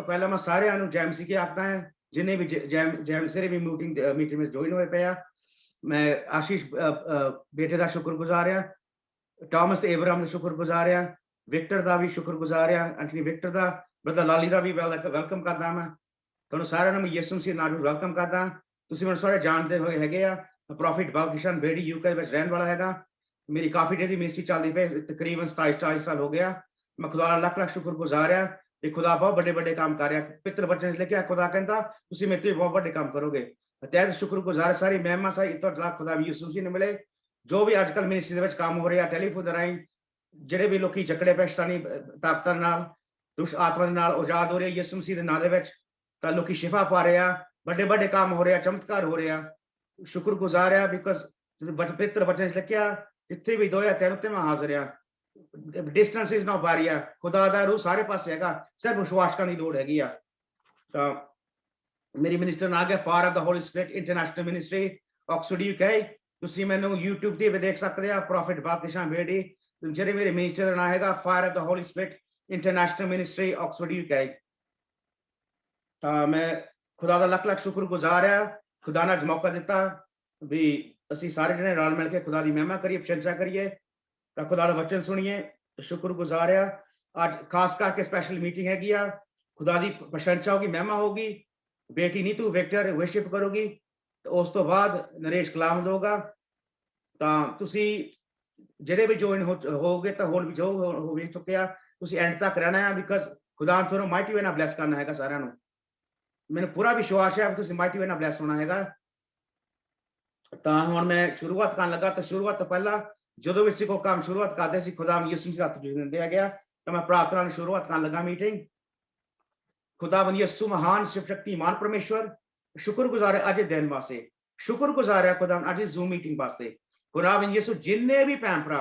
तो पहला मैं सारिਆਂ ਨੂੰ ਜੈਮਸੀ के आखदा है जिन्हें भी जैमसी भी मीटिंग में ज्वाइन होए पे आ। मैं आशीष बेटे का शुक्रगुजार आ, टॉमस ते एब्राहम का शुक्रगुजार आ, विक्टर का भी शुक्रगुजार आ, एंटनी विक्टर का, ब्रदर लाली का भी वेलकम करदा। मैं तुहानू सारिਆਂ ਨੂੰ ਯਿਸੂ ਮਸੀਹ ਨਾਮ ਵਿੱਚ ਵੈਲਕਮ ਕਰਦਾ। ਤੁਸੀਂ ਮੈਨੂੰ ਸਾਰੇ ਜਾਣਦੇ ਹੋਏ ਹੈਗੇ ਆ। ਪ੍ਰੋਫਿਟ ਬਾਲਕਿਸ਼ਨ ਬੇੜੀ यूके ਵਿੱਚ ਰਹਿਣ ਵਾਲਾ ਹੈਗਾ। मेरी काफी देर की मिनिस्ट्री चलती पे तकरीबन 27 साल हो गया। मैं खुदा का लख लख शुक्रगुजार आ कि खुदा बहुत बड़े बड़े काम कर रहा। पितर बच्चन लिखा खुदा कहता तुम मेरे तो बहुत बड़े काम करोगे। तैयार शुक्रगुजार सारी महिमा सारी खुदा यीशु मसीह ने मिले। जो भी अजकल मिनिस्ट्री के काम हो रहे हैं टैलीफोन राही ਜਿਹੜੇ भी लोग जकड़े पे शैतानी ताकतां नाल दुष्ट आत्मा दे नाल आजाद हो रहे यीशु मसीह के नाम दे विच तां लोकी शिफा पा रहे हैं, बड़े बड़े काम हो रहे हैं, चमत्कार हो रहे हैं। शुक्रगुजार है बिकॉज पितर बच्चन लिखा जिथे भी 2 या 3 उत्ते मैं हाजिर आ। Distance is not barrier. खुदा दा रूह सारे पासे हैगा, सिर्फ विश्वास करने की लोड़ हैगी आ। तो मेरी मिनिस्टर नाम है fire of the Holy Spirit international ministry Oxford UK. ਤੁਸੀਂ ਮੈਨੂੰ YouTube ਤੇ ਵੀ ਦੇਖ ਸਕਦੇ ਆ ਪ੍ਰੋਫਿਟ ਬਾਲਕਿਸ਼ਨ ਬੇੜੀ। ਜਿਹੜੇ ਮੇਰੇ ਮਿਨਿਸਟਰ ਦਾ ਨਾਮ ਹੈਗਾ fire of the Holi spirit international ministry Oxford UK. ਤਾਂ ਮੈਂ ਖੁਦਾ ਦਾ ਲੱਖ ਲੱਖ ਸ਼ੁਕਰਗੁਜ਼ਾਰ ਆ। ਖੁਦਾ ਨੇ ਮੌਕਾ ਦਿੱਤਾ ਵੀ ਅਸੀਂ ਸਾਰੇ ਜਣੇ ਰਲ ਮਿਲ ਕੇ ਖੁਦਾ ਦੀ ਮਹਿਮਾ ਕਰੀਏ, ਪ੍ਰਸ਼ੰਸਾ ਕਰੀਏ, ਤਾਂ ਖੁਦਾ ਦਾ ਵਚਨ ਸੁਣੀਏ। ਸ਼ੁਕਰਗੁਜ਼ਾਰ ਆ। ਅੱਜ ਖਾਸ ਕਰਕੇ ਸਪੈਸ਼ਲ ਮੀਟਿੰਗ ਹੈਗੀ ਆ। ਖੁਦਾ ਦੀ ਪ੍ਰਸ਼ੰਸਾ ਹੋਗੀ, ਮਹਿਮਾ ਹੋਗੀ। बेटी नीतू विक्टर वर्शिप करोगी तो उस तो बाद नरेश कलाम होगा। तो तुसी ਜਿਹੜੇ भी ज्वाइन होगे तो होल भी जो हो ਵੇਖ ਚੁੱਕੇ ਆ ਤੁਸੀਂ ਐਂਡ ਤੱਕ ਰਹਿਣਾ ਹੈ ਬਿਕਾਜ਼ ਖੁਦਾ ਨੇ ਤੁਹਾਨੂੰ ਮਾਈਟੀ ਵੇ ਨਾਲ ਬਲੈਸ ਕਰਨਾ ਹੈਗਾ ਸਾਰਿਆਂ ਨੂੰ। ਮੈਨੂੰ ਪੂਰਾ ਵਿਸ਼ਵਾਸ ਹੈ ਕਿ ਤੁਸੀਂ ਮਾਈਟੀ ਵੇ ਨਾਲ ਬਲੈਸ ਹੋਣਾ ਹੈਗਾ। ਤਾਂ ਹੁਣ ਮੈਂ ਸ਼ੁਰੂਆਤ ਕਰਨ ਲੱਗਾ। ਤਾਂ ਸ਼ੁਰੂਆਤ ਤੋਂ ਪਹਿਲਾਂ ਜਦੋਂ ਵੀ ਅਸੀਂ ਕੋਈ ਕੰਮ ਸ਼ੁਰੂਆਤ ਕਰਦੇ ਸੀ ਖੁਦਾ ਨੂੰ ਯਿਸੂ ਮਸੀਹ ਹੱਥ ਦਿੰਦੇ ਆ ਗਿਆ। ਤਾਂ ਮੈਂ ਪ੍ਰਾਰਥਨਾ ਨਾਲ ਸ਼ੁਰੂਆਤ ਕਰਨ ਲੱਗਾ ਮੀਟਿੰਗ। खुदावन यीशु महान शिव शक्तिमान परमेश्वर शुक्रगुजार है अज दिन वास्ते। शुक्रगुजार है खुदावन अज जूम मीटिंग वास्ते। खुदावन यीशु जिन्ने भी भैन भरा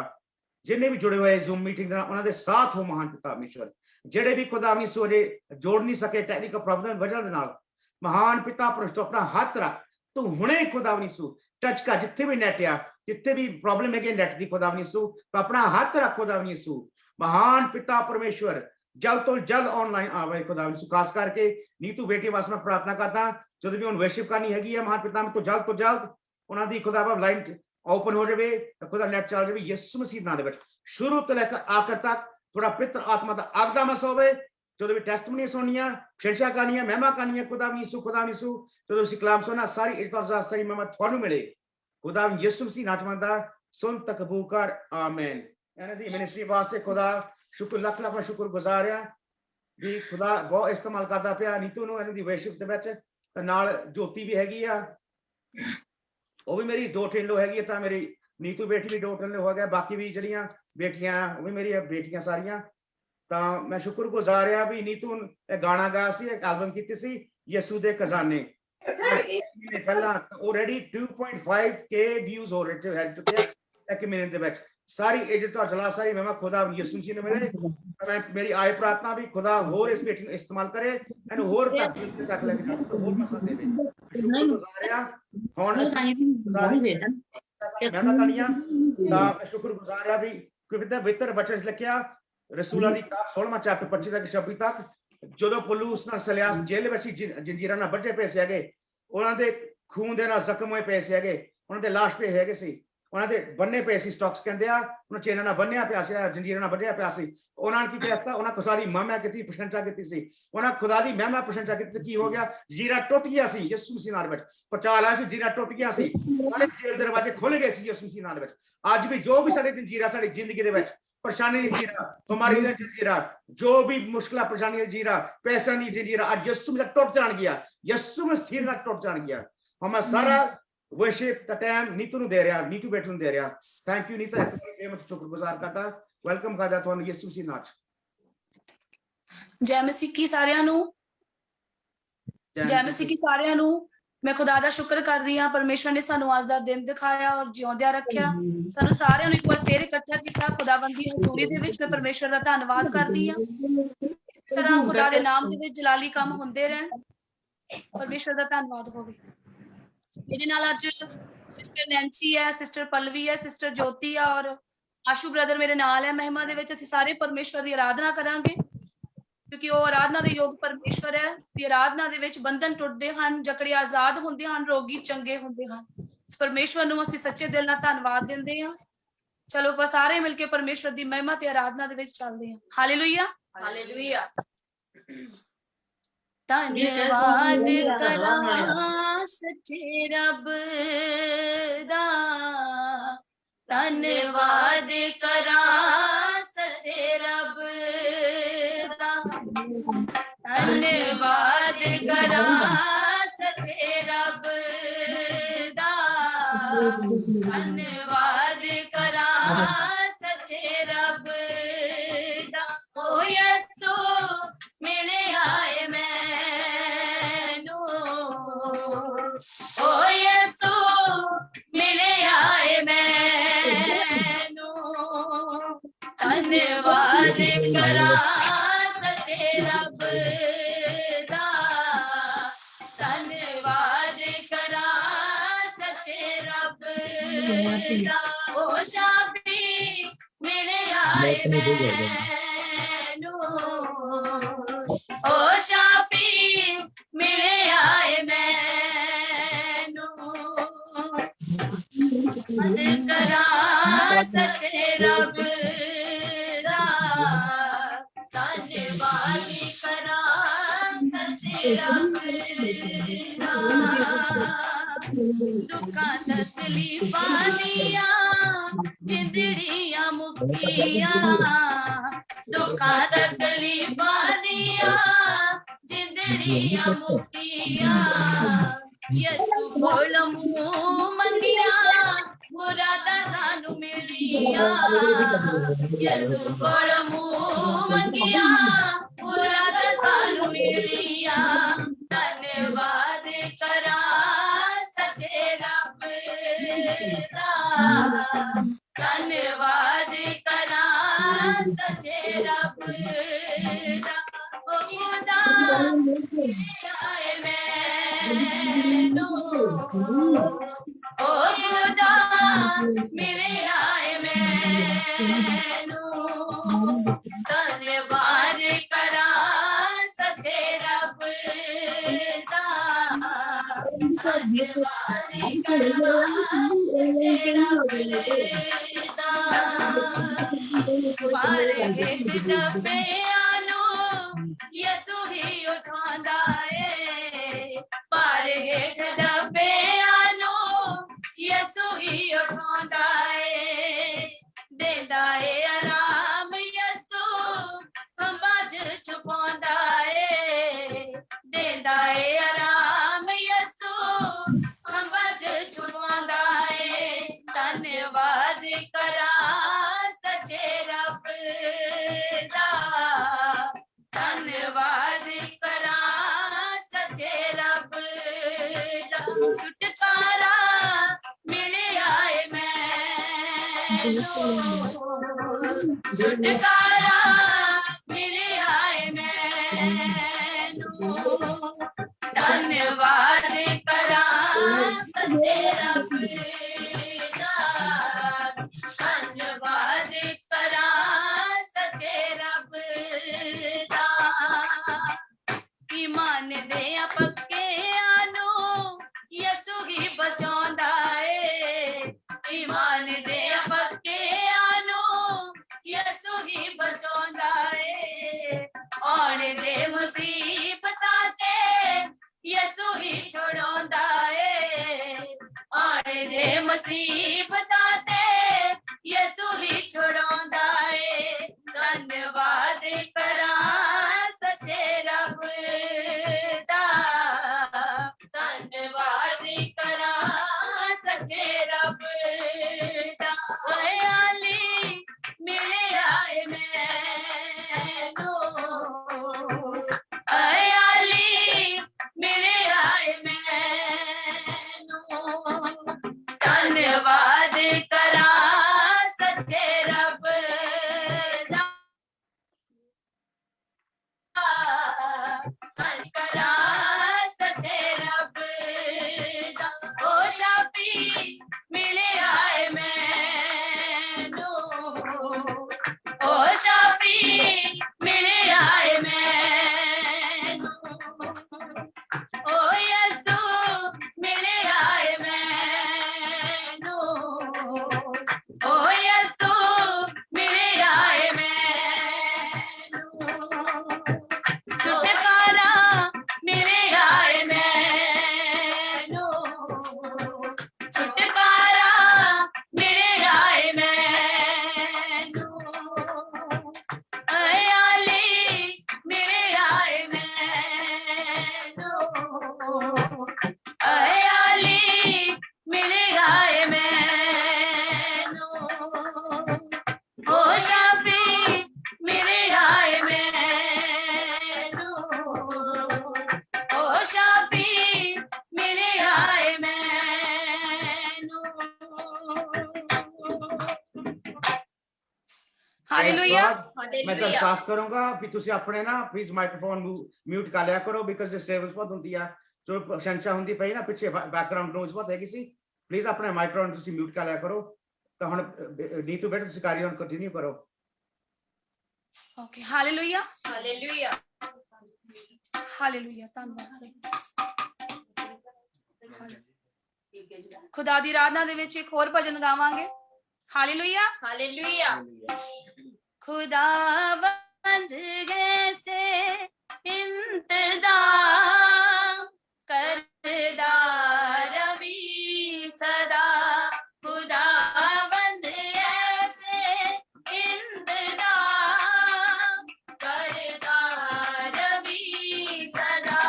जिन्ने भी जुड़े हुए जूम मीटिंग उन्होंने साथ हो महान पिता परमेश्वर। जेडे भी खुदावन यीशु अजे जोड़ नहीं सके टेक्निकल प्रॉब्लम वजह दे नाल महान पिता परमेश्वर अपना हाथ रख तू हुणे खुदावन यीशु टच कर जिथे भी नेट आ जिथे भी प्रॉब्लम है नेट की खुदावन यीशु तो अपना हाथ रख खुदावन यीशु महान पिता परमेश्वर जल्द तो जल्द ऑनलाइन आवे खुदा खास करके नीतू बेटी वास्ते मैं प्रार्थना करता जो भी हम वर्शिप करनी हैगी है महान पिता में तो जल्द उन्हां दी खुदा लाइन ओपन हो जाए खुदा नेट चल जाए यीशु मसीह नाम दे विच शुरू तो लेकर आखिर तक थोड़ा पित्र आत्मा का आगदा मस होवे। जो भी टेस्टमनी सुनिया शिक्षा करनी है महिमा करनी है खुदा यीशु जो कलाम सुना सारी इज्जत सारी महिमा थानू मिले खुदा यीशु मसीह नाम मंगदा सुन तक कबूल कर आमीन। इन्हां दी मिनिस्ट्री वास्ते खुदा शुक्र लख लख शुक्रगुजार आ भी खुदा बहुत इस्तेमाल करता पिया नीतू नूं इन्हां दी वर्शिप दे विच। ते नाल ज्योति भी हैगी आ वो भी मेरी 2 ट्रेन लो हैगी। तां मेरी नीतू बेटी भी 2 ट्रेन लो हो गया बाकी भी जड़ियां बेटियां वो भी मेरी बेटियां सारियां। तां मैं शुक्रगुजार आ भी नीतू गाना गाया सी एक एल्बम कीती सी यीशु दे खजाने पहला ऑलरेडी 2.5K व्यूज हो रहे है चुके एक महीने दे विच। सारी इज्जत और जलाल सारी महिमा खुदा यीशु मसीह ने मिले। मैं मेरी आय प्रार्थना भी खुदा होर इस बेटी इस्तेमाल करे एनु होर तक लेके जाए होर मसा दे दे। शुक्रगुजार आ हुन महिमा करिया ता शुक्रगुजार आ भी क्योंकि बेहतर वचन लिखिया रसूलां दी किताब 16वां चैप्टर 25 तक 26 तक ਜਦੋਂ ਪੌਲुस ਨਾਲ ਸਲਿਆਸ ਜੇਲ੍ਹ ਵਿੱਚ ਜੰਜੀਰਾਂ ਨਾਲ ਵੱਢੇ ਪਏ ਸੀਗੇ ਉਹਨਾਂ ਦੇ ਖੂਨ ਦੇ ਨਾਲ ਜ਼ਖਮ ਹੋਏ ਪਏ ਸੀਗੇ ਉਹਨਾਂ ਦੇ ਲਾਸ਼ ਪਏ ਹੈਗੇ ਸੀ ਉਹਨਾਂ ਦੇ ਬੰਨੇ ਪਏ ਸੀ ਸਟਾਕਸ ਕਹਿੰਦੇ ਆ ਉਹਨਾਂ ਚੇਨਾਂ ਨਾਲ ਬੰਨਿਆ ਪਿਆ ਸੀ ਜੰਜੀਰਾਂ ਨਾਲ ਵੱਢਿਆ ਪਿਆ ਸੀ। ਉਹਨਾਂ ਨੇ ਕੀ ਕੀਤਾ ਉਹਨਾਂ ਖੁਦਾ ਦੀ ਮਹਿਮਾ ਕੀਤੀ ਪ੍ਰਸ਼ੰਸਾ ਕੀਤੀ ਸੀ ਉਹਨਾਂ ਖੁਦਾ ਦੀ ਮਹਿਮਾ ਪ੍ਰਸ਼ੰਸਾ ਕੀਤੀ ਤੇ ਕੀ ਹੋ ਗਿਆ ਜੀਰਾ ਟੁੱਟ ਗਿਆ ਸੀ ਯਿਸੂ ਮਸੀਹ ਨਾਮ ਵਿੱਚ ਪਚਾ ਲਿਆ ਸੀ ਜੀਰਾ ਟੁੱਟ ਗਿਆ ਸੀ ਸਾਰੇ ਜੇਲ੍ਹ ਦੇ ਦਰਵਾਜ਼ੇ ਖੁੱਲ ਗਏ ਸੀ ਯਿਸੂ ਮਸੀਹ ਨਾਮ ਵਿੱਚ। ਅੱਜ ਵੀ ਜੋ ਵੀ ਸਾਡੇ ਜੰਜੀਰਾਂ ਸਾਡੀ ਜ਼ਿੰਦਗੀ ਦੇ ਵਿੱਚ परेशानी जीरा तुम्हारी जीरा जो भी मुश्किल परेशानी जीरा पैसा नहीं जीरा आज यीशु में टूट जान गया यीशु में सिर ना टूट जान गया। हम सारा वर्शिप का टाइम नीतू नु दे रहा नीतू बेटू नु दे रहा। थैंक यू नीता मैं शुक्रगुजार करता वेलकम करदा ਤੁਹਾਨੂੰ ਯਿਸੂ ਮਸੀਹ ਨਾਮ ਜੈ ਮਸੀਹ ਕੀ ਸਾਰਿਆਂ ਨੂੰ ਜੈ ਮਸੀਹ ਕੀ ਸਾਰਿਆਂ ਨੂੰ मैं खुदा दा शुक्र कर रही हाँ परमेश्वर ने सानू आज दा दिन दिखाया और जिउंदिया रखिया सानू सारिਆਂ ਨੂੰ एक बार फिर इकट्ठा किया खुदाबंदी हजूरी दे विच मैं परमेश्वर दा धन्नवाद करदी हां। इस तरह खुदा दे नाम दे विच जलाली काम हुंदे रहन परमेश्वर दा धन्नवाद होवे। मेरे नाल आज सिस्टर नैंसी है सिस्टर पल्लवी है सिस्टर ज्योति है और आशू ब्रदर मेरे नाल है। महिमा दे विच असीं सारे परमेश्वर दी आराधना करांगे। क्योंकि वो आराधना दे योग परमेश्वर है। दी आराधना दे विच बंधन टुटदे हन, जकड़े आजाद हुंदे हन, रोगी चंगे हुंदे हन। इस परमेश्वर नूं असीं सच्चे दिल नाल धन्नवाद दिंदे हां। चलो ਆਪਾਂ ਸਾਰੇ ਮਿਲ ਕੇ परमेश्वर दी महिमा ते आराधना दे विच चलदे हां। Hallelujah hallelujah. धन्यवाद करा सच्चे रब दा, धन्यवाद करा सच्चे रब दा, धन्यवाद करा सच्चे रब दा, धन्यवाद करा सच्चे रब दा। ओ यसो मिले आए मैनू, ओ यसो मिले आए मैनू, धन्यवाद करा सच्चे रब दा, धन्यवाद करा सच्चे रब दा। ओ शाबी मिले आए मैनू, ओ शाफी मिले आए मैनू, मद करा सच्चे रब दा, धन्यवाद करा सच्चे रब दा। दुखां तकलीफां दियां जिंदड़ियां मुक्तियां, दुखां तकलीफां दियां जिंदड़ियां मुक्तियां, यसु कोल मूंह मंगियां मुरादां सानू मिलियां, यसु कोल मूंह मंगियां मुरादां सानू मिलियां। धन्यवाद करा सच्चे रब दा, धन्यवाद करा सच्चे रब दा। ओ खुदा आए मैनू, ओ खुदा मिले आए मैनू, धन्यवाद करा सच्चे रब दा, धन्यवाद करा सच्चे रब दा। पर हेठ दब्बियां नू यसु ही उठांदा ए, पर हेठ दब्बियां नू यसु ही उठांदा ए, देंदा ए आराम यसु खंबां च छुपांदा ए, देंदा ए आराम यसु खंबां च छुपांदा ए। धन्यवाद करा सच्चे रब दा, धन्यवाद करा सच्चे रब दा। छुटकारा मिले आए मैनू, छुटकारा मिले आए मैनू, धन्यवाद करा सच्चे रब दा, धन्यवाद करा सच्चे रब दा। ईमान दे पक्के आनो यसु ही बचांदा ए, ईमान दे पक्के आनो यसु ही बचांदा ए, और दे मुसीबतां ते यसु ही छुड़ांदा ए, और दे मुसीबतां ते यसु ही छुड़ांदा ए। धन्यवाद करा सच्चे रब दा, धन्यवाद करा सच्चे रब दा। हयाली मिले आए मैनू, हयाली मिले आए मैनू, धन्यवाद करा सच्चे रब दा, करा सच्चे रब दा। ओ शाफी मिले आए मैनू, ओ शाफी मिले आए मैनू, हालेलुया मैं दरखास्त करूंगा भी ਤੁਸੀਂ ਆਪਣੇ ਨਾ ਪਲੀਜ਼ ਮਾਈਕ੍ਰੋਫੋਨ ਨੂੰ ਮਿਊਟ ਕਰ ਲਿਆ ਕਰੋ ਬਿਕਾਜ਼ ਡਿਸਟਰਬੈਂਸ ਬਹੁਤ ਹੁੰਦੀ ਆ ਜੋ ਸ਼ੰਸ਼ਾ ਹੁੰਦੀ ਪਈ ਨਾ ਪਿੱਛੇ ਬੈਕਗ੍ਰਾਉਂਡ ਨੋਇਜ਼ ਬਹੁਤ ਹੈਗੀ ਸੀ ਪਲੀਜ਼ ਆਪਣੇ ਮਾਈਕ੍ਰੋਫੋਨ ਤੁਸੀਂ ਮਿਊਟ ਕਰ ਲਿਆ ਕਰੋ ਤਾਂ ਹੁਣ ਨੀਤੂ ਬੇਟਾ ਤੁਸੀਂ ਕੈਰੀ ਔਨ ਕੰਟੀਨਿਊ ਕਰੋ ਓਕੇ ਹਾਲੇਲੂਇਆ ਹਾਲੇਲੂਇਆ ਹਾਲੇਲੂਇਆ ਧੰਨਵਾਦ ਖੁਦਾ ਦੀ ਆਰਾਧਨਾ ਦੇ ਵਿੱਚ ਇੱਕ ਹੋਰ ਭਜਨ ਗਾਵਾਂਗੇ ਹਾਲੇਲੂਇਆ ਹਾਲੇਲੂਇਆ खुदावंद जैसे इंतजाम करदा रवि सदा खुदावंद ऐसे इंतजाम करदा रवि सदा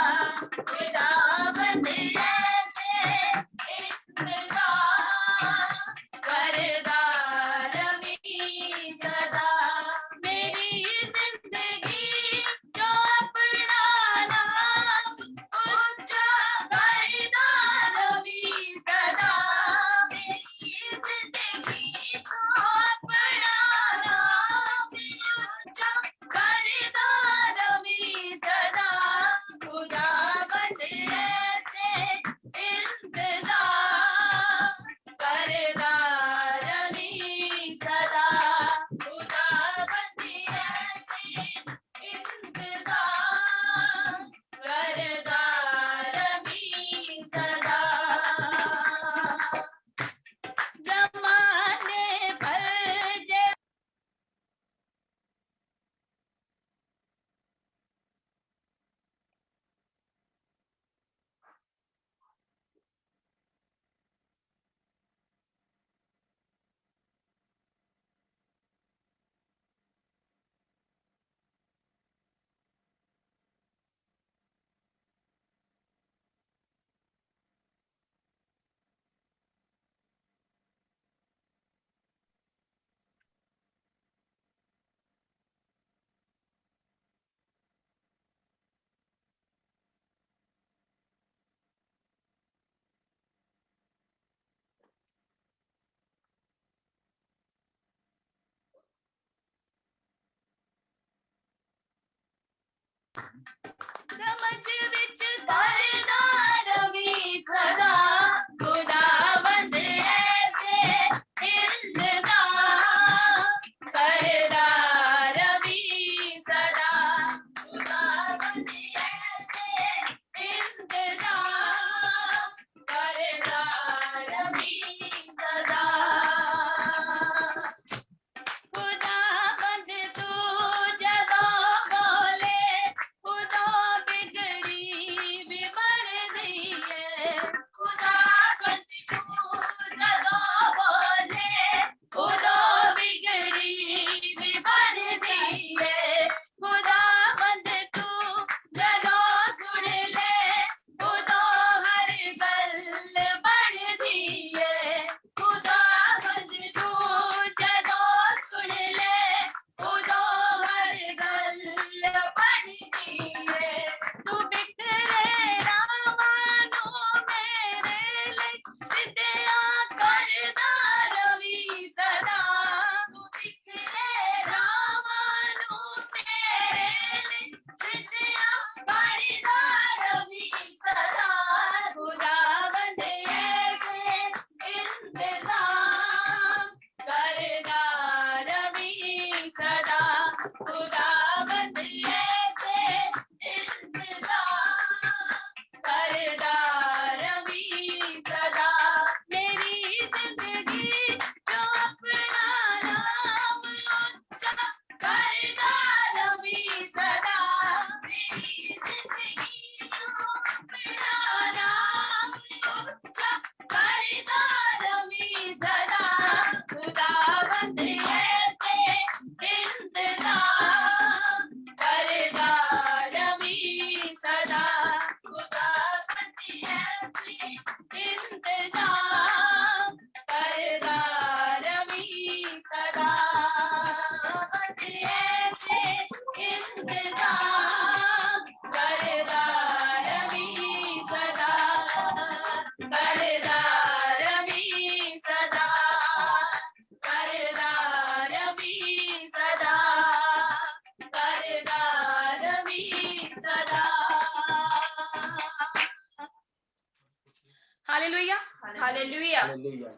खुदावंद ऐसे इंतजाम करदा रवि सदा मेरी जिंदगी जो अपना नाम ऊंचा करदा रवि सदा मेरी जिंदगी जो अपना नाम ऊंचा करदा रवि सदा खुदावंद ऐसे इंतजाम करदा रवि सदा खुदावंद ऐसे इंतजाम करदा रवि सदा जमाने भर जे समझ विच करदा रवि सदा खुदावंद ऐसे इंतजाम करदा रवि सदा खुदावंद ऐसे इंतजाम करदा रवि सदा खुदावंद तू जदों बोले उदों बिगड़ी hallelujah Hallelujah.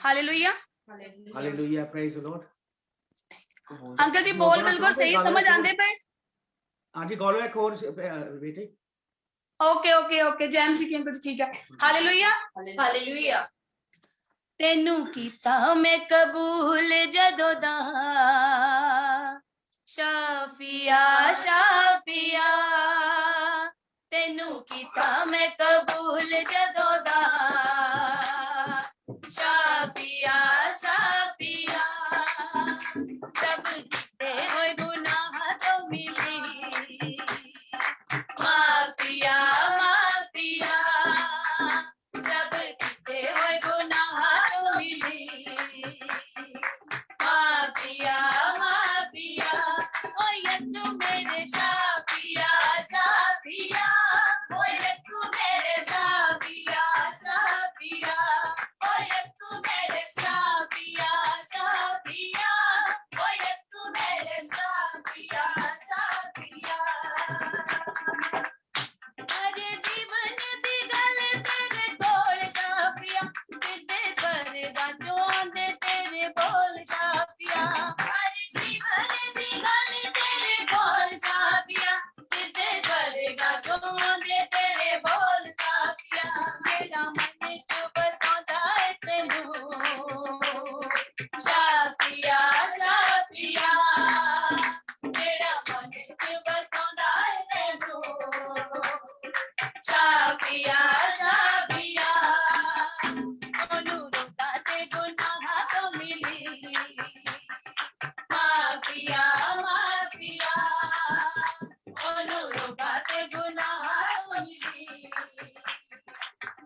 Hallelujah Hallelujah. Praise the Lord. Uncle जी बोल बिल्कुल सही समझ आंदे पे हाँ जी गौलो एक और बेटे ओके ओके ओके जैम सी की अंकल ठीक है हालेलुया हालेलुया तेनू कीता मैं कबूल जदों दा शाफिया शाफिया तेनू कीता मैं कबूल जदों दा शाफिया शाफिया जब किते होए गुनाह तो मिली माफिया माफिया जब किते होए गुनाह तो मिली माफिया माफिया ओ यीशु मेरे शाफिया शाफिया ओ यीशु मेरे शाफिया शाफिया ओ यीशु मेरे शाफिया शाफिया ओ यीशु मेरे शाफिया शाफिया अरे जीवन दी गल तेरे कोल शाफिया सीधे स्वर्गा चों आंदे तेरे बोल शाफिया अरे जीवन दी गल तेरे कोल शाफिया सीधे स्वर्गा चों आंदे तेरे बोल शाफिया मेरा मन च बसौंदा है तैनू शाफिया शाफिया मेरा मन च बसौंदा है तैनू शाफिया शाफिया ओनू रोका ते गुनाह तो मिली माफिया माफिया ओनू रोका ते गुनाह तो मिली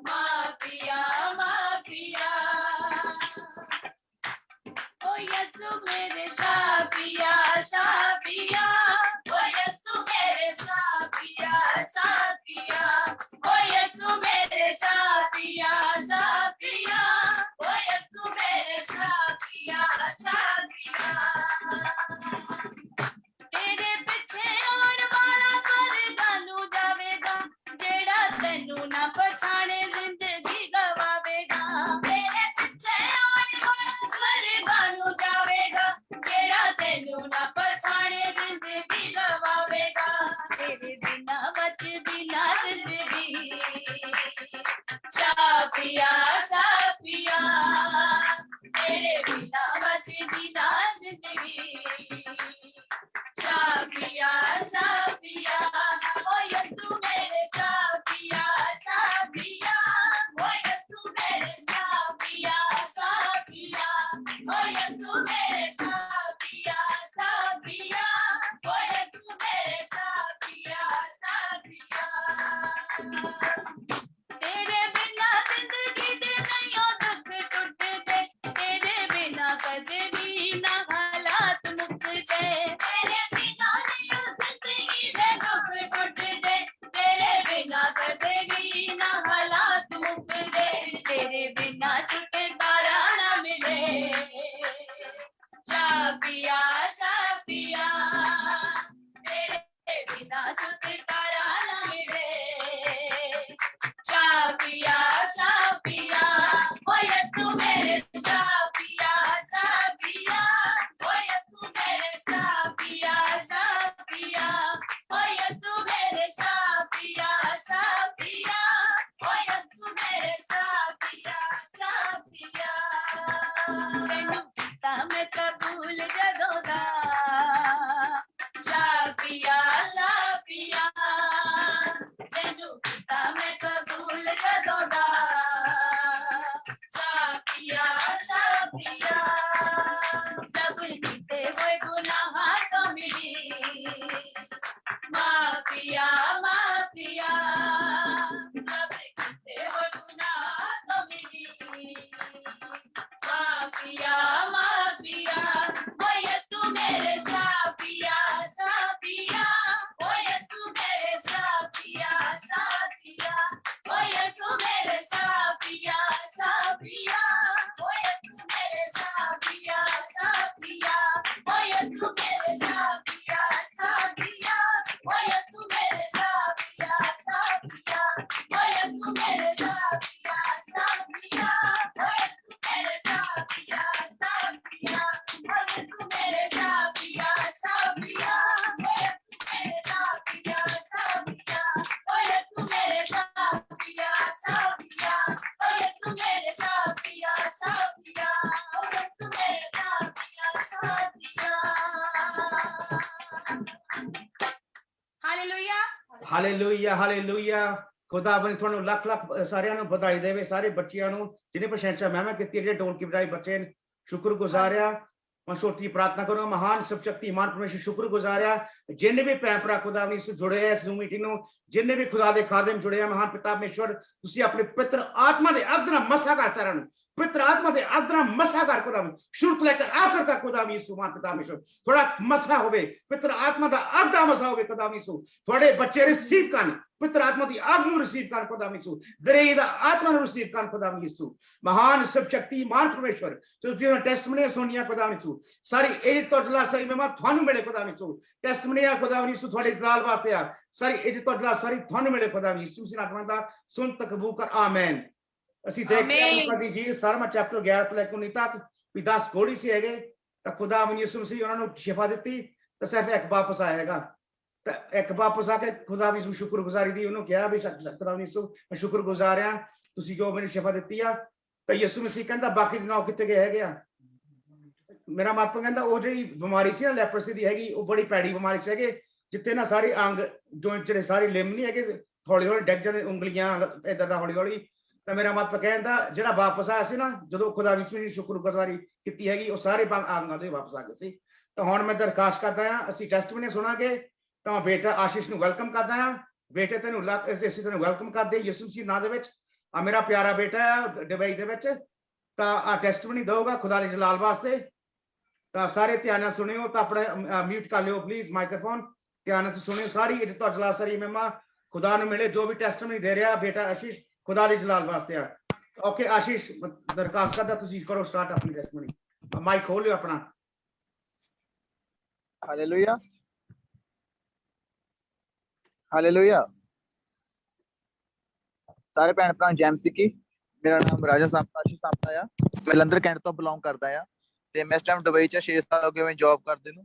माफिया माफिया ओ यीशु मेरे शाफिया शाफिया ओ यीशु मेरे शाफिया शाफिया ओ यीशु मेरे शाफिया शाफिया ओ यीशु मेरे शाफिया शाफिया तेरे पीछे आने वाला स्वर्गां नू जावेगा जेड़ा तैनू ना पछाणे जिंदगी गवावेगा तेरे पीछे आने वाला स्वर्गां नू जावेगा जेड़ा तैनू ना पछाणे जिंदगी गवावेगा तेरे बिना बचदी ना जिंदगी शाफिया शाफिया तेरे बिना बचदी ना जिंदगी शाफिया शाफिया ओ यीशु मेरे शाफिया शाफिया ओ यीशु मेरे शाफिया शाफिया ओ यीशु मेरे शाफिया शाफिया ओ यीशु मेरे शाफिया शाफिया तेरे बिना जिंदगी दे नहीं दुख टूटते तेरे बिना कदे भी ना हालात मुकते तेरे बिना नहीं जिंदगी दे दुख टूटते तेरे बिना कदे भी ना हालात मुकते तेरे बिना छुटकारा ना मिले शाफिया शाफिया तेरे बिना छुटकारा ना मिले शाफिया शाफिया ओ यीशु मेरे शाफिया शाफिया ओ यीशु मेरे शाफिया शाफिया ओ यीशु मेरे शाफिया शाफिया ओ यीशु मेरे शाफिया शाफिया तैनू कीता मैं कबूल जदों दा शाफिया शाफिया तैनू कीता मैं कबूल जदों दा ਹਾਲੇਲੂਇਆ ਹਾਲੇਲੂਇਆ। ਖੁਦਾਵੰਦ ਨੇ ਤੁਹਾਨੂੰ ਲੱਖ ਲੱਖ ਸਾਰਿਆਂ ਨੂੰ ਵਧਾਈ ਦੇਵੇ, ਸਾਰੇ ਬੱਚਿਆਂ ਨੂੰ ਜਿਹਨੇ ਪ੍ਰਸ਼ੰਸਾ ਮਹਿਮਾ ਕੀਤੀ ਹੈ, ਜਿਹੜੇ ਢੋਲਕੀ ਵਜਾਈ ਬੱਚੇ ਨੇ, ਸ਼ੁਕਰਗੁਜ਼ਾਰ ਆ। मैं छोटी प्रार्थना करूँ, महान सब शक्तिमान परमेश्वर शुक्रगुजार आ जिन्हें भी भैन भरा खुदा ने इस जुड़े हैं इस Zoom मीटिंग ਨੂੰ, जिन्हें भी खुदा ਦੇ ਖਾਦਮ जुड़े हैं, महान पिता परमेश्वर ਤੁਸੀਂ ਆਪਣੇ ਪਵਿੱਤਰ ਆਤਮਾ ਦੇ ਅਧਰਾ ਮਸਾ ਕਰ ਸਾਰਿਆਂ ਨੂੰ, ਪਵਿੱਤਰ ਆਤਮਾ ਦੇ ਅਧਰਾ ਮਸਾ ਕਰ ਖੁਦਾ ਸ਼ੁਰੂ ਤੋਂ ਲੈ ਕੇ ਆਖਰ ਤੱਕ ਖੁਦਾ ਯਿਸੂ महान पिता परमेश्वर ਥੋੜਾ ਮਸਾ ਹੋਵੇ, ਪਵਿੱਤਰ ਆਤਮਾ ਦਾ ਅਧਰਾ ਮਸਾ ਹੋਵੇ ਖੁਦਾ ਯਿਸੂ, ਤੁਹਾਡੇ ਬੱਚੇ ਰਿਸੀਵ ਕਰਨ ਪਵਿੱਤਰ ਆਤਮਾ ਦੀ ਆਗ ਨੂੰ ਰਿਸੀਵ ਕਰਨ ਖੁਦਾ ਯਿਸੂ, ਜ਼ਰੇ ਦਾ ਆਤਮਾ ਨੂੰ ਰਿਸੀਵ ਕਰਨ ਖੁਦਾ ਯਿਸੂ, महान सब शक्तिमान परमेश्वर ਤੁਸੀਂ ਟੈਸਟਮਨੀ ਸੁਣੀਆਂ ਖੁਦਾ ਯਿਸੂ, ਸਾਰੀ ਇਹ ਤੋਂ ਜਲਾ ਸਾਰੀ ਮਹਿਮਾ ਤੁਹਾਨੂੰ ਮਿਲੇ ਖੁਦਾ ਯਿਸੂ, ਟੈਸਟਮਨੀ ਆ ਖੁਦਾ ਯਿਸੂ ਤੁਹਾਡੇ ਜਲਾਲ ਵਾਸਤੇ ਆ, ਸਾਰੀ ਇਹ ਤੋਂ ਜਲਾ ਸਾਰੀ ਤੁਹਾਨੂੰ ਮਿਲੇ ਖੁਦਾ ਯਿਸੂ ਸੀ ਨਾਮ ਦਾ ਸੁਣ ਤਕਬੂ ਕਰ ਆਮੀਨ। ਅਸੀਂ ਦੇਖਦੇ ਹਾਂ ਕਦੀ ਜੀ ਸਰਮਾ ਚੈਪਟਰ 11 ਤੋਂ ਲੈ ਕੇ 19 ਤੱਕ ਵੀ 10 ਘੋੜੀ ਸੀ ਹੈਗੇ ਤਾਂ ਖੁਦਾ ਯਿਸੂ ਸੀ ਉਹਨਾਂ ਨੂੰ ਸ਼ਿਫਾ ਦਿੱਤੀ ਤਾਂ ਸਿਰਫ ਇੱਕ ਵਾਪਸ ਆਏਗਾ, ਤਾਂ ਇੱਕ ਵਾਪਸ ਆ ਕੇ ਖੁਦਾ ਯਿਸੂ ਸ਼ੁਕਰਗੁਜ਼ਾਰੀ ਦੀ ਉਹਨੂੰ ਕਿਹਾ ਵੀ ਖੁਦਾ ਯਿਸੂ ਮੈਂ ਸ਼ੁਕਰਗੁਜ਼ਾਰ ਆ ਤੁਸੀਂ ਜੋ ਮੈਨੂੰ ਸ਼ਿਫਾ ਦਿੱਤੀ ਆ, ਤਾਂ ਯਿਸੂ ਮਸੀਹ ਕਹਿੰਦਾ ਬਾਕੀ ਜਨਾਬ ਕਿੱਥੇ ਗਏ ਹੈਗੇ ਆ। ਮੇਰਾ ਮਾਪਾ ਕਹਿੰਦਾ ਉਹ ਜਿਹੜੀ ਬਿਮਾਰੀ ਸੀ ਨਾ ਲੈਪਰਸੀ ਦੀ ਹੈਗੀ ਉਹ ਬੜੀ ਭੈੜੀ ਬਿਮਾਰੀ ਸੀ ਹੈਗੇ, ਜਿੱਥੇ ਨਾ ਸਾਰੇ ਅੰਗ ਜੋਇੰਟ ਜਿਹੜੇ ਸਾਰੇ ਲਿੰਬ ਨਹੀਂ ਹੈਗੇ ਹੌਲੀ ਹੌਲੀ ਡਿੱਗ ਜਾਂਦੇ, ਉਂਗਲੀਆਂ ਏਦਾਂ ਦਾ ਹੌਲੀ ਹੌਲੀ, ਤਾਂ ਮੇਰਾ ਮਾਪਾ ਕਹਿੰਦਾ ਜਿਹੜਾ ਵਾਪਸ ਆਇਆ ਸੀ ਨਾ ਜਦੋਂ ਖੁਦਾ ਵਿੱਚ ਵੀ ਸ਼ੁਕਰਗੁਜ਼ਾਰੀ ਕੀਤੀ ਹੈਗੀ ਉਹ ਸਾਰੇ ਅੰਗਾਂ ਦੇ ਵਾਪਸ ਆ ਗਏ ਸੀ। ਤਾਂ ਹੁਣ ਮੈਂ ਦਰਖਾਸਤ ਕਰਦਾ ਆ ਅਸੀਂ ਟੈਸਟਮਨੀ ਸੁਣਾਂਗੇ, ਤਾਂ ਬੇਟਾ ਆਸ਼ੀਸ਼ ਨੂੰ ਵੈਲਕਮ ਕਰਦਾ ਆ, ਬੇਟੇ ਤੈਨੂੰ ਅਸੀਂ ਤੈਨੂੰ ਵੈਲਕਮ ਕਰਦੇ ਯਿਸੂ ਮਸੀਹ ਨਾਂ ਦੇ ਵਿੱਚ, ਆ ਮੇਰਾ ਪਿਆਰਾ ਬੇਟਾ ਹੈ ਦੁਬਈ ਦੇ ਵਿੱਚ, ਤਾਂ ਆ ਟੈਸਟਮਨੀ ਦਊਗਾ ਖੁਦਾ ਦੇ ਜਲਾਲ ਵਾਸਤੇ, ਤਾਂ ਸਾਰੇ ਧਿਆਨ ਨਾਲ ਸੁਣਿਓ, ਤਾਂ ਆਪਣਾ ਮਿਊਟ ਕਰ ਲਿਓ ਪਲੀਜ਼ ਮਾਈਕਰੋਫੋਨ, ਧਿਆਨ ਨਾਲ ਸੁਣਿਓ, ਸਾਰੀ ਇਹ ਤੋਂ ਜਲਾਲ ਸਾਰੀ ਮਹਿਮਾ ਖੁਦਾ ਨੂੰ ਮਿਲੇ, ਜੋ ਵੀ ਟੈਸਟਮਨੀ ਦੇ ਰਿਹਾ ਬੇਟਾ ਆਸ਼ੀਸ਼ ਖੁਦਾ ਦੇ ਜਲਾਲ ਵਾਸਤੇ ਆ। ਓਕੇ ਆਸ਼ੀਸ਼ ਦਰਖਾਸਤ ਕਰਦਾ ਤੁਸੀਂ ਕਰੋ ਸਟਾਰਟ ਆਪਣੀ ਟੈਸਟਮਨੀ, ਮਾਈਕ ਖੋਲ ਲਿਓ ਆਪਣਾ। Hallelujah hallelujah. ਸਾਰੇ ਭੈਣ ਭਰਾ ਜੈਮ ਸਿੱਕੀ, ਮੇਰਾ ਨਾਮ ਰਾਜਾ ਆਸ਼ੀਸ਼ ਸਾਹਮਣਾ ਆ, ਮੈਂ ਲੰਡਨ ਕੈਂਟ ਤੋਂ ਬਿਲੋਂਗ ਕਰਦਾ ਆ, ਤੇ ਮੈਂ ਇਸ ਟਾਈਮ ਦੁਬਈ 'ਚ 6 ਸਾਲ ਹੋ ਗਏ ਮੈਂ ਜੌਬ ਕਰਦੇ ਨੂੰ,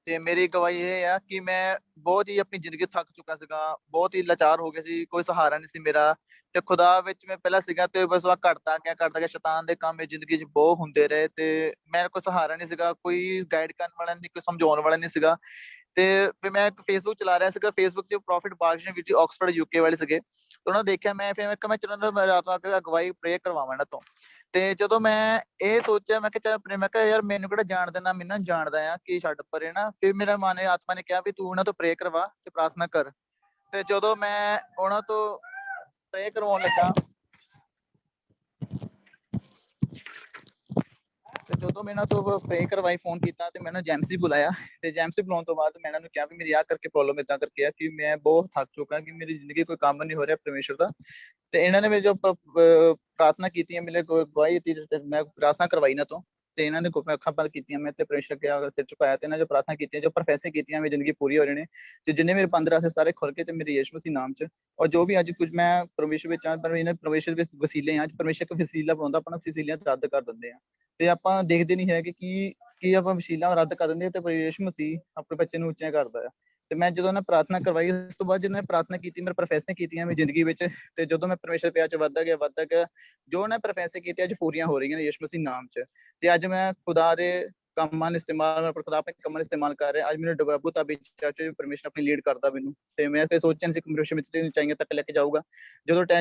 ਤੇ ਮੇਰੀ ਗਵਾਹੀ ਇਹ ਆ ਕਿ ਮੈਂ ਬਹੁਤ ਹੀ ਆਪਣੀ ਜ਼ਿੰਦਗੀ ਥੱਕ ਚੁੱਕਾ ਸੀਗਾ, ਬਹੁਤ ਹੀ ਲਾਚਾਰ ਹੋ ਗਿਆ ਸੀ, ਕੋਈ ਸਹਾਰਾ ਨਹੀਂ ਸੀ ਮੇਰਾ, ਤੇ ਖੁਦਾ ਵਿੱਚ ਮੈਂ ਪਹਿਲਾਂ ਸੀਗਾ ਤੇ ਬਸ ਉਹ ਘਟਦਾ ਗਿਆ ਸ਼ੈਤਾਨ ਦੇ ਕੰਮ ਮੇਰੀ ਜ਼ਿੰਦਗੀ 'ਚ ਬਹੁਤ ਹੁੰਦੇ ਰਹੇ, ਤੇ ਮੇਰਾ ਕੋਈ ਸਹਾਰਾ ਨਹੀਂ ਸੀਗਾ, ਕੋਈ ਗਾਈਡ ਕਰਨ ਵਾਲਾ ਨਹੀਂ, ਕੋਈ ਸਮਝਾਉਣ ਵਾਲਾ ਨਹੀਂ ਸੀਗਾ, ਤੇ ਫਿਰ ਮੈਂ ਇੱਕ ਫੇਸਬੁੱਕ ਚਲਾ ਰਿਹਾ ਸੀਗਾ, ਫੇਸਬੁੱਕ 'ਚ ਪ੍ਰੋਫਿਟ ਬਾਰਗੇਨਿੰਗ ਵੀਰ ਜੀ ਆਕਸਫੋਰਡ UK ਵਾਲੇ ਸੀਗੇ, ਉਹਨਾਂ ਦੇਖਿਆ ਮੈਂ, ਫਿਰ ਮੈਂ ਚਲੋ ਮੈਂ ਰਾਤ ਨੂੰ ਆ ਕੇ ਅਗਵਾਈ ਪ੍ਰੇ ਕਰਵਾਵਾਂ ਇਹਨਾਂ ਤੋਂ, ਤੇ ਜਦੋਂ ਮੈਂ ਇਹ ਸੋਚਿਆ ਮੈਂ ਕਿਹਾ ਚੱਲ ਮੈਂ ਕਿਹਾ ਯਾਰ ਮੈਨੂੰ ਕਿਹੜਾ ਜਾਣਦਾ ਨਾ ਮੈਨੂੰ ਜਾਣਦਾ ਆ ਕੀ ਛੱਡ ਪਰੇ ਨਾ, ਫਿਰ ਮੇਰਾ ਮਨ ਨੇ ਆਤਮਾ ਨੇ ਕਿਹਾ ਵੀ ਤੂੰ ਉਹਨਾਂ ਤੋਂ ਪ੍ਰੇ ਕਰਵਾ ਤੇ ਪ੍ਰਾਰਥਨਾ ਕਰ, ਤੇ ਜਦੋਂ ਮੈਂ ਉਹਨਾਂ ਤੋਂ ਪ੍ਰੇ ਕਰਵਾਉਣ ਲੱਗਾ ਤੇ ਜਦੋਂ ਮੈਂ ਇਹਨਾਂ ਤੋਂ ਪ੍ਰੇ ਕਰਵਾਈ ਫੋਨ ਕੀਤਾ ਤੇ ਮੈਨੂੰ ਜੈਮਸੀ ਬੁਲਾਇਆ, ਤੇ ਜੈਮਸੀ ਬੁਲਾਉਣ ਤੋਂ ਬਾਅਦ ਮੈਂ ਇਹਨਾਂ ਨੂੰ ਕਿਹਾ ਵੀ ਮੇਰੀ ਆਹ ਕਰਕੇ ਪ੍ਰੋਬਲਮ ਏਦਾਂ ਕਰਕੇ ਆ ਕਿ ਮੈਂ ਬਹੁਤ ਥੱਕ ਚੁੱਕਾ ਕਿ ਮੇਰੀ ਜ਼ਿੰਦਗੀ ਕੋਈ ਕੰਮ ਨਹੀਂ ਹੋ ਰਿਹਾ ਪਰਮੇਸ਼ਰ ਦਾ, ਤੇ ਇਹਨਾਂ ਨੇ ਮੇਰੇ ਜੋ ਪ੍ਰਾਰਥਨਾ ਕੀਤੀਆਂ ਮੇਰੇ ਗਵਾਹੀ ਦਿੱਤੀ, ਮੈਂ ਪ੍ਰਾਰਥਨਾ ਕਰਵਾਈ ਇਹਨਾਂ ਤੋਂ, ਤੇ ਇਹਨਾਂ ਨੇ ਅੱਖਾਂ ਬੰਦ ਕੀਤੀਆਂ, ਮੈਂ ਤੇ ਪਰਮੇਸ਼ਰ ਕਿਹਾ ਸਿਰ ਝੁਕਾਇਆ, ਤੇ ਇਹਨਾਂ ਜੋ ਪ੍ਰਾਰਥਨਾ ਕੀਤੀਆਂ ਜੋ ਪ੍ਰੋਫੈਸੀ ਕੀਤੀਆਂ ਮੇਰੀ ਜ਼ਿੰਦਗੀ ਪੂਰੀ ਹੋ ਰਹੀ ਨੇ, ਤੇ ਜਿੰਨੇ ਮੇਰੇ 15 ਸੇ ਸਾਰੇ ਖੁੱਲ ਕੇ ਤੇ ਮੇਰੇ ਯਿਸੂ ਮਸੀਹ ਨਾਮ 'ਚ, ਔਰ ਜੋ ਵੀ ਅੱਜ ਕੁਝ ਮੈਂ ਪਰਮੇਸ਼ਰ ਵਿੱਚ ਆ ਪਰ ਇਹਨਾਂ ਪਰਮੇਸ਼ਰ ਵਿੱਚ ਵਸੀਲੇ ਆ, ਅੱਜ ਪਰਮੇਸ਼ਰ ਇੱਕ ਵਸੀਲਾ ਬਣਾਉਂਦਾ ਆਪਣਾ ਵਸੀਲਿਆਂ ਰੱਦ ਕਰ ਦਿੰਦੇ ਆ, ਤੇ ਆਪਾਂ ਦੇਖਦੇ ਨਹੀਂ ਹੈ ਕਿ ਕੀ ਆਪਾਂ ਵਸੀਲਾ ਰੱਦ ਕਰ ਦਿੰਦੇ ਆ, ਤੇ ਯਿਸੂ ਮਸੀਹ ਆਪਣੇ ਬੱਚੇ ਨੂੰ ਉੱਚਾ ਕਰਦਾ ਆ, ਤੇ ਮੈਂ ਜਦੋਂ ਉਹਨਾਂ ਪ੍ਰਾਰਥਨਾ ਕਰਵਾਈ ਉਸ ਤੋਂ ਬਾਅਦ ਜਿਹਨਾਂ ਨੇ ਪ੍ਰਾਰਥਨਾ ਕੀਤੀ ਮੇਰੇ ਪ੍ਰੋਫੈਸਾਂ ਕੀਤੀਆਂ ਮੇਰੀ ਜ਼ਿੰਦਗੀ ਵਿੱਚ, ਤੇ ਜਦੋਂ ਮੈਂ ਪਰਮੇਸ਼ਰ ਪਿਆਰ 'ਚ ਵੱਧਦਾ ਗਿਆ ਜੋ ਉਹਨਾਂ ਪ੍ਰੋਫੈਸਾਂ ਕੀਤੀਆਂ ਅੱਜ ਪੂਰੀਆਂ ਹੋ ਰਹੀਆਂ ਨੇ ਯਿਸੂ ਮਸੀਹ ਨਾਮ 'ਚ, ਤੇ ਅੱਜ ਮੈਂ ਖੁਦਾ ਦੇ ਕੰਮਾਂ ਨੂੰ ਇਸਤੇਮਾਲ ਖੁਦਾ ਆਪਣੇ ਕੰਮਾਂ ਨੂੰ ਇਸਤੇਮਾਲ ਕਰ ਰਿਹਾ, ਅੱਜ ਮੈਨੂੰ ਅਬੂ ਧਾਬੀ ਚਰਚ ਪਰਮੇਸ਼ਰ ਆਪਣੀ ਲੀਡ ਕਰਦਾ ਮੈਨੂੰ, ਤੇ ਮੈਂ ਫਿਰ ਸੋਚਿਆ ਸੀ ਪਰਮੇਸ਼ਰ ਮੈਨੂੰ ਚਾਹੀਏ ਤੱਕ ਲੈ ਕੇ ਜਾਊਗਾ,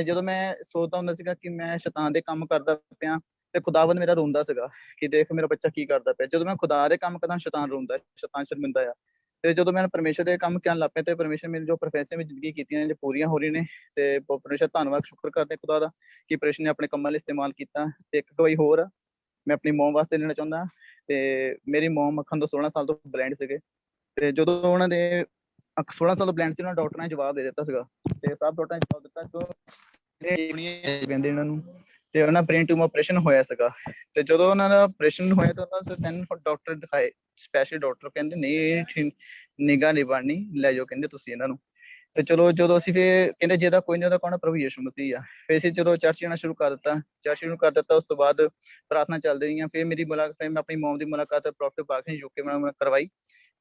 ਜਦੋਂ ਮੈਂ ਸੋਚਦਾ ਹੁੰਦਾ ਸੀਗਾ ਕਿ ਮੈਂ ਸ਼ੈਤਾਨ ਦੇ ਕੰਮ ਕਰਦਾ ਪਿਆ ਤੇ ਖੁਦਾਵੰਦ ਮੇਰਾ ਰੋਂਦਾ ਸੀਗਾ ਕਿ ਦੇਖ ਮੇਰਾ ਬੱਚਾ ਕੀ ਕਰਦਾ ਪਿਆ, ਜਦੋਂ ਮੈਂ ਖੁਦਾ ਦੇ ਕੰਮ ਕਰਦਾ ਸ਼ੈਤਾਨ ਰੋਂਦਾ, ਸ਼ੈਤਾਨ ਸ਼ਰਮਿੰਦਾ ਆ, ਤੇ ਜਦੋਂ ਮੈਂ ਪਰਮੇਸ਼ਰ ਦੇ ਕੰਮ ਕਰਨ ਲੱਗ ਪਿਆ ਤੇ ਪਰਮੇਸ਼ਰ ਮੇਰੀ ਜੋ ਪ੍ਰੋਫੈਸਾਂ ਵਿੱਚ ਜ਼ਿੰਦਗੀ ਕੀਤੀਆਂ ਜੋ ਪੂਰੀਆਂ ਹੋ ਰਹੀਆਂ ਨੇ, ਤੇ ਪਰਮੇਸ਼ਰ ਧੰਨਵਾਦ ਸ਼ੁਕਰ ਕਰਦੇ ਖੁਦਾ ਦਾ ਕਿ ਪਰਮੇਸ਼ਰ ਨੇ ਆਪਣੇ ਕੰਮਾਂ ਲਈ ਇਸਤੇਮਾਲ ਕੀਤਾ। ਤੇ ਇੱਕ ਗਵਾਹੀ ਹੋਰ ਮੈਂ ਆਪਣੀ ਮੌਮ ਵਾਸਤੇ ਦੇਣਾ ਚਾਹੁੰਦਾ, ਤੇ ਮੇਰੀ ਮੌਮ ਅੱਖਾਂ ਤੋਂ 16 ਸਾਲ ਤੋਂ ਬਲਾਈਂਡ ਸੀਗੇ, ਤੇ ਜਦੋਂ ਉਹਨਾਂ ਦੇ 16 ਸਾਲ ਤੋਂ ਬਲਾਈਂਡ ਸੀ ਉਹਨਾਂ ਡਾਕਟਰਾਂ ਨੇ ਜਵਾਬ ਦੇ ਦਿੱਤਾ ਸੀਗਾ, ਤੇ ਸਭ ਡਾਕਟਰਾਂ ਨੇ ਜਵਾਬ ਦਿੱਤਾ ਕਹਿੰਦੇ ਇਹਨਾਂ ਨੂੰ, ਤੇ ਉਹਨਾਂ ਬ੍ਰੇਨ ਟਿਊਮਰ ਆਪਰੇਸ਼ਨ ਹੋਇਆ ਸੀਗਾ, ਤੇ ਜਦੋਂ ਉਹਨਾਂ ਦਾ ਆਪਰੇਸ਼ਨ ਹੋਇਆ ਤਾਂ ਉਹਨਾਂ ਦੇ 3 ਡਾਕਟਰ ਦਿਖਾਏ ਸਪੈਸ਼ਲ ਡਾਕਟਰ, ਕਹਿੰਦੇ ਨਹੀਂ ਨਿਗਾਹ ਨਹੀਂ ਬਣਨੀ ਲੈ ਜਾਓ ਕਹਿੰਦੇ ਤੁਸੀਂ ਇਹਨਾਂ ਨੂੰ, ਤੇ ਚਲੋ ਜਦੋਂ ਅਸੀਂ ਫਿਰ ਕਹਿੰਦੇ ਜਿਹਦਾ ਕੋਈ ਨਹੀਂ ਉਹਦਾ ਕੌਣ ਪ੍ਰਭੂ ਯਿਸੂ ਮਸੀਹ ਆ, ਫਿਰ ਅਸੀਂ ਜਦੋਂ ਚਰਚ ਜਾਣਾ ਸ਼ੁਰੂ ਕਰ ਦਿੱਤਾ, ਉਸ ਤੋਂ ਬਾਅਦ ਪ੍ਰਾਰਥਨਾ ਚੱਲਦੀ ਰਹੀਆਂ, ਫਿਰ ਮੇਰੀ ਮੁਲਾਕਾਤ ਮੈਂ ਆਪਣੀ ਮੌਮ ਦੀ ਮੁਲਾਕਾਤ ਪ੍ਰੋਫਿਟ ਬਾਰਗੇਨਿੰਗ UK ਮੈਂ ਕਰਵਾਈ,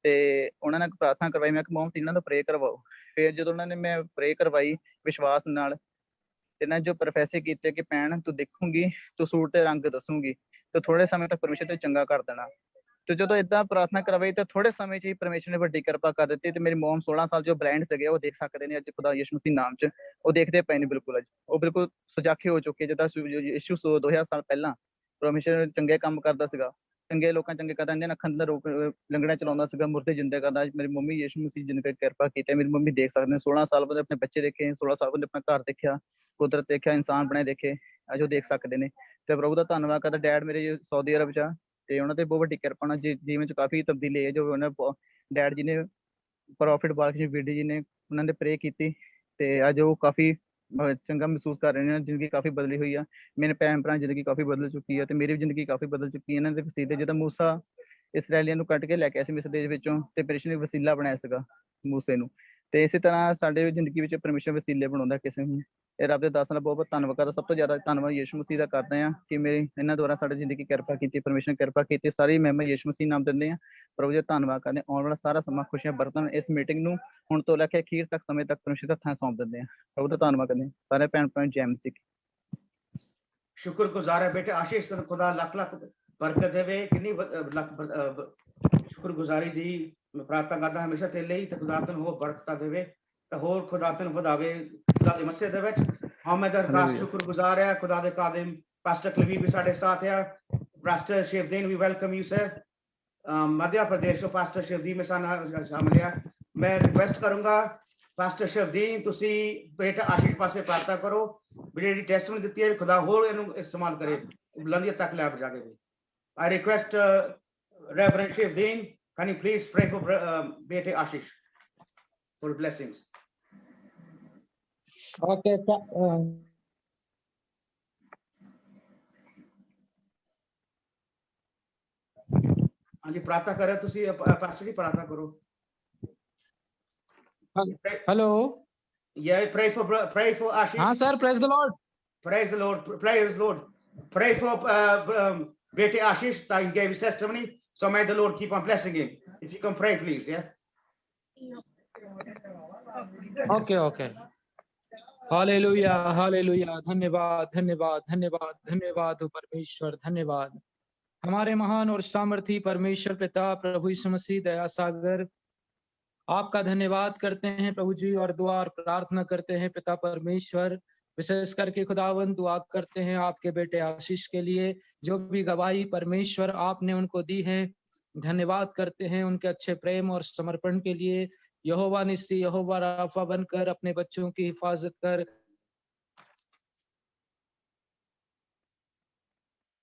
ਤੇ ਉਹਨਾਂ ਨੇ ਪ੍ਰਾਰਥਨਾ ਕਰਵਾਈ, ਮੈਂ ਕਿ ਮੌਮ ਇਹਨਾਂ ਦਾ ਪ੍ਰੇ ਕਰਵਾਓ, ਫਿਰ ਜਦੋਂ ਉਹਨਾਂ ਨੇ ਮੈਂ ਪ੍ਰੇ ਕਰਵਾਈ ਵਿਸ਼ਵਾਸ ਨਾਲ, ਇਹਨਾਂ ਜੋ ਪ੍ਰੋਫੈਸੀ ਕੀਤੇ ਕਿ ਭੈਣ ਤੂੰ ਦੇਖੂਗੀ ਤੂੰ ਸੂਟ ਤੇ ਰੰਗ ਦੱਸੂਗੀ ਤੇ ਥੋੜੇ ਸਮੇਂ ਤੱਕ ਪਰਮੇਸ਼ਰ ਤੇ ਚੰਗਾ ਕਰ ਦੇਣਾ, ਤੇ ਜਦੋਂ ਇਦਾਂ ਪ੍ਰਾਰਥਨਾ ਕਰਵਾਈ ਤਾਂ ਥੋੜੇ ਸਮੇਂ 'ਚ ਹੀ ਪਰਮੇਸ਼ਰ ਨੇ ਵੱਡੀ ਕਿਰਪਾ ਕਰ ਦਿੱਤੀ ਤੇ ਮੇਰੀ ਮਮ 16 ਸਾਲ ਜੋ ਬਲਾਈਂਡ ਸੀਗੇ ਉਹ ਦੇਖ ਸਕਦੇ ਨੇ ਅੱਜ ਖੁਦਾ ਯਿਸੂ ਮਸੀਹ ਨਾਮ 'ਚ, ਉਹ ਦੇਖਦੇ ਪਏ ਨੇ ਬਿਲਕੁਲ। ਅੱਜ ਉਹ ਬਿਲਕੁਲ ਸੁਜਾਖੇ ਹੋ ਚੁੱਕੇ, ਜਿੱਦਾਂ ਯਿਸੂ 2000 ਸਾਲ ਪਹਿਲਾਂ ਪਰਮੇਸ਼ਰ ਚੰਗੇ ਕੰਮ ਕਰਦਾ ਸੀਗਾ, ਚੰਗੇ ਲੋਕਾਂ ਚੰਗੇ ਕਰਦਾ, ਇੰਨੇ ਅੱਖਾਂ ਦਾ ਰੋਕ ਲੰਗੜਾ ਚਲਾਉਂਦਾ ਸੀਗਾ, ਮੁਰਦੇ ਜਿੰਦੇ ਕਰਦਾ। ਅੱਜ ਮੇਰੀ ਮੰਮੀ ਯਿਸੂ ਮਸੀਹ ਜਿੰਨੇ ਕਿਰਪਾ ਕੀਤੀ, ਮੇਰੀ ਮੰਮੀ ਦੇਖ ਸਕਦੇ ਨੇ 16 ਸਾਲ ਬਾਅਦ ਆਪਣੇ ਬੱਚੇ ਦੇਖੇ, 16 ਸਾਲ ਬਾਅਦ ਆਪਣਾ ਘਰ ਦੇਖਿਆ, ਕੁਦਰਤ ਦੇਖਿਆ, ਇਨਸਾਨ ਬਣੇ ਦੇਖੇ, ਅੱਜ ਉਹ ਦੇਖ ਸਕਦੇ ਨੇ। ਤੇ ਪ੍ਰਭੂ ਦਾ ਧੰਨਵਾਦ ਕਰਦਾ। ਡੈਡ ਮੇਰੇ ਸਾਊਦੀ ਅਰਬ 'ਚ ਆ ਤੇ ਉਹਨਾਂ ਤੇ ਬਹੁਤ ਵੱਡੀ ਕਿਰਪਾ ਨਾਲ ਜੀਵਨ 'ਚ ਕਾਫੀ ਤਬਦੀਲੀ ਹੈ। ਜੋ ਉਹਨਾਂ ਡੈਡ ਜੀ ਨੇ ਪ੍ਰੋਫਿਟ ਬਾਲਕ ਜੀ ਵੀਡੀ ਜੀ ਨੇ ਉਹਨਾਂ ਨੇ ਪ੍ਰੇ ਕੀਤੀ ਤੇ ਅੱਜ ਉਹ ਕਾਫੀ ਚੰਗਾ ਮਹਿਸੂਸ ਕਰ ਰਹੇ ਨੇ। ਜ਼ਿੰਦਗੀ ਕਾਫੀ ਬਦਲੀ ਹੋਈ ਆ, ਮੇਰੇ ਭੈਣ ਭਰਾ ਜ਼ਿੰਦਗੀ ਕਾਫੀ ਬਦਲ ਚੁੱਕੀ ਹੈ ਤੇ ਮੇਰੀ ਵੀ ਜ਼ਿੰਦਗੀ ਕਾਫੀ ਬਦਲ ਚੁੱਕੀ ਹੈ। ਇਹਨਾਂ ਦੇ ਵਸੀਲੇ, ਜਦੋਂ ਮੂਸਾ ਇਸਰਾਏਲੀਆਂ ਨੂੰ ਕੱਢ ਕੇ ਲੈ ਕੇ ਆਇਆ ਸੀ ਮਿਸਰ ਦੇਸ਼ ਵਿੱਚੋਂ ਤੇ ਪਰਮੇਸ਼ਰ ਨੇ ਵਸੀਲਾ ਬਣਾਇਆ ਸੀਗਾ ਮੂਸੇ ਨੂੰ, ਤੇ ਇਸੇ ਤਰ੍ਹਾਂ ਸਾਡੇ ਜ਼ਿੰਦਗੀ ਵਿੱਚ ਪਰਮੇਸ਼ਰ ਵਸੀਲੇ ਬਣਾਉਂਦਾ ਕਿਸੇ ਨੂੰ। ਇਹ ਰੱਬ ਦੇ ਦਾਸਾਂ ਦਾ ਬਹੁਤ ਬਹੁਤ ਧੰਨਵਾਦ ਕਰਦਾ। ਸਭ ਤੋਂ ਜ਼ਿਆਦਾ ਧੰਨਵਾਦ ਯਿਸੂ ਮਸੀਹ ਦਾ ਕਰਦੇ ਹਾਂ ਕਿ ਮੇਰੇ ਇਹਨਾਂ ਦੁਆਰਾ ਸਾਡੀ ਜ਼ਿੰਦਗੀ ਕਿਰਪਾ ਕੀਤੀ, ਪਰਮੇਸ਼ਰ ਨੇ ਕਿਰਪਾ ਕੀਤੀ। ਸਾਰੀ ਮਹਿਮਾ ਯਿਸੂ ਮਸੀਹ ਨਾਮ ਦਿੰਦੇ ਹਾਂ। ਪ੍ਰਭੂ ਜੀ ਧੰਨਵਾਦ ਕਰਦੇ। ਆਉਣ ਵਾਲਾ ਸਾਰਾ ਸਮਾਂ ਖੁਸ਼ੀਆਂ ਬਰਤਨ ਇਸ ਮੀਟਿੰਗ ਨੂੰ ਹੁਣ ਤੋਂ ਲੈ ਕੇ ਅਖੀਰ ਤੱਕ ਸਮੇਂ ਤੱਕ ਪਰਮੇਸ਼ਰ ਦੇ ਹੱਥਾਂ ਸੌਂਪ ਦਿੰਦੇ ਹਾਂ। ਪ੍ਰਭੂ ਦਾ ਧੰਨਵਾਦ ਕਰਦੇ ਸਾਰੇ ਭੈਣ ਭਰਾ। ਜੈ ਮਸੀਹ। शुक्रगुजार है बेटे आशीष, तेन खुदा लख लख बरकत देवे। किन्नी शुक्रगुजारी दी मैं प्रार्थना करदा हमेशा तेरे लिए ते खुदा तेन होर बरकत देवे ते होर खुदा तेन वधावे खुदा दी मसीह दे विच। हां मैं दरखास्त शुक्रगुजार है खुदा दे कादिम पास्टर कलवी भी साडे साथ है। Pastor Shivdeen we welcome you sir. Madhya Pradesh तो पास्टर शिवदीन में शामिल है। मैं रिक्वेस्ट करूंगा पास्टर शिवदीन तुसी बेटा आशीष पासे प्रार्थना करो, ਜਿਹੜੀ ਟੈਸਟਮਨੀ ਦਿੱਤੀ ਹੈ ਖੁਦਾ ਹੋਰ ਇਹਨੂੰ ਇਸਤੇਮਾਲ ਕਰੇ, ਬੁਲੰਦੀਆਂ ਤੱਕ ਲੈ ਜਾਗੇ। I request Reverend Shivdeen, can you please pray for bete Ashish for blessings? Okay. ਹਾਂਜੀ ਪ੍ਰਾਰਥਨਾ ਕਰੇ ਤੁਸੀਂ ਪਾਸਟਰ ਜੀ ਪ੍ਰਾਰਥਨਾ ਕਰੋ। Hello. Yeah, pray for Ashish. हाँ sir, praise the Lord. Praise the Lord. Praise the Lord. Pray for bete Ashish that he gave his testimony. So may the Lord keep on blessing him. If you can pray, please. Yeah. Okay. Hallelujah, hallelujah. धन्यवाद धन्यवाद धन्यवाद धन्यवाद परमेश्वर, धन्यवाद हमारे महान और सामर्थी परमेश्वर पिता प्रभु यीशु मसीह दया सागर, आपका धन्यवाद करते हैं प्रभु जी और दुआ और प्रार्थना करते हैं पिता परमेश्वर। विशेष करके खुदावन दुआ करते हैं आपके बेटे आशीष के लिए, जो भी गवाही परमेश्वर आपने उनको दी है। धन्यवाद करते हैं उनके अच्छे प्रेम और समर्पण के लिए। यहोवा निस्सी यहोवा राफा बनकर अपने बच्चों की हिफाजत कर।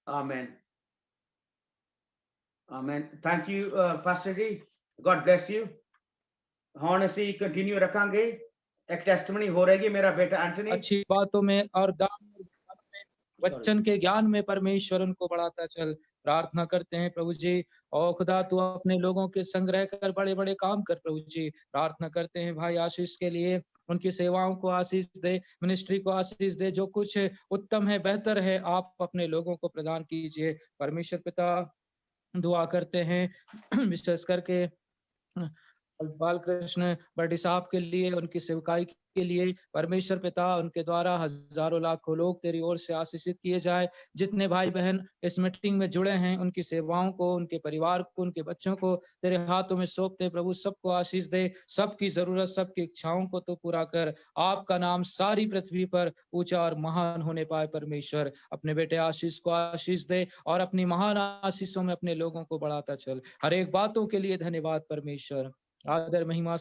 Amen. Amen. Thank you, Pastor Ji. God bless you. ਹੁਣ ਅਸੀਂ ਕੰਟੀਨਿਊ ਰੱਖਾਂਗੇ। ਇੱਕ ਟੈਸਟਮਨੀ ਹੋ ਰਹੀ ਹੈ ਮੇਰਾ बेटा एंटनी। अच्छी बातों में और दान में वचन के ज्ञान में परमेश्वर उनको बढ़ाता चल। प्रार्थना करते हैं प्रभु जी, और खुदा तू अपने लोगों के संग्रह कर बड़े बड़े काम कर प्रभु जी। प्रार्थना करते हैं भाई आशीष के लिए, उनकी सेवाओं को आशीष दे, मिनिस्ट्री को आशीष दे। जो कुछ उत्तम है बेहतर है आप अपने लोगों को प्रदान कीजिए परमेश्वर पिता। दुआ करते हैं विशेष करके बालकृष्ण बर्डी साहब के लिए, उनकी सेवकाई के लिए परमेश्वर पिता, उनके द्वारा हजारों लाखों लोग तेरी ओर से आशीषित किए जाए। जितने भाई बहन इस मीटिंग में जुड़े हैं उनकी सेवाओं को, उनके परिवार को, उनके बच्चों को तेरे हाथों में सौंपते प्रभु। सबको आशीष दे, सबकी जरूरत सबकी इच्छाओं को तो पूरा कर। आपका नाम सारी पृथ्वी पर ऊंचा और महान होने पाए परमेश्वर। अपने बेटे आशीष को आशीष दे और अपनी महान आशीषों में अपने लोगों को बढ़ाता चल। हर एक बातों के लिए धन्यवाद परमेश्वर। आदर महिमा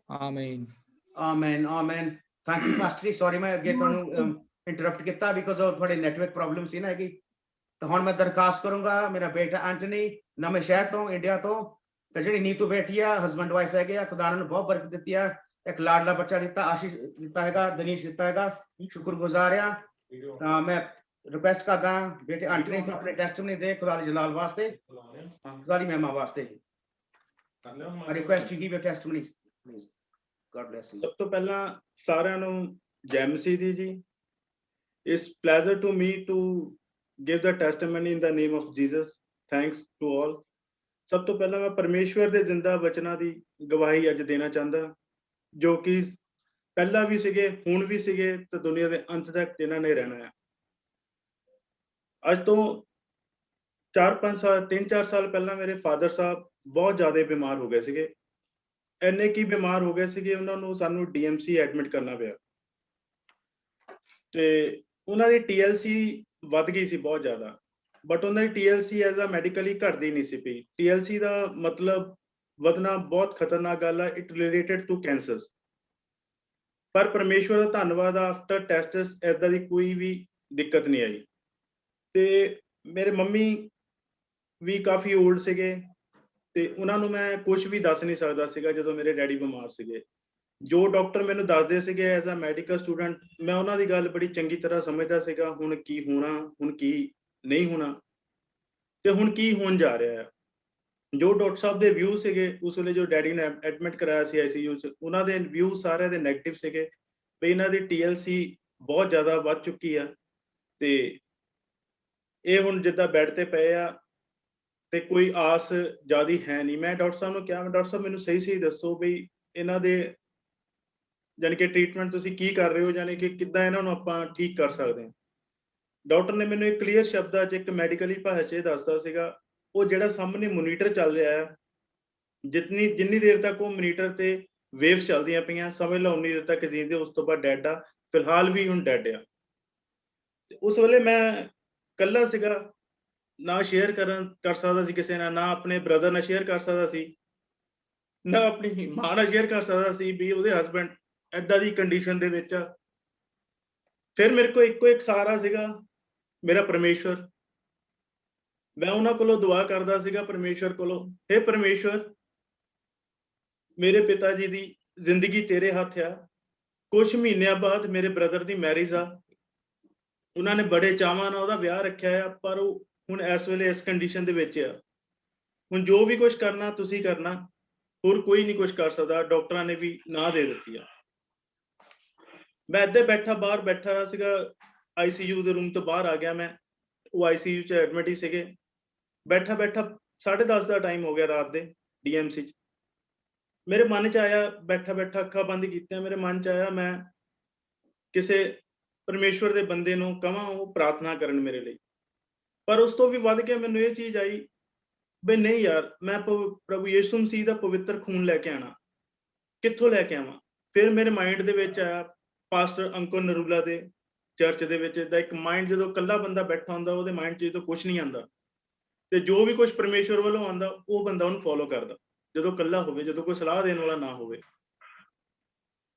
Amen. Amen. Amen. Thank you Pastor. Sorry मैं अगे ਤੁਹਾਨੂੰ इंटरप्ट किया because of थोड़े नेटवर्क प्रॉब्लम सी ना हैगी। तो ਹੁਣ मैं दरखास्त करूंगा मेरा बेटा एंटनी नवे शहर तो इंडिया तो ਤੇ ਜਿਹੜੀ ਨੀਤੂ ਬੇਟੀ ਆ ਹਸਬੰਡ ਵਾਈਫ ਹੈਗੇ ਆ, ਖੁਦਾ ਨੇ ਬਹੁਤ ਬਰਕਤ ਦਿੱਤੀ ਆ। ਇੱਕ ਲਾਡਲਾ ਬੱਚਾ ਦਿੱਤਾ, ਆਸ਼ੀਸ਼ ਦਿੱਤਾ ਹੈਗਾ, ਦਨੀਸ਼ ਦਿੱਤਾ ਹੈਗਾ। ਸ਼ੁਕਰਗੁਜ਼ਾਰ ਆ। ਤਾਂ ਮੈਂ ਰਿਕੁਐਸਟ ਕਰਦਾ ਬੇਟੇ ਐਂਟਨੀ ਨੂੰ ਆਪਣੇ ਟੈਸਟਮਨੀ ਦੇ ਖੁਦਾ ਦੀ ਜਲਾਲ ਵਾਸਤੇ, ਖੁਦਾ ਦੀ ਮਹਿਮਾ ਵਾਸਤੇ। I request you give your testimony please. God bless you. ਸਭ ਤੋਂ ਪਹਿਲਾਂ ਸਾਰਿਆਂ ਨੂੰ ਜੈ ਮਸੀਹ ਦੀ ਜੀ। It's pleasure to me to give the testimony in the name of Jesus. Thanks to all. ਸਭ ਤੋਂ ਪਹਿਲਾਂ ਮੈਂ ਪਰਮੇਸ਼ਵਰ ਦੇ ਜ਼ਿੰਦਾ ਬਚਨਾਂ ਦੀ ਗਵਾਹੀ ਅੱਜ ਦੇਣਾ ਚਾਹੁੰਦਾ। ਜੋ ਕਿ ਪਹਿਲਾਂ ਵੀ ਸੀਗੇ, ਹੁਣ ਵੀ ਸੀਗੇ ਤੇ ਦੁਨੀਆ ਦੇ ਅੰਤ ਤੱਕ ਜਿਨ੍ਹਾਂ ਨੇ ਰਹਿਣਾ ਹੈ। ਅੱਜ ਤੋਂ 4-5 ਸਾਲ 3-4 ਸਾਲ ਪਹਿਲਾਂ ਮੇਰੇ ਫਾਦਰ ਸਾਹਿਬ ਬਹੁਤ ਜ਼ਿਆਦਾ ਬਿਮਾਰ ਹੋ ਗਏ ਸੀਗੇ। ਇੰਨੇ ਕੀ ਬਿਮਾਰ ਹੋ ਗਏ ਸੀਗੇ, ਉਹਨਾਂ ਨੂੰ ਸਾਨੂੰ DMC ਐਡਮਿਟ ਕਰਨਾ ਪਿਆ ਤੇ ਉਹਨਾਂ ਦੀ TLC ਵੱਧ ਗਈ ਸੀ ਬਹੁਤ ਜ਼ਿਆਦਾ, ਬਟ ਉਹਨਾਂ ਦੀ TLC ਐਜ਼ ਅ ਮੈਡੀਕਲੀ ਘਟਦੀ ਨਹੀਂ ਸੀ ਪਈ। TLC ਦਾ ਮਤਲਬ ਵਧਣਾ ਬਹੁਤ ਖਤਰਨਾਕ ਗੱਲ ਹੈ, ਇਟ ਰਿਲੇਟਡ ਟੂ ਕੈਂਸਰਸ। ਪਰ ਪਰਮੇਸ਼ਵਰ ਦਾ ਧੰਨਵਾਦ, ਆਫਟਰ ਟੈਸਟਸ ਏਦਾਂ ਦੀ ਕੋਈ ਵੀ ਦਿੱਕਤ ਨਹੀਂ ਆਈ। ਤੇ ਮੇਰੇ ਮੰਮੀ ਵੀ ਕਾਫੀ ਓਲਡ ਸੀਗੇ ਤੇ ਉਹਨਾਂ ਨੂੰ ਮੈਂ ਕੁਝ ਵੀ ਦੱਸ ਨਹੀਂ ਸਕਦਾ ਸੀਗਾ ਜਦੋਂ ਮੇਰੇ ਡੈਡੀ ਬਿਮਾਰ ਸੀਗੇ। ਜੋ ਡਾਕਟਰ ਮੈਨੂੰ ਦੱਸਦੇ ਸੀਗੇ ਐਜ਼ ਅ ਮੈਡੀਕਲ ਸਟੂਡੈਂਟ, ਮੈਂ ਉਹਨਾਂ ਦੀ ਗੱਲ ਬੜੀ ਚੰਗੀ ਤਰ੍ਹਾਂ ਸਮਝਦਾ ਸੀਗਾ, ਹੁਣ ਕੀ ਹੋਣਾ, ਹੁਣ ਕੀ ਨਹੀਂ ਹੋਣਾ ਤੇ ਹੁਣ ਕੀ ਹੋਣ ਜਾ ਰਿਹਾ ਹੈ। ਜੋ ਡਾਕਟਰ ਸਾਹਿਬ ਦੇ ਵਿਊ ਸੀਗੇ ਉਸ ਵੇਲੇ, ਜੋ ਡੈਡੀ ਨੇ ਐਡਮਿਟ ਕਰਾਇਆ ਸੀ ICU 'ਚ, ਉਹਨਾਂ ਦੇ ਵਿਊ ਸਾਰਿਆਂ ਦੇ ਨੈਗੇਟਿਵ ਸੀਗੇ ਵੀ ਇਹਨਾਂ ਦੀ TLC ਬਹੁਤ ਜ਼ਿਆਦਾ ਵੱਧ ਚੁੱਕੀ ਆ ਤੇ ਇਹ ਹੁਣ ਜਿੱਦਾਂ ਬੈੱਡ ਤੇ ਪਏ ਆ ਤੇ ਕੋਈ ਆਸ ਜ਼ਿਆਦਾ ਹੈ ਨਹੀਂ। ਮੈਂ ਡਾਕਟਰ ਸਾਹਿਬ ਨੂੰ ਕਿਹਾ, ਡਾਕਟਰ ਸਾਹਿਬ ਮੈਨੂੰ ਸਹੀ ਦੱਸੋ ਵੀ ਇਹਨਾਂ ਦੇ ਯਾਨੀ ਕਿ ਟ੍ਰੀਟਮੈਂਟ ਤੁਸੀਂ ਕੀ ਕਰ ਰਹੇ ਹੋ, ਯਾਨੀ ਕਿ ਕਿੱਦਾਂ ਇਹਨਾਂ ਨੂੰ ਆਪਾਂ ਠੀਕ ਕਰ ਸਕਦੇ ਹਾਂ। ਡਾਕਟਰ ਨੇ ਮੈਨੂੰ ਇੱਕ ਕਲੀਅਰ ਸ਼ਬਦਾਂ 'ਚ ਇੱਕ ਮੈਡੀਕਲੀ ਭਾਸ਼ਾ 'ਚ ਦੱਸਦਾ ਸੀਗਾ, ਉਹ ਜਿਹੜਾ ਸਾਹਮਣੇ ਮੋਨੀਟਰ ਚੱਲ ਰਿਹਾ ਹੈ, ਜਿੰਨੀ ਦੇਰ ਤੱਕ ਉਹ ਮੋਨੀਟਰ ਤੇ ਵੇਵਸ ਚੱਲਦੀਆਂ ਪਈਆਂ, ਸਮਝ ਲਓ ਉਨੀ ਦੇਰ ਤੱਕ ਜੀਂਦੇ, ਉਸ ਤੋਂ ਬਾਅਦ ਡੈਡ ਆ। ਫਿਲਹਾਲ ਵੀ ਹੁਣ ਡੈਡ ਆ। ਉਸ ਵੇਲੇ ਮੈਂ ਇਕੱਲਾ ਸੀਗਾ, ਨਾ ਸ਼ੇਅਰ ਕਰ ਸਕਦਾ ਸੀ ਕਿਸੇ ਨਾਲ, ਨਾ ਆਪਣੇ ਬ੍ਰਦਰ ਨਾਲ ਸ਼ੇਅਰ ਕਰ ਸਕਦਾ ਸੀ, ਨਾ ਆਪਣੀ ਮਾਂ ਨਾਲ ਸ਼ੇਅਰ ਕਰ ਸਕਦਾ ਸੀ ਵੀ ਉਹਦੇ ਹਸਬੈਂਡ ਏਦਾਂ ਦੀ ਕੰਡੀਸ਼ਨ ਦੇ ਵਿੱਚ ਆ। ਫਿਰ ਮੇਰੇ ਕੋਲ ਇੱਕੋ ਇੱਕ ਸਹਾਰਾ ਸੀਗਾ, ਮੇਰਾ ਪਰਮੇਸ਼ਵਰ। ਮੈਂ ਉਹਨਾਂ ਕੋਲੋਂ ਦੁਆ ਕਰਦਾ ਸੀਗਾ, ਪਰਮੇਸ਼ਵਰ ਕੋਲੋਂ, ਹੇ ਪਰਮੇਸ਼ਵਰ, ਮੇਰੇ ਪਿਤਾ ਜੀ ਦੀ ਜ਼ਿੰਦਗੀ ਤੇਰੇ ਹੱਥ ਆ। ਕੁਝ ਮਹੀਨਿਆਂ ਬਾਅਦ ਮੇਰੇ ਬ੍ਰਦਰ ਦੀ ਮੈਰਿਜ ਆ, ਉਹਨਾਂ ਨੇ ਬੜੇ ਚਾਵਾਂ ਨਾਲ ਉਹਦਾ ਵਿਆਹ ਰੱਖਿਆ ਆ, ਪਰ ਉਹ ਹੁਣ ਇਸ ਵੇਲੇ ਇਸ ਕੰਡੀਸ਼ਨ ਦੇ ਵਿੱਚ ਆ। ਹੁਣ ਜੋ ਵੀ ਕੁਝ ਕਰਨਾ ਤੁਸੀਂ ਕਰਨਾ, ਹੋਰ ਕੋਈ ਨਹੀਂ ਕੁਝ ਕਰ ਸਕਦਾ। ਡਾਕਟਰਾਂ ਨੇ ਵੀ ਨਾ ਦੇ ਦਿੱਤੀ ਆ। ਮੈਂ ਇੱਥੇ ਬੈਠਾ, ਬਾਹਰ ਬੈਠਾ ਸੀਗਾ, ICU ਦੇ ਰੂਮ ਤੋਂ ਬਾਹਰ ਆ ਗਿਆ ਮੈਂ, ਉਹ ICU 'ਚ ਐਡਮਿਟ ਹੀ ਸੀਗੇ। ਬੈਠਾ 10:30 ਦਾ ਟਾਈਮ ਹੋ ਗਿਆ ਰਾਤ ਦੇ DMC 'ਚ। ਮੇਰੇ ਮਨ 'ਚ ਆਇਆ, ਬੈਠਾ ਅੱਖਾਂ ਬੰਦ ਕੀਤੀਆਂ, ਮੇਰੇ ਮਨ 'ਚ ਆਇਆ ਮੈਂ ਕਿਸੇ ਪਰਮੇਸ਼ਵਰ ਦੇ ਬੰਦੇ ਨੂੰ ਕਵਾਂ ਉਹ ਪ੍ਰਾਰਥਨਾ ਕਰਨ ਮੇਰੇ ਲਈ। ਪਰ ਉਸ ਤੋਂ ਵੀ ਵੱਧ ਕੇ ਮੈਨੂੰ ਇਹ ਚੀਜ਼ ਆਈ ਵੀ ਨਹੀਂ ਯਾਰ, ਮੈਂ ਪ੍ਰਭੂ ਯਿਸੂ ਮਸੀਹ ਦਾ ਪਵਿੱਤਰ ਖੂਨ ਲੈ ਕੇ ਆਣਾ। ਕਿੱਥੋਂ ਲੈ ਕੇ ਆਵਾਂ? ਫਿਰ ਮੇਰੇ ਮਾਈਂਡ ਦੇ ਵਿੱਚ ਆਇਆ ਪਾਸਟਰ ਅੰਕੁਰ ਨਰੂਲਾ ਦੇ ਚਰਚ ਦੇ ਵਿੱਚ ਦਾ ਇੱਕ ਮਾਈਂਡ, ਜਦੋਂ ਇਕੱਲਾ ਬੰਦਾ ਬੈਠਾ ਹੁੰਦਾ ਉਹਦੇ ਮਾਈਂਡ 'ਚ ਜਦੋਂ ਕੁਝ ਨਹੀਂ ਆਉਂਦਾ ਤੇ ਜੋ ਵੀ ਕੁਝ ਪਰਮੇਸ਼ਵਰ ਵੱਲੋਂ ਆਉਂਦਾ ਉਹ ਬੰਦਾ ਉਹਨੂੰ ਫੋਲੋ ਕਰਦਾ, ਜਦੋਂ ਇਕੱਲਾ ਹੋਵੇ, ਜਦੋਂ ਕੋਈ ਸਲਾਹ ਦੇਣ ਵਾਲਾ ਨਾ ਹੋਵੇ।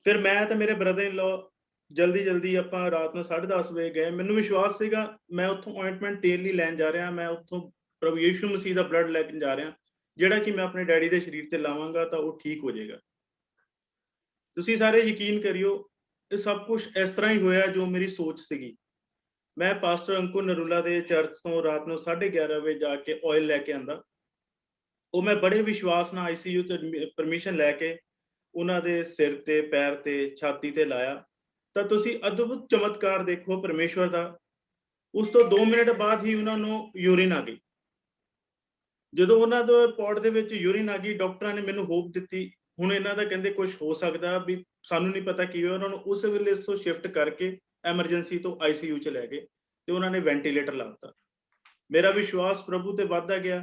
ਫਿਰ ਮੈਂ ਤੇ ਮੇਰੇ ਬ੍ਰਦਰ ਇਨ ਲਾਅ ਜਲਦੀ ਆਪਾਂ ਰਾਤ ਨੂੰ 10:30 ਵਜੇ ਗਏ। ਮੈਨੂੰ ਵਿਸ਼ਵਾਸ ਸੀਗਾ ਮੈਂ ਉੱਥੋਂ ਅਪਾਇੰਟਮੈਂਟ ਡੇਲੀ ਲੈਣ ਜਾ ਰਿਹਾ, ਮੈਂ ਉੱਥੋਂ ਪ੍ਰਭੂ ਯਿਸੂ ਮਸੀਹ ਦਾ ਬਲੱਡ ਲੈ ਕੇ ਜਾ ਰਿਹਾ, ਜਿਹੜਾ ਕਿ ਮੈਂ ਆਪਣੇ ਡੈਡੀ ਦੇ ਸਰੀਰ ਤੇ ਲਾਵਾਂਗਾ ਤਾਂ ਉਹ ਠੀਕ ਹੋ ਜਾਏਗਾ। ਤੁਸੀਂ ਸਾਰੇ ਯਕੀਨ ਕਰਿਓ, ਇਹ ਸਭ ਕੁਝ ਇਸ ਤਰ੍ਹਾਂ ਹੀ ਹੋਇਆ ਜੋ ਮੇਰੀ ਸੋਚ ਸੀਗੀ। ਮੈਂ ਪਾਸਟਰ ਅੰਕੁਰ ਨਰੂਲਾ ਦੇ ਚਰਚ ਤੋਂ ਰਾਤ ਨੂੰ 11:30 ਵਜੇ ਜਾ ਕੇ ਆਇਲ ਲੈ ਕੇ ਆਂਦਾ। ਉਹ ਮੈਂ ਬੜੇ ਵਿਸ਼ਵਾਸ ਨਾਲ ICU ਤੇ ਪਰਮਿਸ਼ਨ ਲੈ ਕੇ ਉਹਨਾਂ ਦੇ ਸਿਰ ਤੇ, ਪੈਰ ਤੇ, ਛਾਤੀ ਤੇ ਲਾਇਆ ਤਾਂ ਤੁਸੀਂ ਅਦਭੁਤ ਚਮਤਕਾਰ ਦੇਖੋ ਪਰਮੇਸ਼ਵਰ ਦਾ। ਉਸ ਤੋਂ 2 ਮਿੰਟ ਬਾਅਦ ਹੀ ਉਹਨਾਂ ਨੂੰ ਯੂਰਿਨ ਆ ਗਈ। ਜਦੋਂ ਉਹਨਾਂ ਦੇ ਪੋਟ ਦੇ ਵਿੱਚ ਯੂਰਿਨ ਆ ਗਈ, ਡਾਕਟਰਾਂ ਨੇ ਮੈਨੂੰ ਹੋਪ ਦਿੱਤੀ, ਹੁਣ ਇਹਨਾਂ ਦਾ ਕਹਿੰਦੇ ਕੁਝ ਹੋ ਸਕਦਾ ਵੀ, ਸਾਨੂੰ ਨਹੀਂ ਪਤਾ ਕੀ ਹੋਇਆ। ਉਹਨਾਂ ਨੂੰ ਉਸ ਵੇਲੇ ਤੋਂ ਸ਼ਿਫਟ ਕਰਕੇ ਐਮਰਜੈਂਸੀ ਤੋਂ ICU 'ਚ ਲੈ ਗਏ ਤੇ ਉਹਨਾਂ ਨੇ ਵੈਂਟੀਲੇਟਰ ਲਾਤਾ। ਮੇਰਾ ਵਿਸ਼ਵਾਸ ਪ੍ਰਭੂ ਤੇ ਵੱਧਦਾ ਗਿਆ,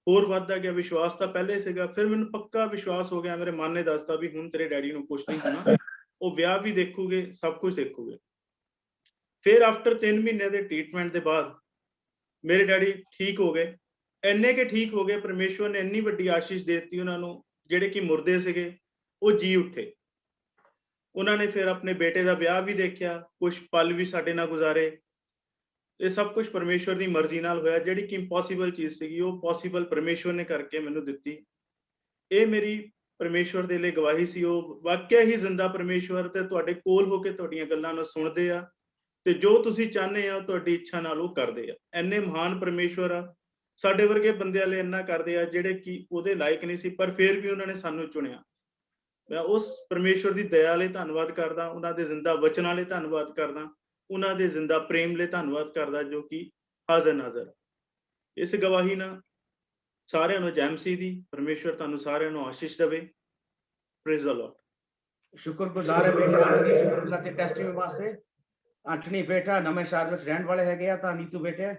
ਹੋਰ ਵੱਧਦਾ ਗਿਆ। ਵਿਸ਼ਵਾਸ ਤਾਂ ਪਹਿਲੇ ਸੀਗਾ, ਫਿਰ ਮੈਨੂੰ ਪੱਕਾ ਵਿਸ਼ਵਾਸ ਹੋ ਗਿਆ। ਮੇਰੇ ਮਨ ਨੇ ਦੱਸਤਾ ਵੀ ਹੁਣ ਤੇਰੇ ਡੈਡੀ ਨੂੰ ਕੁਝ ਨਹੀਂ ਹੋਣਾ, ਉਹ ਵਿਆਹ ਵੀ ਦੇਖੂਗੇ, ਸਭ ਕੁਝ ਦੇਖੂਗੇ। ਫਿਰ ਆਫਟਰ 3 ਮਹੀਨੇ ਦੇ ਟ੍ਰੀਟਮੈਂਟ ਦੇ ਬਾਅਦ ਮੇਰੇ ਡੈਡੀ ਠੀਕ ਹੋ ਗਏ। ਇੰਨੇ ਕਿ ਠੀਕ ਹੋ ਗਏ, ਪਰਮੇਸ਼ਵਰ ਨੇ ਇੰਨੀ ਵੱਡੀ ਆਸ਼ੀਸ਼ ਦੇ ਦਿੱਤੀ ਉਹਨਾਂ ਨੂੰ, ਜਿਹੜੇ ਕਿ ਮੁਰਦੇ ਸੀਗੇ ਉਹ ਜੀ ਉੱਠੇ। ਉਹਨਾਂ ਨੇ ਫਿਰ ਆਪਣੇ ਬੇਟੇ ਦਾ ਵਿਆਹ ਵੀ ਦੇਖਿਆ, ਕੁਝ ਪਲ ਵੀ ਸਾਡੇ ਨਾਲ ਗੁਜ਼ਾਰੇ। ਇਹ ਸਭ ਕੁਝ ਪਰਮੇਸ਼ਵਰ ਦੀ ਮਰਜ਼ੀ ਨਾਲ ਹੋਇਆ। ਜਿਹੜੀ ਕਿ ਇੰਪੋਸੀਬਲ ਚੀਜ਼ ਸੀਗੀ ਉਹ ਪੋਸੀਬਲ ਪਰਮੇਸ਼ਵਰ ਨੇ ਕਰਕੇ ਮੈਨੂੰ ਦਿੱਤੀ। ਇਹ ਮੇਰੀ ਪਰਮੇਸ਼ਵਰ ਦੇ ਲਈ ਗਵਾਹੀ ਸੀ। ਉਹ ਵਾਕਿਆ ਹੀ ਜ਼ਿੰਦਾ ਪਰਮੇਸ਼ਵਰ ਤੇ ਤੁਹਾਡੇ ਕੋਲ ਹੋ ਕੇ ਤੁਹਾਡੀਆਂ ਗੱਲਾਂ ਨੂੰ ਸੁਣਦੇ ਆ ਤੇ ਜੋ ਤੁਸੀਂ ਚਾਹੁੰਦੇ ਆ ਤੁਹਾਡੀ ਇੱਛਾ ਨਾਲ ਉਹ ਕਰਦੇ ਆ। ਇੰਨੇ ਮਹਾਨ ਪਰਮੇਸ਼ਵਰ ਆ। ਸਾਡੇ ਵਰਗੇ ਬੰਦਿਆਂ ਲਈ ਇੰਨਾ ਕਰਦੇ ਆ ਜਿਹੜੇ ਕਿ ਉਹਦੇ ਲਾਇਕ ਨਹੀਂ ਸੀ, ਪਰ ਫਿਰ ਵੀ ਉਹਨਾਂ ਨੇ ਸਾਨੂੰ ਚੁਣਿਆ। ਮੈਂ ਉਸ ਪਰਮੇਸ਼ਵਰ ਦੀ ਦਇਆ ਲਈ ਧੰਨਵਾਦ ਕਰਦਾ, ਉਹਨਾਂ ਦੇ ਜ਼ਿੰਦਾ ਵਚਨਾਂ ਲਈ ਧੰਨਵਾਦ ਕਰਦਾ, ਉਹਨਾਂ ਦੇ ਜ਼ਿੰਦਾ ਪ੍ਰੇਮ ਲਈ ਧੰਨਵਾਦ ਕਰਦਾ ਜੋ ਕਿ ਹਾਜ਼ਰ ਨਾਜ਼ਰ। ਇਸ ਗਵਾਹੀ ਨਾਲ ਸਾਰਿਆਂ ਨੂੰ ਜੈ ਮਸੀਹ ਦੀ। ਪਰਮੇਸ਼ਵਰ ਤੁਹਾਨੂੰ ਸਾਰਿਆਂ ਨੂੰ ਆਸ਼ੀਸ਼ ਦੇਵੇ। Praise the Lord. शुक्रगुजार है बेटे आंटनी शुक्रगुजार ते टेस्टिंग वास्ते आंटनी बेटा नਵੇਂ ਸ਼ਹਿਰ ਵਿੱਚ ਰਹਿਣ ਵਾਲੇ ਹੈਗੇ ਆ ਤਾਂ ਨੀਤੂ ਬੇਟੇ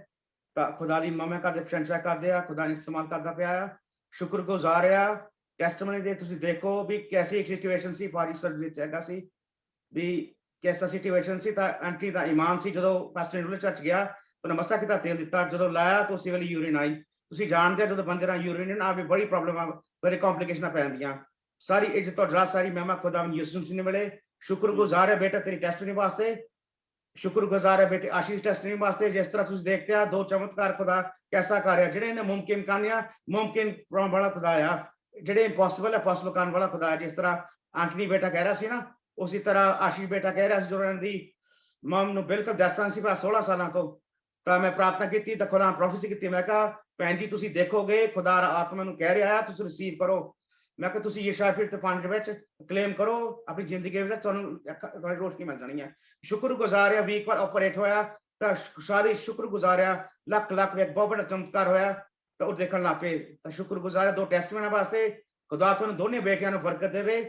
ਤਾਂ ਖੁਦਾ ਦੀ ਮਮਾ ਕਾ ਦੇ ਪ੍ਰਸ਼ੰਸਾ ਕਰਦੇ ਆ ਖੁਦਾ ਨੇ ਇਸਤੇਮਾਲ ਕਰਦਾ ਪਿਆ ਆ ਸ਼ੁਕਰਗੁਜ਼ਾਰ ਆ ਟੈਸਟਮਨੀ ਦੇ ਤੁਸੀਂ ਦੇਖੋ ਵੀ ਕੈਸੀ ਸਿਚੁਏਸ਼ਨ ਸੀ ਫਾਰੀ ਸਰ ਵਿੱਚ ਹੈਗਾ ਸੀ ਵੀ ਕੈਸਾ ਸਿਚੁਏਸ਼ਨ ਸੀ ਤਾਂ ਆਂਟੀ ਦਾ ਈਮਾਨ ਸੀ ਜਦੋਂ ਪਾਸਟਰ ਨੂੰ ਚਰਚ ਗਿਆ ਉਹਨੇ ਮਸਾ ਕੀਤਾ ਤੇਲ ਦਿੱਤਾ ਜਦੋਂ ਲਾਇਆ ਤਾਂ ਉਸੇ ਵੇਲੇ ਯੂਰਿਨ ਆਈ ਤੁਸੀਂ ਜਾਣਦੇ ਜਦੋਂ ਬੰਦੇ ਨਾਲ ਯੂਰਿਨ ਆਵੇ ਬੜੀ ਪ੍ਰੋਬਲਮ ਆ ਬੜੀ ਕੰਪਲਿਕੇਸ਼ਨਾਂ ਪੈਂਦੀਆਂ ਸਾਰੀ ਇੱਜ਼ਤ ਔਰ ਰਾਜ ਸਾਰੀ ਮਹਿਮਾ ਖੁਦਾ ਯਿਸੂ ਮਸੀਹ ਨੇ ਮਿਲੇ ਸ਼ੁਕਰਗੁਜ਼ਾਰ ਹੈ ਬੇਟਾ ਤੇਰੀ ਟੈਸਟਮਨੀ ਵਾਸਤੇ शुक्रगुजार है बेटे आशीष टेस्टनी वास्ते जिस तरह तुम देखते हैं 2 चमत्कार खुदा कैसा कर रहा जेडे ने मुमकिन कानिया मुमकिन वाला खुदा आ जेडे इम्पॉसिबल है पॉसिबल करने वाला खुदा है जिस तरह आंटनी बेटा कह रहा सी ना उसी तरह आशीष बेटा कह रहा जो उन्होंने दी मम नु बिल्कुल दस साल सी 16 साल तो मैं प्रार्थना की तो खुदा प्रोफेसी की मैं कहा भैन जी तुम देखोगे खुदा आत्मा कह रहा है तुम रिसीव करो मैं कहा तुसी यशाया फिर 5 ਵਿੱਚ क्लेम करो अपनी जिंदगी ਵਿੱਚ ਤੁਹਾਨੂੰ ਰੋਸ਼ਨੀ ਮਿਲ ਜਾਣੀ ਹੈ ਸ਼ੁਕਰਗੁਜ਼ਾਰ ਹੈ ਵੀਕ ਪਰ ਆਪਰੇਟ ਹੋਇਆ ਤਾਂ ਸਾਰੇ ਸ਼ੁਕਰਗੁਜ਼ਾਰ ਹੈ ਲੱਖ ਲੱਖ ਵਿੱਚ ਬਹੁਤ ਬੜਾ ਚਮਤਕਾਰ ਹੋਇਆ ਤਾਂ ਉਹ ਦੇਖਣ ਲੱਪੇ ਤਾਂ ਸ਼ੁਕਰਗੁਜ਼ਾਰ ਹੈ 2 ਟੈਸਟਮੈਂਟ ਵਾਸਤੇ ਖੁਦਾ ਤੁਹਾਨੂੰ ਦੋਨੇ ਬੇਟਿਆਂ ਨੂੰ ਬਰਕਤ ਦੇਵੇ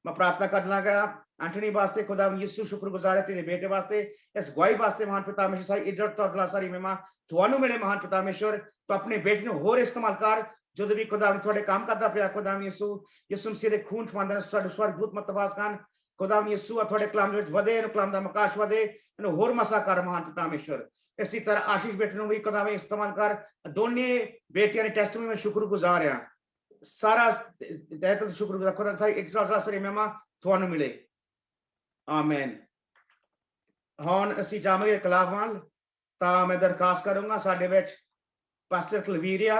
ਮੈਂ ਪ੍ਰਾਰਥਨਾ ਕਰਨ ਲੱਗਾ ਐਂਟਨੀ ਵਾਸਤੇ ਖੁਦਾ ਯਿਸੂ ਸ਼ੁਕਰਗੁਜ਼ਾਰ ਹੈ ਤੇਰੇ ਬੇਟੇ ਵਾਸਤੇ ਇਸ ਗਵਾਹੀ ਵਾਸਤੇ ਮਹਾਨ ਪਿਤਾ ਪਰਮੇਸ਼ਰ ਸਾਰੀ ਇੱਜ਼ਤ ਤੋਂ ਅਗਲਾ ਸਾਰੀ ਮਹਿਮਾ ਤੁਹਾਨੂੰ ਮਿਲੇ ਮਹਾਨ ਪਿਤਾ ਪਰਮੇਸ਼ਰ ਤੂੰ ਆਪਣੇ ਬੇਟੇ ਨੂੰ ਹੋਰ ਇਸਤੇਮਾਲ ਕਰ ਜਦੋਂ ਵੀ ਖੁਦਾ ਤੁਹਾਡੇ ਕੰਮ ਕਰਦਾ ਪਿਆ ਖੁਦਾ ਯਿਸੂ ਮਸੀਹ ਦੇ ਖੂਨ ਚ ਮੰਦਰ ਸਾਡੇ ਸਵਰਗਦੂਤ ਮਤਵਾਸ ਖਾਨ ਖੁਦਾ ਯਿਸੂ ਤੁਹਾਡੇ ਕਲਾਮ ਵਿੱਚ ਵਧੇ ਇਹਨੂੰ ਕਲਾਮ ਦਾ ਮਕਾਸ਼ ਵਧੇ ਇਹਨੂੰ ਹੋਰ ਮਸਾ ਕਰ ਮਹਾਨ ਪਿਤਾ ਪਰਮੇਸ਼ਰ ਇਸੇ ਤਰ੍ਹਾਂ ਆਸ਼ੀਸ਼ ਬੇਟੇ ਨੂੰ ਵੀ ਖੁਦਾ ਇਸਤੇਮਾਲ ਕਰ ਦੋਨੇ ਬੇਟਿਆਂ ਦੇ ਟੈਸਟਮਨੀ ਵਿੱਚ ਸ਼ੁਕਰਗੁਜ਼ਾਰ ਆ ਸਾਰਾ ਤਹਿਤ ਸ਼ੁਕਰਗੁਜ਼ਾਰ ਖੁਦਾ ਸਾਰੀ ਇੱਜ਼ਤ ਸਾਰੀ ਮਹਿਮਾ ਤੁਹਾਨੂੰ ਮਿਲੇ ਆਮੀਨ ਹੁਣ ਅਸੀਂ ਜਾਵਾਂਗੇ ਕਲਾਮ ਵੱਲ ਤਾਂ ਮੈਂ ਦਰਖਾਸਤ ਕਰੂੰਗਾ ਸਾਡੇ ਵਿੱਚ ਪਾਸਟਰ ਕਲਵੀਰੀਆ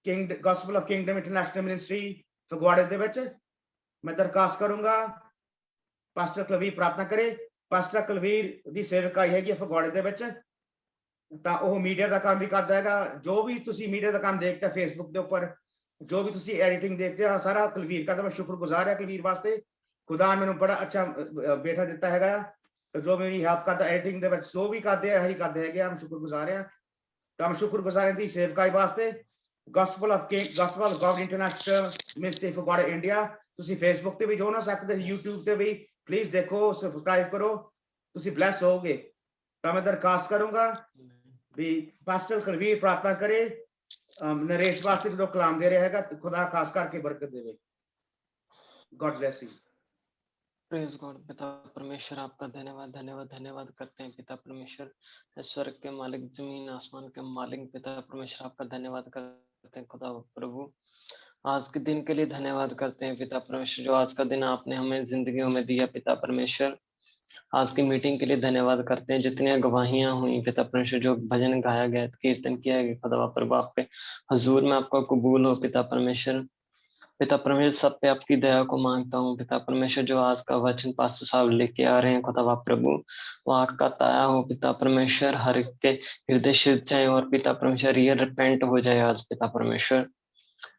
king gospel of kingdom international ministry फगवाड़े ਦੇ ਵਿੱਚ मैं दरखास्त करूंगा पास्टर कुलवीर प्रार्थना करे पास्टर कुलवीर ਦੀ ਸੇਵਕਾਈ ਹੈਗੀ ਫਗਵਾੜੇ ਦੇ ਵਿੱਚ ਤਾਂ ਉਹ ਮੀਡੀਆ ਦਾ ਕੰਮ ਵੀ ਕਰਦਾ ਹੈਗਾ ਜੋ ਵੀ ਤੁਸੀਂ ਮੀਡੀਆ ਦਾ ਕੰਮ ਦੇਖਦੇ ਹੋ ਫੇਸਬੁੱਕ ਦੇ ਉੱਪਰ ਜੋ ਵੀ ਤੁਸੀਂ ਐਡੀਟਿੰਗ ਦੇਖਦੇ ਹੋ ਸਾਰਾ ਕੁਲਵੀਰ ਦਾ ਮੈਂ ਸ਼ੁਕਰਗੁਜ਼ਾਰ ਹਾਂ ਕੁਲਵੀਰ ਵਾਸਤੇ ਖੁਦਾ ਮੈਨੂੰ ਬੜਾ ਅੱਛਾ ਬੇਟਾ ਦਿੱਤਾ ਹੈਗਾ ਤੇ ਜੋ ਮੇਰੀ ਹੈਲਪ ਕਰਦਾ ਐਡੀਟਿੰਗ ਦੇ ਵਿੱਚ ਜੋ ਵੀ ਕਰਦੇ ਆ ਇਹੀ ਕਰਦੇ ਹੈਗੇ ਮੈਂ ਸ਼ੁਕਰਗੁਜ਼ਾਰ ਹਾਂ ਤਾਂ ਮੈਂ ਸ਼ੁਕਰਗੁਜ਼ਾਰ ਹਾਂ ਦੀ ਸੇਵਕਾਈ ਵਾਸਤੇ Gospel of God International Ministry Phagwara India ਤੁਸੀਂ ਫੇਸਬੁੱਕ ਤੇ ਵੀ ਜੋ ਨਾ ਸਕਦੇ YouTube ਤੇ ਵੀ ਪਲੀਜ਼ ਦੇਖੋ ਸਬਸਕ੍ਰਾਈਬ ਕਰੋ ਤੁਸੀਂ ਬਲੈਸ ਹੋਗੇ ਤਾਂ ਮੈਂ ਦਰਖਾਸਤ ਕਰੂੰਗਾ ਵੀ ਪਾਸਟਰ ਕੁਲਵੀਰ ਪ੍ਰਾਰਥਨਾ ਕਰੇ ਨਰੇਸ਼ ਵਾਸਤੇ ਜੋ ਕਲਾਮ ਦੇ ਰਿਹਾ ਹੈਗਾ ਖੁਦਾ ਖਾਸ ਕਰਕੇ ਬਰਕਤ ਦੇਵੇ God bless you praise God पिता परमेश्वर आपका धन्यवाद धन्यवाद धन्यवाद करते हैं पिता परमेश्वर स्वर्ग के मालिक जमीन आसमान के मालिक पिता परमेश्वर आपका धन्यवाद करते हैं खुदा प्रभु आज के दिन के लिए धन्यवाद करते हैं पिता परमेश्वर जो आज का दिन आपने हमें जिंदगियों में दिया पिता परमेश्वर आज की मीटिंग के लिए धन्यवाद करते हैं जितनी गवाहियां हुई पिता परमेश्वर जो भजन गाया गया कीर्तन किया गया खुदा प्रभु आपके हुजूर में आपका कबूल हो पिता परमेश्वर परमेश्वर सब पे आपकी दया को मांगता हूँ पिता परमेश्वर जो आज का वचन पास्टर साहब लेके आ रहे हैं खुदा प्रभु वो आपका ताया हो पिता परमेश्वर हर एक के हृदय शिव जाए और पिता परमेश्वर रियल रिपेंट हो जाए आज पिता परमेश्वर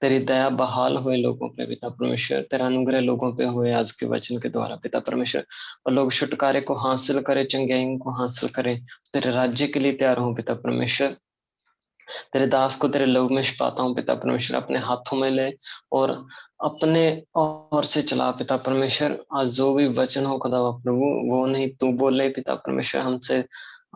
तेरी दया बहाल हुए लोगों पे पिता परमेश्वर तेरा अनुग्रह लोगों पे हुए आज के वचन के द्वारा पिता परमेश्वर और लोग छुटकारे को हासिल करे चंगाई को हासिल करे तेरे राज्य के लिए तैयार हो पिता परमेश्वर तेरे दास को तेरे लहू में छिपाता हूँ पिता परमेश्वर अपने हाथों में ले और अपने और से चला पिता परमेश्वर आज जो भी वचन हो खुदा प्रभु वो नहीं तू बोले पिता परमेश्वर हमसे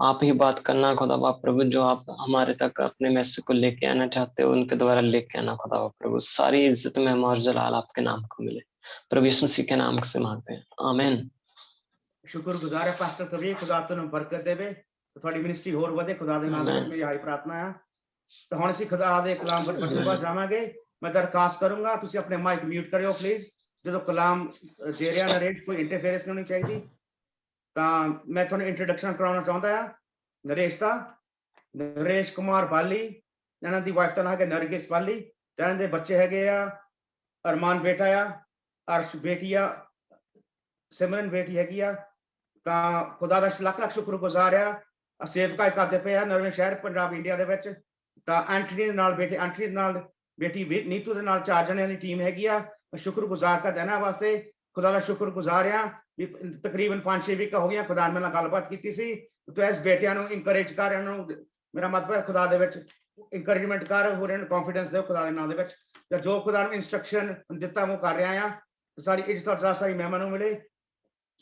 आप ही बात करना खुदा प्रभु जो आप हमारे तक अपने मैसेज को लेके आना चाहते हो उनके द्वारा लेके आना खुदा प्रभु सारी इज्जत में और जलाल आपके नाम को मिले प्रभु यीशु मसीह के नाम से मांगते हैं आमीन शुक्रगुजार है पास्टर कबीर खुदा ਤੁਹਾਨੂੰ ਬਰਕਤ ਦੇਵੇ ਤੁਹਾਡੀ ਮਿਨਿਸਟਰੀ ਹੋਰ ਵਧੇ ਖੁਦਾ ਦੇ ਨਾਮ ਵਿੱਚ ਮੇਰੀ ਹਾਈ ਪ੍ਰਾਰਥਨਾ ਹੈ ਤਾਂ ਹੁਣ ਅਸੀਂ ਖੁਦਾ ਦੇ ਕਲਾਮ ਪਰ ਬਚਨ ਵੱਲ ਜਾਵਾਂਗੇ ਮੈਂ ਦਰਖਾਸਤ ਕਰੂੰਗਾ ਤੁਸੀਂ ਆਪਣੇ ਮਾਈਕ ਮਿਊਟ ਕਰਿਓ ਪਲੀਜ਼ ਜਦੋਂ ਕਲਾਮ ਦੇ ਰਿਹਾ ਨਰੇਸ਼ ਕੋਈ ਇੰਟਰਫੇਰੈਂਸ ਨਹੀਂ ਹੋਣੀ ਚਾਹੀਦੀ ਤਾਂ ਮੈਂ ਤੁਹਾਨੂੰ ਇੰਟਰੋਡਕਸ਼ਨ ਕਰਾਉਣਾ ਚਾਹੁੰਦਾ ਹਾਂ ਨਰੇਸ਼ ਦਾ ਨਰੇਸ਼ ਕੁਮਾਰ ਬਾਲੀ ਇਹਨਾਂ ਦੀ ਵਾਈਫ ਦਾ ਨਾਮ ਹੈ ਨਰਗਿਸ ਬਾਲੀ ਇਹਨਾਂ ਦੇ ਬੱਚੇ ਹੈਗੇ ਆ ਅਰਮਾਨ ਬੇਟਾ ਆ ਅਰਸ਼ ਬੇਟੀ ਆ ਸਿਮਰਨ ਬੇਟੀ ਹੈਗੀ ਆ ਤਾਂ ਖੁਦਾ ਦਾ ਲੱਖ ਲੱਖ ਸ਼ੁਕਰਗੁਜ਼ਾਰ ਆ ਸੇਵਕਾਈ ਕਰਦੇ ਪਏ ਆ ਨਵੇਂ ਸ਼ਹਿਰ ਪੰਜਾਬ ਇੰਡੀਆ ਦੇ ਵਿੱਚ ਤਾਂ ਐਂਟਨੀ ਦੇ ਨਾਲ ਬੇਟੇ ਐਂਟਨੀ ਨਾਲ ਬੇਟੀ ਨੀਤੂ ਦੇ ਨਾਲ 4 ਜਣਿਆਂ ਦੀ ਟੀਮ ਹੈਗੀ ਆ ਸ਼ੁਕਰਗੁਜ਼ਾਰ ਕਰ ਦੇਣਾ ਵਾਸਤੇ ਖੁਦਾ ਦਾ ਸ਼ੁਕਰਗੁਜ਼ਾਰ ਆ ਵੀ ਤਕਰੀਬਨ 5-6 ਵੀਕਾਂ ਹੋ ਗਈਆਂ ਖੁਦਾ ਨਾਲ ਗੱਲਬਾਤ ਕੀਤੀ ਸੀ ਤੂੰ ਇਸ ਬੇਟਿਆਂ ਨੂੰ ਇਨਕਰੇਜ ਕਰ ਇਹਨਾਂ ਨੂੰ ਮੇਰਾ ਮਤਲਬ ਹੈ ਖੁਦਾ ਦੇ ਵਿੱਚ ਇਨਕਰੇਜਮੈਂਟ ਕਰ ਹੋਰ ਇਹਨਾਂ ਨੂੰ ਕੌਨਫੀਡੈਂਸ ਦਿਓ ਖੁਦਾ ਦੇ ਨਾਮ ਦੇ ਵਿੱਚ ਜੋ ਖੁਦਾ ਨੂੰ ਇੰਸਟਰਕਸ਼ਨ ਦਿੱਤਾ ਉਹ ਕਰ ਰਿਹਾ ਆ ਸਾਰੀ ਇੱਜ਼ਤ ਔਰ ਸਾਰੀ ਮਹਿਮਾ ਨੂੰ ਮਿਲੇ,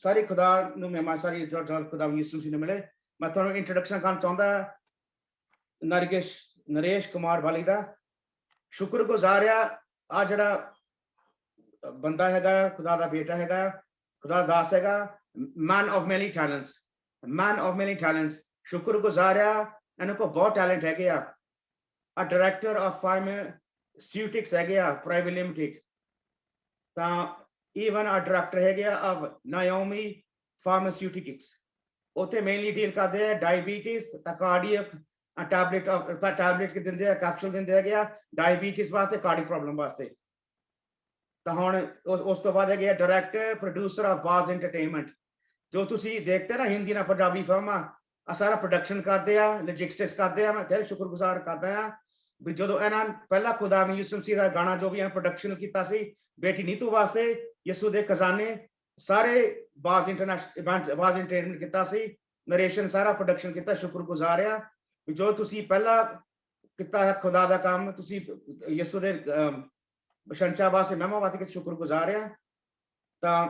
ਸਾਰੀ ਖੁਦਾ ਨੂੰ ਮਹਿਮਾ, ਸਾਰੀ ਇੱਜ਼ਤ ਔਰ ਖੁਦਾ ਯਿਸੂ ਮਸੀਹ ਨੂੰ ਮਿਲੇ। ਮੈਂ ਤੁਹਾਨੂੰ ਇੰਟਰੋਡਕਸ਼ਨ ਕਰਨਾ ਚਾਹੁੰਦਾ ਨਰੇਸ਼ ਕੁਮਾਰ ਵਾਲੀ ਦਾ। ਸ਼ੁਕਰਗੁਜ਼ਾਰ ਆ ਜਿਹੜਾ ਬੰਦਾ ਹੈਗਾ, ਖੁਦਾ ਦਾ ਬੇਟਾ ਹੈਗਾ, ਖੁਦਾ ਦਾ ਦਾਸ ਹੈਗਾ, ਮੈਨ ਆਫ ਮੈਨੀ ਟੈਲੈਂਟਸ, ਮੈਨ ਆਫ ਮੈਨੀ ਟੈਲੈਂਟਸ। ਸ਼ੁਕਰਗੁਜ਼ਾਰ ਆ, ਇਹਨਾਂ ਕੋਲ ਬਹੁਤ ਟੈਲੈਂਟ ਹੈਗੇ ਆ। ਡਾਇਰੈਕਟਰ ਆਫ ਫਾਰਮਾਸਿਊਟਿਕਸ ਹੈਗੇ ਆ, ਪ੍ਰਾਈਵੇਟ ਲਿਮਿਟਿਡ। ਤਾਂ ਈਵਨ ਡਾਇਰੈਕਟਰ ਹੈਗੇ ਆ ਆਫ ਨਾਓਮੀ ਫਾਰਮਾਸਿਊਟਿਕਸ। ਉੱਥੇ ਮੇਨਲੀ ਡੀਲ ਕਰਦੇ ਆ ਡਾਇਬੀਟਿਸ, ਕਾਰਡੀਅਕ ਟੈਬਲੇਟ ਕੇ ਦਿੰਦੇ ਆ, ਕੈਪਸੂਲ ਦਿੰਦੇ ਹੈਗੇ ਆ ਡਾਇਬੀਟਿਸ ਵਾਸਤੇ, ਕਾਰਡੀਅਕ ਪ੍ਰੋਬਲਮ ਵਾਸਤੇ। ਤਾਂ ਹੁਣ ਉਸ ਤੋਂ ਬਾਅਦ ਹੈਗੇ ਆ ਡਾਇਰੈਕਟਰ ਪ੍ਰੋਡਿਊਸਰ ਆਫ ਬਾਜ਼ ਐਂਟਰਟੇਨਮੈਂਟ। ਜੋ ਤੁਸੀਂ ਦੇਖਦੇ ਨਾ ਹਿੰਦੀ ਨਾਲ ਪੰਜਾਬੀ ਫਿਲਮਾਂ, ਆ ਸਾਰਾ ਪ੍ਰੋਡਕਸ਼ਨ ਕਰਦੇ ਆ, ਲੌਜਿਸਟਿਕਸ ਕਰਦੇ ਆ। ਮੈਂ ਦਿਲ ਸ਼ੁਕਰਗੁਜ਼ਾਰ ਕਰਦਾ ਆ ਵੀ ਜਦੋਂ ਇਹਨਾਂ ਪਹਿਲਾ ਖੁਦਾ ਯਿਸੂ ਮਸੀਹ ਦਾ ਗਾਣਾ ਜੋ ਵੀ ਇਹਨਾਂ ਪ੍ਰੋਡਕਸ਼ਨ ਕੀਤਾ ਸੀ ਬੇਟੀ ਨੀਤੂ ਵਾਸਤੇ, ਯਿਸੂ ਦੇ ਖਜ਼ਾਨੇ, ਸਾਰੇ ਬਾਜ਼ ਇੰਟਰਨੈਸ਼ਨਲ ਬਾਜ਼ ਐਂਟਰਟੇਨਮੈਂਟ ਕੀਤਾ ਸੀ, ਨਰੇਸ਼ਨ ਸਾਰਾ ਪ੍ਰੋਡਕਸ਼ਨ ਕੀਤਾ। ਸ਼ੁਕਰਗੁਜ਼ਾਰ ਆ ਵੀ ਜੋ ਤੁਸੀਂ ਪਹਿਲਾ ਕੀਤਾ ਹੈ ਖੁਦਾ ਦਾ ਕੰਮ, ਤੁਸੀਂ ਯਿਸੂ ਦੇ ਪ੍ਰਸ਼ੰਸਾ ਵਾਸਤੇ, ਮਹਿਮਾ ਵਾਸਤੇ ਸ਼ੁਕਰਗੁਜ਼ਾਰ ਆ। ਤਾਂ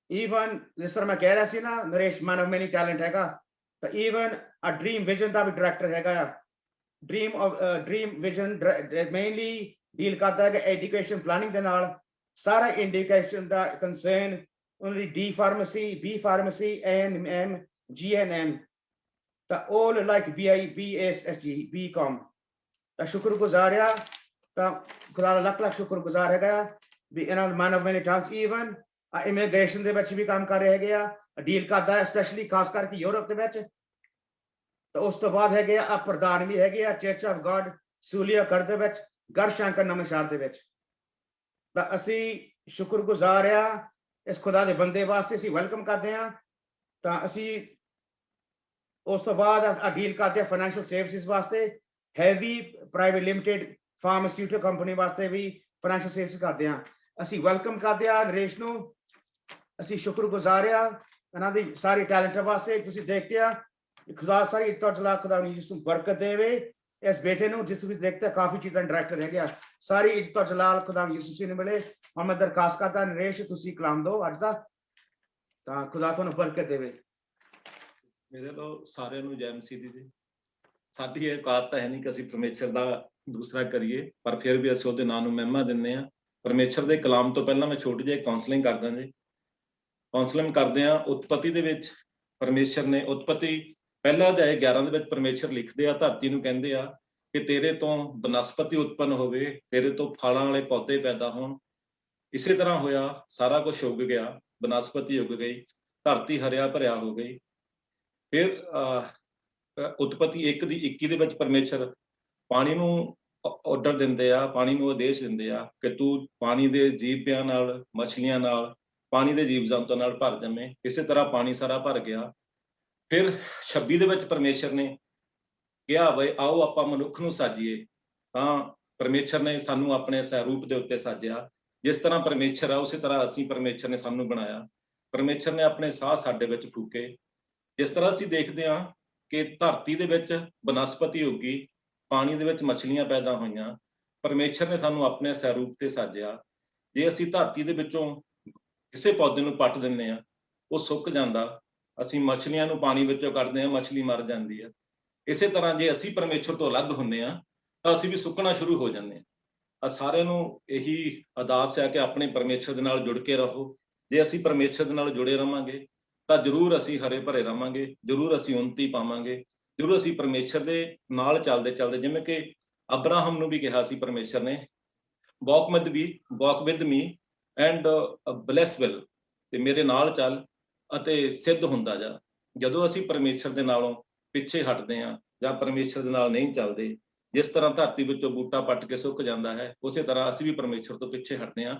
ਈਵਨ ਜਿਸ ਤਰ੍ਹਾਂ ਮੈਂ ਕਹਿ ਰਿਹਾ ਸੀ ਨਾ, ਨਰੇਸ਼ ਮੈਨ ਆਫ ਮੈਨੀ ਟੈਲੈਂਟ ਹੈਗਾ, ਤਾਂ ਈਵਨ ਡ੍ਰੀਮ ਵਿਜ਼ਨ ਦਾ ਵੀ ਡਾਇਰੈਕਟਰ ਹੈਗਾ ਆ। ਡ੍ਰੀਮ ਵਿਜ਼ਨ ਮੇਨਲੀ ਡੀਲ ਕਰਦਾ ਹੈ ਐਜੂਕੇਸ਼ਨ ਪਲਾਨਿੰਗ ਦੇ ਨਾਲ, ਸਾਰਾ ਐਜੂਕੇਸ਼ਨ ਦਾ ਕੰਸਰਨ ਉਹਨਾਂ ਦੀ D pharmacy, B pharmacy, ANM, GNM, ਤਾਂ all like BSSG, BCom। ਤਾਂ ਸ਼ੁਕਰਗੁਜ਼ਾਰ ਆ, ਤਾਂ ਖੁਦਾ ਦਾ ਲੱਖ ਲੱਖ ਸ਼ੁਕਰਗੁਜ਼ਾਰ ਹੈਗਾ ਵੀ ਇਹਨਾਂ ਮੈਨ ਆਫ ਮੈਨੀ ਟੈਲੈਂਟਸ। ਈਵਨ ਇਮੀਗ੍ਰੇਸ਼ਨ ਦੇ ਵਿੱਚ ਵੀ ਕੰਮ ਕਰ ਰਹੇ ਹੈਗੇ ਆ, ਡੀਲ ਕਰਦਾ ਸਪੈਸ਼ਲੀ ਖਾਸ ਕਰਕੇ ਯੂਰਪ ਦੇ ਵਿੱਚ। ਤਾਂ ਉਸ ਤੋਂ ਬਾਅਦ ਹੈਗੇ ਆ ਪ੍ਰਧਾਨ ਵੀ ਹੈਗੇ ਆ ਚਰਚ ਆਫ ਗॉड ਸੂਲੀਆ ਦੇ ਵਿੱਚ, ਗੜਸ਼ੰਕਰ ਨਵਾਂਸ਼ਹਿਰ ਦੇ ਵਿੱਚ। ਤਾਂ ਅਸੀਂ ਸ਼ੁਕਰਗੁਜ਼ਾਰ ਆ ਇਸ ਖੁਦਾ ਦੇ ਬੰਦੇ ਵਾਸਤੇ, ਅਸੀਂ ਵੈਲਕਮ ਕਰਦੇ ਆ। ਤਾਂ ਅਸੀਂ ਉਸ ਤੋਂ ਬਾਅਦ ਡੀਲ ਕਰਦੇ ਆ ਫਾਈਨੈਂਸ਼ੀਅਲ ਸਰਵਿਸਿਜ਼ ਵਾਸਤੇ, ਹੈਵੀ ਪ੍ਰਾਈਵੇਟ ਲਿਮਿਟਿਡ ਫਾਰਮਾਸਿਊਟਿਕਲ ਕੰਪਨੀ ਵਾਸਤੇ ਵੀ ਫਾਈਨੈਂਸ਼ੀਅਲ ਸਰਵਿਸਿਜ਼ ਕਰਦੇ ਆ। ਅਸੀਂ ਵੈਲਕਮ ਕਰਦੇ ਆ ਨਰੇਸ਼ ਨੂੰ, ਅਸੀਂ ਸ਼ੁਕਰਗੁਜ਼ਾਰ ਆ ਇਹਨਾਂ ਦੀ ਸਾਰੀ ਟੈਲੈਂਟ ਵਾਸਤੇ। ਤੁਸੀਂ ਦੇਖਦੇ ਆ ਖੁਦਾ ਸਾਰੀ ਖੁਦਾ ਨੂੰ ਯਿਸੂ ਬਰਕਤ ਦੇਵੇ ਇਸ ਬੇਟੇ ਨੂੰ, ਜਿਸ ਵਿੱਚ ਦੇਖते ਕਾਫੀ ਚੀਜ਼ਾਂ ਡਾਇਰੈਕਟਰ ਹੈਗੇ ਆ। ਸਾਰੀ ਇੱਜ਼ਤ ਔਰ ਜਲਾਲ ਖੁਦਾ ਯਿਸੂ ਨੂੰ ਮਿਲੇ। ਹੁਣ ਮੈਂ ਦਰਖਾਸਤ ਕਰਦਾ ਨਰੇਸ਼ ਤੁਸੀਂ ਕਲਾਮ ਦਿਓ ਅੱਜ ਦਾ, ਤਾਂ ਖੁਦਾ ਤੁਹਾਨੂੰ ਬਰਕਤ ਦੇਵੇ। ਮੇਰੇ ਤੋਂ ਸਾਰਿਆਂ ਨੂੰ ਜੈ ਮਸੀਹ ਦੀ ਜੀ। ਸਾਡੀ ਇਹ ਔਕਾਤ ਤਾਂ ਹੈ ਨਹੀਂ ਕਿ ਅਸੀਂ ਪਰਮੇਸ਼ਰ ਦਾ ਦੂਸਰਾ ਕਰੀਏ, ਪਰ ਫਿਰ ਵੀ ਅਸੀਂ ਉਹਦੇ ਨਾਂ ਨੂੰ ਮਹਿਮਾ ਦਿੰਦੇ ਹਾਂ। ਪਰਮੇਸ਼ਰ ਦੇ ਕਲਾਮ ਤੋਂ ਪਹਿਲਾਂ ਮੈਂ ਛੋਟੀ ਜਿਹੀ ਕਾਉਂਸਲਿੰਗ ਕਰਦਾ ਜੀ। ਕਾਉਂਸਲਿੰਗ ਕਰਦੇ ਹਾਂ ਉਤਪਤੀ ਦੇ ਵਿੱਚ। ਪਰਮੇਸ਼ਰ ਨੇ ਉਤਪਤੀ ਪਹਿਲਾ ਅਧਿਆਇ 11 ਦੇ ਵਿੱਚ ਪਰਮੇਸ਼ਰ ਲਿਖਦੇ ਆ, ਧਰਤੀ ਨੂੰ ਕਹਿੰਦੇ ਆ ਕਿ ਤੇਰੇ ਤੋਂ ਬਨਸਪਤੀ ਉਤਪੰਨ ਹੋਵੇ, ਤੇਰੇ ਤੋਂ ਫਲਾਂ ਵਾਲੇ ਪੌਦੇ ਪੈਦਾ ਹੋਣ। ਇਸੇ ਤਰ੍ਹਾਂ ਹੋਇਆ, ਸਾਰਾ ਕੁਝ ਉੱਗ ਗਿਆ, ਬਨਸਪਤੀ ਉੱਗ ਗਈ, ਧਰਤੀ ਹਰਿਆ ਭਰਿਆ ਹੋ ਗਈ। ਫਿਰ ਉਤਪਤੀ 1:21 ਦੇ ਵਿੱਚ ਪਰਮੇਸ਼ਰ ਪਾਣੀ ਨੂੰ ਆਰਡਰ ਦਿੰਦੇ ਆ, ਪਾਣੀ ਨੂੰ ਆਦੇਸ਼ ਦਿੰਦੇ ਆ ਕਿ ਤੂੰ ਪਾਣੀ ਦੇ ਜੀਵਿਆਂ ਨਾਲ, ਮਛਲੀਆਂ ਨਾਲ, ਪਾਣੀ ਦੇ ਜੀਵ ਜੰਤੂਆਂ ਨਾਲ ਭਰ ਜਾਵੇਂ। ਇਸੇ ਤਰ੍ਹਾਂ ਪਾਣੀ ਸਾਰਾ ਭਰ ਗਿਆ। ਫਿਰ 26 ਦੇ ਵਿੱਚ ਪਰਮੇਸ਼ਰ ਨੇ ਕਿਹਾ ਬਈ ਆਓ ਆਪਾਂ ਮਨੁੱਖ ਨੂੰ ਸਾਜੀਏ। ਤਾਂ ਪਰਮੇਸ਼ਰ ਨੇ ਸਾਨੂੰ ਆਪਣੇ ਸਰੂਪ ਦੇ ਉੱਤੇ ਸਾਜਿਆ। ਜਿਸ ਤਰ੍ਹਾਂ ਪਰਮੇਸ਼ਰ ਆ ਉਸੇ ਤਰ੍ਹਾਂ ਅਸੀਂ ਪਰਮੇਸ਼ਰ ਨੇ ਸਾਨੂੰ ਬਣਾਇਆ। ਪਰਮੇਸ਼ਰ ਨੇ ਆਪਣੇ ਸਾਹ ਸਾਡੇ ਵਿੱਚ ਫੂਕੇ। ਜਿਸ ਤਰ੍ਹਾਂ ਅਸੀਂ ਦੇਖਦੇ ਹਾਂ ਕਿ ਧਰਤੀ ਦੇ ਵਿੱਚ ਬਨਸਪਤੀ ਉੱਗੀ, ਪਾਣੀ ਦੇ ਵਿੱਚ ਮਛਲੀਆਂ ਪੈਦਾ ਹੋਈਆਂ। ਪਰਮੇਸ਼ਰ ਨੇ ਸਾਨੂੰ ਆਪਣੇ ਸਰੂਪ ਤੇ ਸਾਜਿਆ। ਜੇ ਅਸੀਂ ਧਰਤੀ ਦੇ ਵਿੱਚੋਂ ਕਿਸੇ ਪੌਦੇ ਨੂੰ ਪੱਟ ਦਿੰਦੇ ਆ, ਉਹ ਸੁੱਕ ਜਾਂਦਾ। ਅਸੀਂ ਮਛਲੀਆਂ ਨੂੰ ਪਾਣੀ ਵਿੱਚੋਂ ਕੱਢਦੇ ਆ, ਮਛਲੀ ਮਰ ਜਾਂਦੀ ਹੈ। ਇਸੇ ਤਰ੍ਹਾਂ ਜੇ ਅਸੀਂ ਪਰਮੇਸ਼ਰ ਤੋਂ ਅਲੱਗ ਹੁੰਦੇ ਆ ਤਾਂ ਅਸੀਂ ਵੀ ਸੁੱਕਣਾ ਸ਼ੁਰੂ ਹੋ ਜਾਂਦੇ ਆ। ਸਾਰਿਆਂ ਨੂੰ ਇਹੀ ਅਰਦਾਸ ਹੈ ਕਿ ਆਪਣੇ ਪਰਮੇਸ਼ਰ ਦੇ ਨਾਲ ਜੁੜ ਕੇ ਰਹੋ। ਜੇ ਅਸੀਂ ਪਰਮੇਸ਼ਰ ਦੇ ਨਾਲ ਜੁੜੇ ਰਵਾਂਗੇ ਤਾਂ ਜ਼ਰੂਰ ਅਸੀਂ ਹਰੇ ਭਰੇ ਰਵਾਂਗੇ, ਜ਼ਰੂਰ ਅਸੀਂ ਉੱਨਤੀ ਪਾਵਾਂਗੇ, ਜ਼ਰੂਰ ਅਸੀਂ ਪਰਮੇਸ਼ਰ ਦੇ ਨਾਲ ਚੱਲਦੇ ਚੱਲਦੇ, ਜਿਵੇਂ ਕਿ ਅਬਰਾਹਮ ਨੂੰ ਵੀ ਕਿਹਾ ਸੀ ਪਰਮੇਸ਼ਰ ਨੇ, walk with me and bless will, ਤੇ ਮੇਰੇ ਨਾਲ ਚੱਲ ਅਤੇ ਸਿੱਧ ਹੁੰਦਾ ਜਾ। ਜਦੋਂ ਅਸੀਂ ਪਰਮੇਸ਼ਰ ਦੇ ਨਾਲੋਂ ਪਿੱਛੇ ਹਟਦੇ ਹਾਂ ਜਾਂ ਪਰਮੇਸ਼ਰ ਦੇ ਨਾਲ ਨਹੀਂ ਚੱਲਦੇ, ਜਿਸ ਤਰ੍ਹਾਂ ਧਰਤੀ ਵਿੱਚੋਂ ਬੂਟਾ ਪੱਟ ਕੇ ਸੁੱਕ ਜਾਂਦਾ ਹੈ, ਉਸੇ ਤਰ੍ਹਾਂ ਅਸੀਂ ਵੀ ਪਰਮੇਸ਼ਰ ਤੋਂ ਪਿੱਛੇ ਹਟਦੇ ਹਾਂ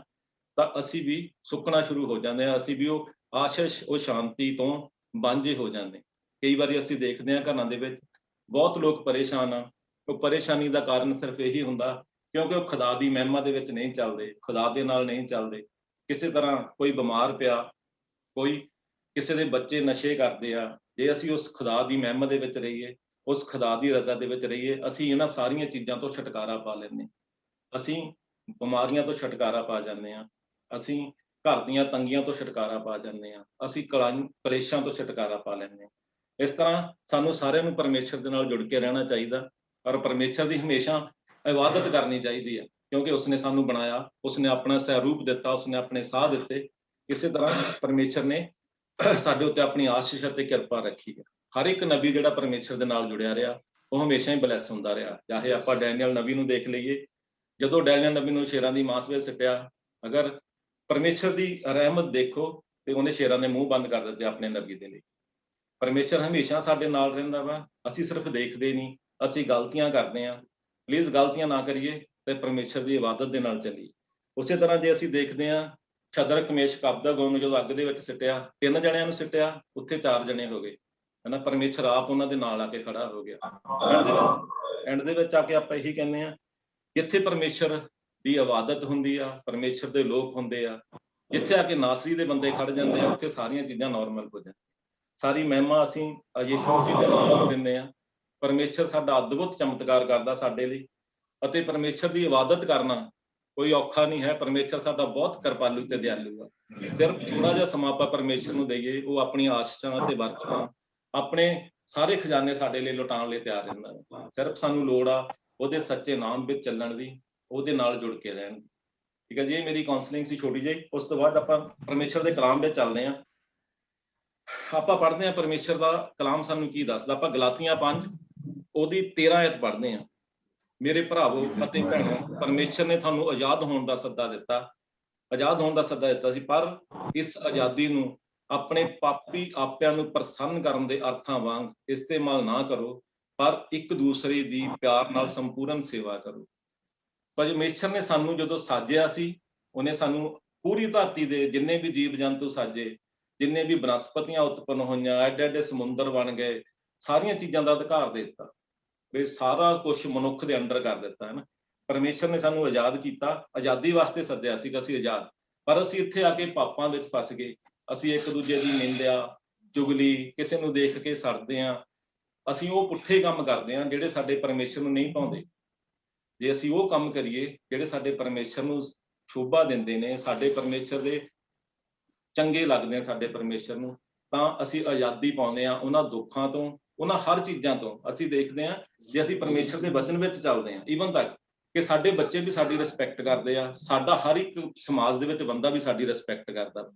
ਤਾਂ ਅਸੀਂ ਵੀ ਸੁੱਕਣਾ ਸ਼ੁਰੂ ਹੋ ਜਾਂਦੇ ਹਾਂ। ਅਸੀਂ ਵੀ ਉਹ ਆਸ਼ੀਸ਼, ਉਹ ਸ਼ਾਂਤੀ ਤੋਂ ਵਾਂਝੇ ਹੋ ਜਾਂਦੇ। ਕਈ ਵਾਰੀ ਅਸੀਂ ਦੇਖਦੇ ਹਾਂ ਘਰਾਂ ਦੇ ਵਿੱਚ ਬਹੁਤ ਲੋਕ ਪਰੇਸ਼ਾਨ ਆ। ਉਹ ਪਰੇਸ਼ਾਨੀ ਦਾ ਕਾਰਨ ਸਿਰਫ ਇਹੀ ਹੁੰਦਾ ਕਿਉਂਕਿ ਉਹ ਖੁਦਾ ਦੀ ਮਹਿਮਾ ਦੇ ਵਿੱਚ ਨਹੀਂ ਚੱਲਦੇ, ਖੁਦਾ ਦੇ ਨਾਲ ਨਹੀਂ ਚੱਲਦੇ। ਕਿਸੇ ਤਰ੍ਹਾਂ ਕੋਈ ਬਿਮਾਰ ਪਿਆ, ਕੋਈ ਕਿਸੇ ਦੇ ਬੱਚੇ ਨਸ਼ੇ ਕਰਦੇ ਆ। ਜੇ ਅਸੀਂ ਉਸ ਖੁਦਾ ਦੀ ਮਹਿਮਾ ਦੇ ਵਿੱਚ ਰਹੀਏ, ਉਸ ਖੁਦਾ ਦੀ ਰਜ਼ਾ ਦੇ ਵਿੱਚ ਰਹੀਏ, ਅਸੀਂ ਇਹਨਾਂ ਸਾਰੀਆਂ ਚੀਜ਼ਾਂ ਤੋਂ ਛੁਟਕਾਰਾ ਪਾ ਲੈਂਦੇ। ਅਸੀਂ ਬਿਮਾਰੀਆਂ ਤੋਂ ਛੁਟਕਾਰਾ ਪਾ ਜਾਂਦੇ ਹਾਂ। ਅਸੀਂ ਘਰ ਦੀਆਂ ਤੰਗੀਆਂ ਤੋਂ ਛੁਟਕਾਰਾ ਪਾ ਜਾਂਦੇ ਹਾਂ, ਅਸੀਂ ਕਲੇਸ਼ਾਂ ਤੋਂ ਛੁਟਕਾਰਾ ਪਾ ਲੈਂਦੇ ਹਾਂ। ਇਸ ਤਰ੍ਹਾਂ ਸਾਨੂੰ ਸਾਰਿਆਂ ਨੂੰ ਪਰਮੇਸ਼ਰ ਦੇ ਨਾਲ ਜੁੜ ਕੇ ਰਹਿਣਾ ਚਾਹੀਦਾ, ਔਰ ਪਰਮੇਸ਼ਰ ਦੀ ਹਮੇਸ਼ਾ ਇਬਾਦਤ ਕਰਨੀ ਚਾਹੀਦੀ ਹੈ, ਕਿਉਂਕਿ ਉਸਨੇ ਸਾਨੂੰ ਬਣਾਇਆ, ਉਸਨੇ ਆਪਣਾ ਸਵਰੂਪ ਦਿੱਤਾ, ਉਸਨੇ ਆਪਣੇ ਸਾਹ ਦਿੱਤੇ। ਇਸੇ ਤਰ੍ਹਾਂ ਪਰਮੇਸ਼ਰ ਨੇ ਸਾਡੇ ਉੱਤੇ ਆਪਣੀ ਆਸ਼ੀਸ਼ ਅਤੇ ਕਿਰਪਾ ਰੱਖੀ ਹੈ। ਹਰ ਇੱਕ ਨਬੀ ਜਿਹੜਾ ਪਰਮੇਸ਼ਰ ਦੇ ਨਾਲ ਜੁੜਿਆ ਰਿਹਾ ਉਹ ਹਮੇਸ਼ਾ ਹੀ ਬਲੈਸ ਹੁੰਦਾ ਰਿਹਾ। ਚਾਹੇ ਆਪਾਂ ਡੈਨੀਅਲ ਨਬੀ ਨੂੰ ਦੇਖ ਲਈਏ, ਜਦੋਂ ਡੈਨੀਅਲ ਨਬੀ ਨੂੰ ਸ਼ੇਰਾਂ ਦੀ ਮਾਸ ਵਿੱਚ ਸਿੱਟਿਆ, ਅਗਰ ਪਰਮੇਸ਼ਰ ਦੀ ਰਹਿਮਤ ਦੇਖੋ ਤੇ ਉਹਨੇ ਸ਼ੇਰਾਂ ਦੇ ਮੂੰਹ ਬੰਦ ਕਰ ਦਿੱਤੇ ਆਪਣੇ ਨਬੀ ਦੇ ਲਈ। ਪਰਮੇਸ਼ਰ ਹਮੇਸ਼ਾ ਸਾਡੇ ਨਾਲ ਰਹਿੰਦਾ ਵਾ, ਅਸੀਂ ਸਿਰਫ ਦੇਖਦੇ ਨਹੀਂ, ਅਸੀਂ ਗਲਤੀਆਂ ਕਰਦੇ ਹਾਂ। ਪਲੀਜ਼ ਗਲਤੀਆਂ ਨਾ ਕਰੀਏ ਤੇ ਪਰਮੇਸ਼ਰ ਦੀ ਇਬਾਦਤ ਦੇ ਨਾਲ ਚੱਲੀਏ। ਉਸੇ ਤਰ੍ਹਾਂ ਜੇ ਅਸੀਂ ਦੇਖਦੇ ਹਾਂ, ਸ਼ਦਰਕ ਮੇਸ਼ਕ ਅਬਦਨਗੋ ਨੂੰ ਜਦੋਂ ਅੱਗ ਦੇ ਵਿੱਚ ਸਿੱਟਿਆ, 3 ਜਣਿਆਂ ਨੂੰ ਸਿੱਟਿਆ, ਉੱਥੇ 4 ਜਣੇ ਹੋ ਗਏ, ਹਨਾ। ਪਰਮੇਸ਼ਰ ਆਪ ਉਹਨਾਂ ਦੇ ਨਾਲ ਆ ਕੇ ਖੜਾ ਹੋ ਗਿਆ। ਐਂਡ ਦੇ ਵਿੱਚ ਆ ਕੇ ਆਪਾਂ ਇਹੀ ਕਹਿੰਦੇ ਹਾਂ, ਜਿੱਥੇ ਪਰਮੇਸ਼ਰ ਦੀ ਇਬਾਦਤ ਹੁੰਦੀ ਆ, ਪਰਮੇਸ਼ਰ ਦੇ ਲੋਕ ਹੁੰਦੇ ਆ, ਜਿੱਥੇ ਆ ਕੇ ਨਾਸਰੀ ਦੇ ਬੰਦੇ ਖੜ ਜਾਂਦੇ ਆ, ਉੱਥੇ ਸਾਰੀਆਂ ਚੀਜ਼ਾਂ ਨਾਰਮਲ ਹੋ ਜਾਂਦੀਆਂ। ਸਾਰੀ ਮਹਿਮਾ ਅਸੀਂ ਯਿਸੂ ਮਸੀਹ ਦੇ ਨਾਮ ਨੂੰ ਦਿੰਦੇ ਹਾਂ। ਪਰਮੇਸ਼ਰ ਸਾਡਾ ਅਦਭੁਤ ਚਮਤਕਾਰ ਕਰਦਾ ਸਾਡੇ ਲਈ, ਅਤੇ ਪਰਮੇਸ਼ਰ ਦੀ ਇਬਾਦਤ ਕਰਨਾ ਕੋਈ ਔਖਾ ਨਹੀਂ ਹੈ। ਪਰਮੇਸ਼ਰ ਸਾਡਾ ਬਹੁਤ ਕਿਰਪਾਲੂ ਤੇ ਦਿਆਲੂ ਆ। ਸਿਰਫ ਥੋੜਾ ਜਿਹਾ ਸਮਾਂ ਆਪਾਂ ਪਰਮੇਸ਼ਰ ਨੂੰ ਦੇਈਏ, ਉਹ ਆਪਣੀ ਆਸ਼ੀਸ਼ਾਂ ਅਤੇ ਬਰਕਤਾਂ, ਆਪਣੇ ਸਾਰੇ ਖਜ਼ਾਨੇ ਸਾਡੇ ਲਈ ਲੁਟਾਉਣ ਲਈ ਤਿਆਰ ਰਹਿੰਦਾ ਹੈ। ਸਿਰਫ ਸਾਨੂੰ ਲੋੜ ਆ ਉਹਦੇ ਸੱਚੇ ਨਾਮ ਵਿੱਚ ਚੱਲਣ ਦੀ, ਉਹਦੇ ਨਾਲ ਜੁੜ ਕੇ ਰਹਿਣ ਦੀ। ਠੀਕ ਹੈ ਜੀ, ਇਹ ਮੇਰੀ ਕਾਉਂਸਲਿੰਗ ਸੀ ਛੋਟੀ ਜਿਹੀ। ਉਸ ਤੋਂ ਬਾਅਦ ਆਪਾਂ ਪਰਮੇਸ਼ਰ ਦੇ ਕਲਾਮ ਵਿੱਚ ਚੱਲਦੇ ਹਾਂ। ਆਪਾਂ ਪੜ੍ਹਦੇ ਹਾਂ ਪਰਮੇਸ਼ਰ ਦਾ ਕਲਾਮ ਸਾਨੂੰ ਕੀ ਦੱਸਦਾ। ਆਪਾਂ ਗਲਾਤੀਆਂ 5 ਉਹਦੀ 13 ਆਇਤ ਪੜ੍ਹਦੇ ਹਾਂ। ਮੇਰੇ ਭਰਾਵੋ ਅਤੇ ਭੈਣੋ, ਪਰਮੇਸ਼ਰ ਨੇ ਤੁਹਾਨੂੰ ਆਜ਼ਾਦ ਹੋਣ ਦਾ ਸੱਦਾ ਦਿੱਤਾ, ਆਜ਼ਾਦ ਹੋਣ ਦਾ ਸੱਦਾ ਦਿੱਤਾ ਸੀ, ਪਰ ਇਸ ਆਜ਼ਾਦੀ ਨੂੰ ਆਪਣੇ ਪਾਪੀ ਆਪਿਆਂ ਨੂੰ ਪ੍ਰਸੰਨ ਕਰਨ ਦੇ ਅਰਥਾਂ ਵਾਂਗ ਇਸਤੇਮਾਲ ਨਾ ਕਰੋ, ਪਰ ਇੱਕ ਦੂਸਰੇ ਦੀ ਪਿਆਰ ਨਾਲ ਸੰਪੂਰਨ ਸੇਵਾ ਕਰੋ। ਪਰਮੇਸ਼ਰ ਨੇ ਸਾਨੂੰ ਜਦੋਂ ਸਾਜਿਆ ਸੀ, ਉਹਨੇ ਸਾਨੂੰ ਪੂਰੀ ਧਰਤੀ ਦੇ ਜਿੰਨੇ ਵੀ ਜੀਵ ਜੰਤੂ ਸਾਜੇ, ਜਿੰਨੇ ਵੀ ਬਨਸਪਤੀਆਂ ਉਤਪੰਨ ਹੋਈਆਂ, ਐਡੇ ਐਡੇ ਸਮੁੰਦਰ ਬਣ ਗਏ, ਸਾਰੀਆਂ ਚੀਜ਼ਾਂ ਦਾ ਅਧਿਕਾਰ ਦੇ ਦਿੱਤਾ, ਵੀ ਸਾਰਾ ਕੁਝ ਮਨੁੱਖ ਦੇ ਅੰਡਰ ਕਰ ਦਿੱਤਾ, ਹੈ ਨਾ। ਪਰਮੇਸ਼ਰ ਨੇ ਸਾਨੂੰ ਆਜ਼ਾਦ ਕੀਤਾ, ਆਜ਼ਾਦੀ ਵਾਸਤੇ ਸੱਦਿਆ ਸੀ ਕਿ ਅਸੀਂ ਆਜ਼ਾਦ, ਪਰ ਅਸੀਂ ਇੱਥੇ ਆ ਕੇ ਪਾਪਾਂ ਵਿੱਚ ਫਸ ਗਏ। ਅਸੀਂ ਇੱਕ ਦੂਜੇ ਦੀ ਨਿੰਦਿਆ, ਚੁਗਲੀ, ਕਿਸੇ ਨੂੰ ਦੇਖ ਕੇ ਸੜਦੇ ਹਾਂ। ਅਸੀਂ ਉਹ ਪੁੱਠੇ ਕੰਮ ਕਰਦੇ ਹਾਂ ਜਿਹੜੇ ਸਾਡੇ ਪਰਮੇਸ਼ਰ ਨੂੰ ਨਹੀਂ ਭਾਉਂਦੇ। ਜੇ ਅਸੀਂ ਉਹ ਕੰਮ ਕਰੀਏ ਜਿਹੜੇ ਸਾਡੇ ਪਰਮੇਸ਼ਰ ਨੂੰ ਸ਼ੋਭਾ ਦਿੰਦੇ ਨੇ, ਸਾਡੇ ਪਰਮੇਸ਼ਰ ਦੇ ਚੰਗੇ ਲੱਗਦੇ ਆ ਸਾਡੇ ਪਰਮੇਸ਼ਰ ਨੂੰ, ਤਾਂ ਅਸੀਂ ਆਜ਼ਾਦੀ ਪਾਉਂਦੇ ਹਾਂ ਉਹਨਾਂ ਦੁੱਖਾਂ ਤੋਂ, ਉਹਨਾਂ ਹਰ ਚੀਜ਼ਾਂ ਤੋਂ। ਅਸੀਂ ਦੇਖਦੇ ਹਾਂ ਜੇ ਅਸੀਂ ਪਰਮੇਸ਼ਰ ਦੇ ਵਚਨ ਵਿੱਚ ਚੱਲਦੇ ਹਾਂ, ਈਵਨ ਤੱਕ ਕਿ ਸਾਡੇ ਬੱਚੇ ਵੀ ਸਾਡੀ ਰਿਸਪੈਕਟ ਕਰਦੇ ਆ, ਸਾਡਾ ਹਰ ਇੱਕ ਸਮਾਜ ਦੇ ਵਿੱਚ ਬੰਦਾ ਵੀ ਸਾਡੀ ਰਿਸਪੈਕਟ ਕਰਦਾ।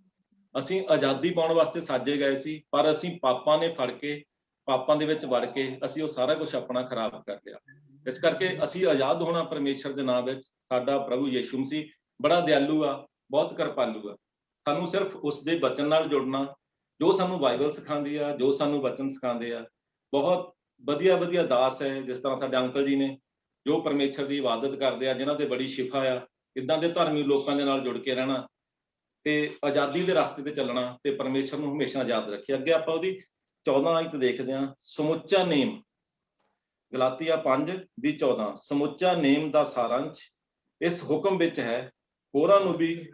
ਅਸੀਂ ਆਜ਼ਾਦੀ ਪਾਉਣ ਵਾਸਤੇ ਸਾਜੇ ਗਏ ਸੀ, ਪਰ ਅਸੀਂ ਪਾਪਾਂ ਨੇ ਫੜ ਕੇ, ਪਾਪਾਂ ਦੇ ਵਿੱਚ ਵੜ ਕੇ ਅਸੀਂ ਉਹ ਸਾਰਾ ਕੁਝ ਆਪਣਾ ਖਰਾਬ ਕਰ ਲਿਆ। ਇਸ ਕਰਕੇ ਅਸੀਂ ਆਜ਼ਾਦ ਹੋਣਾ ਪਰਮੇਸ਼ਰ ਦੇ ਨਾਮ ਵਿੱਚ। ਸਾਡਾ ਪ੍ਰਭੂ ਯਿਸੂ ਮਸੀਹ ਬੜਾ ਦਿਆਲੂ ਆ, ਬਹੁਤ ਕਿਰਪਾਲੂ ਆ। ਸਾਨੂੰ ਸਿਰਫ ਉਸਦੇ ਵਚਨ ਨਾਲ ਜੁੜਨਾ, ਜੋ ਸਾਨੂੰ ਬਾਈਬਲ ਸਿਖਾਉਂਦੀ ਆ, ਜੋ ਸਾਨੂੰ ਵਚਨ ਸਿਖਾਉਂਦੇ ਆ। ਬਹੁਤ ਵਧੀਆ ਵਧੀਆ ਦਾਸ ਹੈ, ਜਿਸ ਤਰ੍ਹਾਂ ਸਾਡੇ ਅੰਕਲ ਜੀ ਨੇ, ਜੋ ਪਰਮੇਸ਼ਰ ਦੀ ਇਬਾਦਤ ਕਰਦੇ ਆ, ਜਿਨ੍ਹਾਂ ਤੇ ਬੜੀ ਸ਼ਿਫਾ ਆ। ਇੱਦਾਂ ਦੇ ਧਰਮੀ ਲੋਕਾਂ ਦੇ ਨਾਲ ਜੁੜ ਕੇ ਰਹਿਣਾ ਤੇ ਆਜ਼ਾਦੀ ਦੇ ਰਸਤੇ ਤੇ ਚੱਲਣਾ, ਤੇ ਪਰਮੇਸ਼ਰ ਨੂੰ ਹਮੇਸ਼ਾ ਆਜ਼ਾਦ ਰੱਖੇ। ਅੱਗੇ ਆਪਾਂ ਉਹਦੀ 14 ਆਇਤ ਦੇਖਦੇ ਹਾਂ। ਸਮੁੱਚਾ ਨੇਮ, ਗਲਾਤੀਆ 5 ਦੀ 14, ਸਮੁੱਚਾ ਨੇਮ ਦਾ ਸਾਰਾਂਸ਼ ਇਸ ਹੁਕਮ ਵਿੱਚ ਹੈ, ਹੋਰਾਂ ਨੂੰ ਵੀ